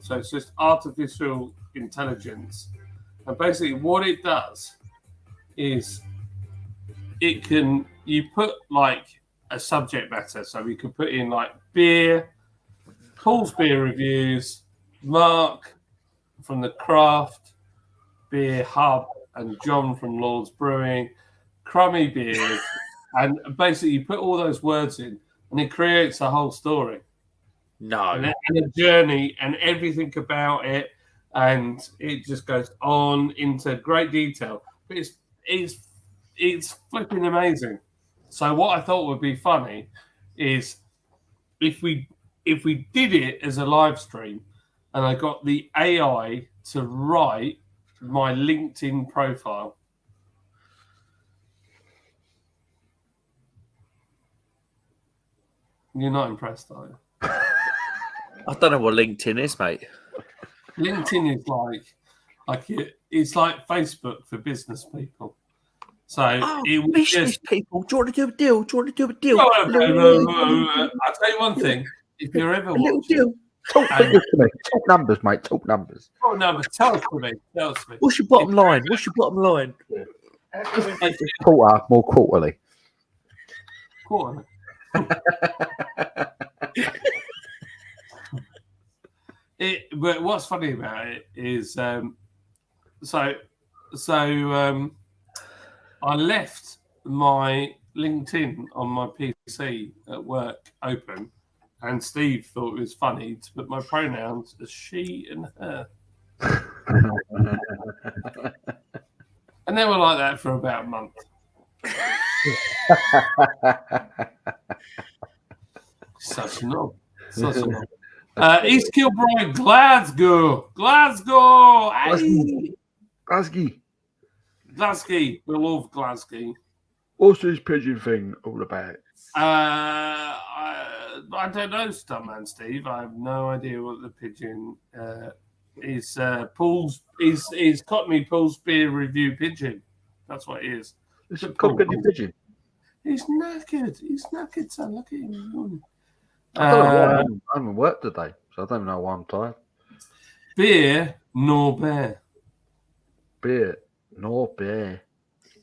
So it's just artificial intelligence. And basically, what it does is you put like a subject matter. So we could put in like beer, Paul's beer reviews, Mark from the Craft Beer Hub, and John from Lord's Brewing, Crummy Beers, and basically you put all those words in, and it creates a whole story No. and a journey and everything about it, and it just goes on into great detail. But it's flipping amazing. So what I thought would be funny is if we did it as a live stream, and I got the AI to write my LinkedIn profile. You're not impressed, are you? I don't know what LinkedIn is, mate. LinkedIn is it's like Facebook for business people. So it was business just people. Do you want to do a deal? Do you want to do a deal? No. I'll tell you one thing. If you're ever watching, Talk figures to me. Talk numbers, mate. Talk numbers. oh no, tell us to me. Tell us to me. What's your bottom line? What's your bottom line? Quarter, more quarterly. Quarter. But what's funny about it is, I left my LinkedIn on my PC at work open, and Steve thought it was funny to put my pronouns as she and her, and they were like that for about a month. Such a knob. Such a knob. East Kilbride, Glasgow. Hey! Glasgow. We love Glasgow. What's this pigeon thing all about? I don't know, Stuntman Steve. I have no idea what the pigeon is. Paul's is Cockney Paul's beer review pigeon. That's what it is. It's a cockney pigeon. He's knackered. Son. Look at him. I haven't worked today, so I don't know why I'm tired. Beer nor bear. Beer nor beer.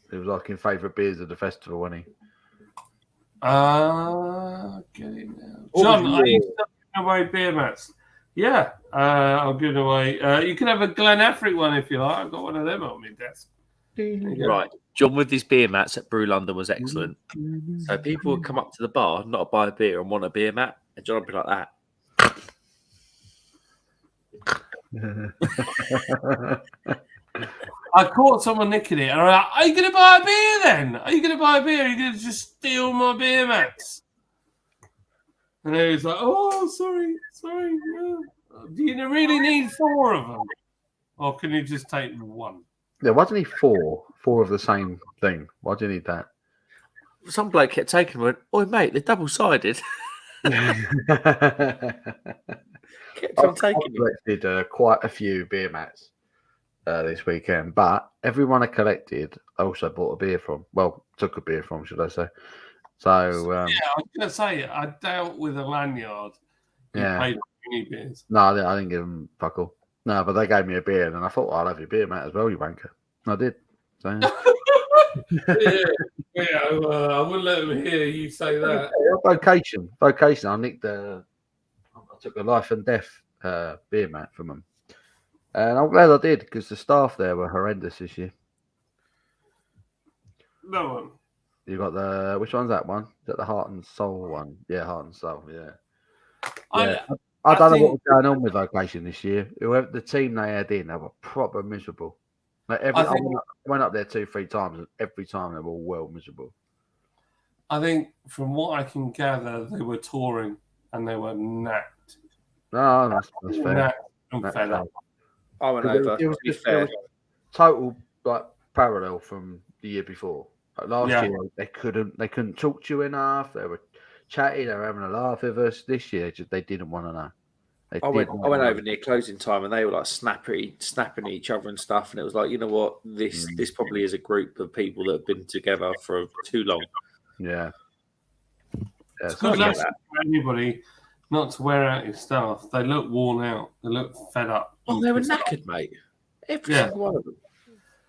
It was like in favourite beers of the festival, wasn't he? Get it now. John, are you still giving away beer mats? Yeah, I'm giving away. You can have a Glen Affric one if you like. I've got one of them on my desk. Right. John with his beer mats at Brew London was excellent. So people would come up to the bar, not buy a beer and want a beer mat, and John would be like that. I caught someone nicking it, and I'm like, "Are you going to buy a beer then? Are you going to buy a beer? Are you going to just steal my beer mats?" And he was like, "Oh, sorry. No. Do you really need 4 of them, or can you just take one?" Yeah, why do you need 4? 4 of the same thing. Why do you need that? Some bloke kept taking them and went, "Oi, mate, they're double-sided." Kept on taking them. I collected quite a few beer mats this weekend, but everyone I collected, I also bought a beer from. Well, took a beer from, should I say? So I was going to say, I dealt with a lanyard. Yeah. Paid mini beers. No, I didn't give them fuck all. No, but they gave me a beer, and I thought, I'll have your beer, mate, as well, you wanker. And I did. So, I wouldn't let them hear you say that. Vocation. I took a life and death beer mat from them. And I'm glad I did, because the staff there were horrendous this year. No one. You got the which one's that one? Is that the Heart and Soul one? Yeah, Heart and Soul. Yeah. Yeah. I don't know what was going on with Vocation this year. Whoever the team they had in, they were proper miserable. Like I went up there 2-3 times, and every time they were all well miserable. I think from what I can gather, they were touring and they were knacked. No, that's fair. Knacked and That's fed fair. up. I went Because over. it was To be just fair, total like parallel from the year before. Like last Yeah. year they couldn't talk to you enough. They were chatting, they were having a laugh with us. This year they didn't want to know. I went over near closing time, and they were like snapping at each other and stuff. And it was like, you know what, this probably is a group of people that have been together for too long. Yeah. It's a good lesson for anybody not to wear out your staff. They look worn out. They look fed up. Oh, they were knackered, mate. Every single one of them.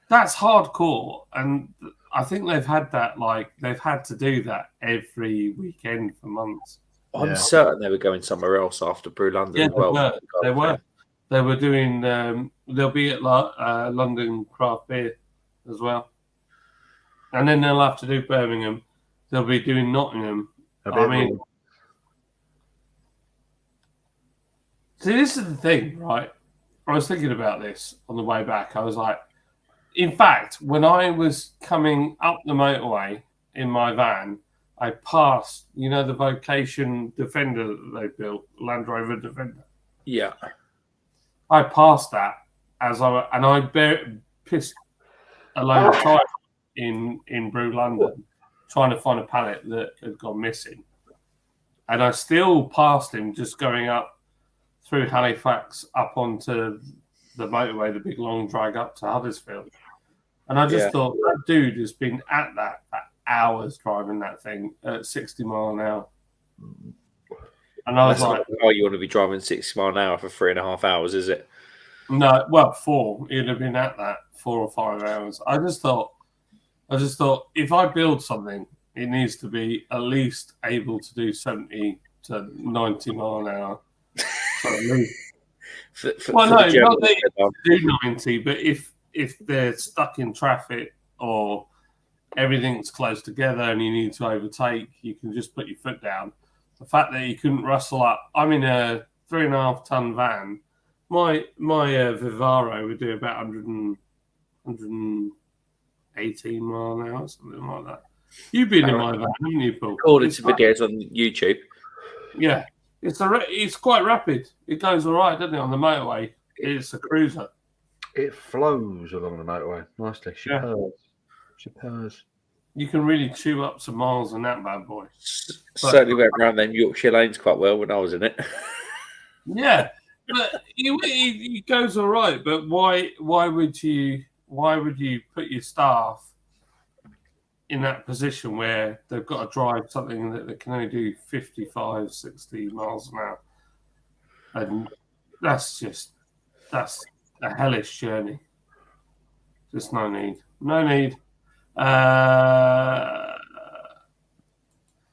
That's hardcore, and I think they've had to do that every weekend for months. I'm certain they were going somewhere else after Brew London as well. They were. They were doing. They'll be at London Craft Beer as well, and then they'll have to do Birmingham. They'll be doing Nottingham. See, this is the thing, right? I was thinking about this on the way back. I was like, in fact, when I was coming up the motorway in my van, I passed, the Vocation Defender that they built, Land Rover Defender. Yeah. I passed that I pissed a load of time in Brew London trying to find a pallet that had gone missing. And I still passed him just going up through Halifax up onto the motorway, the big long drag up to Huddersfield. And I just thought, that dude has been at that for hours driving that thing at 60 mile an hour. And I was like, oh, you want to be driving 60 mile an hour for 3.5 hours, is it? No, well, 4. He'd have been at that 4 or 5 hours. I just thought, if I build something, it needs to be at least able to do 70 to 90 mile an hour. So at least. Not that you do 90, but if they're stuck in traffic or everything's close together and you need to overtake, you can just put your foot down. The fact that you couldn't rustle up. I'm in a 3.5 ton van. My Vivaro would do about 118 mile an hour, something like that. You've been in my van, haven't you, Paul? According to videos on YouTube. Yeah, it's quite rapid. It goes all right, doesn't it, on the motorway? It's a cruiser. It flows along the motorway nicely. She purrs. You can really chew up some miles on that bad boy. Certainly went around them Yorkshire lanes quite well when I was in it. Yeah, but it goes all right. But why would you put your staff in that position where they've got to drive something that they can only do 55, 60 miles an hour? And that's a hellish journey. Just no need.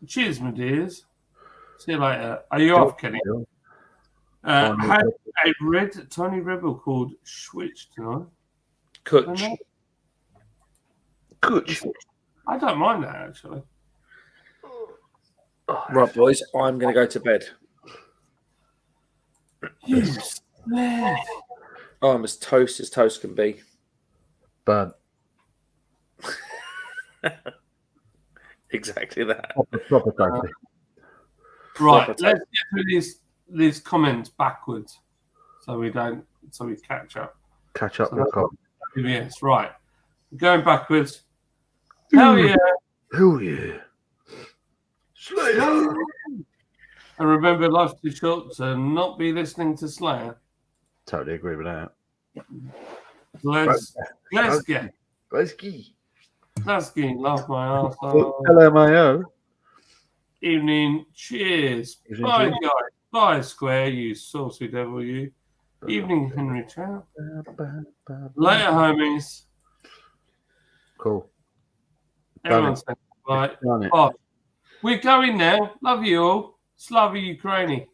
Cheers, my dears. See you later. Are you off, Kenny? Had a tiny rebel called Schwitch tonight. Kutch. I don't mind that, actually. Right, boys, I'm going to go to bed. I'm as toast can be. Burnt. Exactly that. Proper toasty. Right, let's get through these comments backwards so we catch up. Catch up with comments. Yes, right. Going backwards. Hell yeah. Hell yeah. Slayer. And remember, life's too short to not be listening to Slayer. Totally agree with that. Let's get. Let's get. Laugh my ass off. LMAO. Evening. Cheers. Bye, guys. Bye, Square, you saucy devil, you. Evening, Henry Chow. Later, homies. Cool. Everyone say bye. Oh, we're going now. Love you all. Slava Ukraini.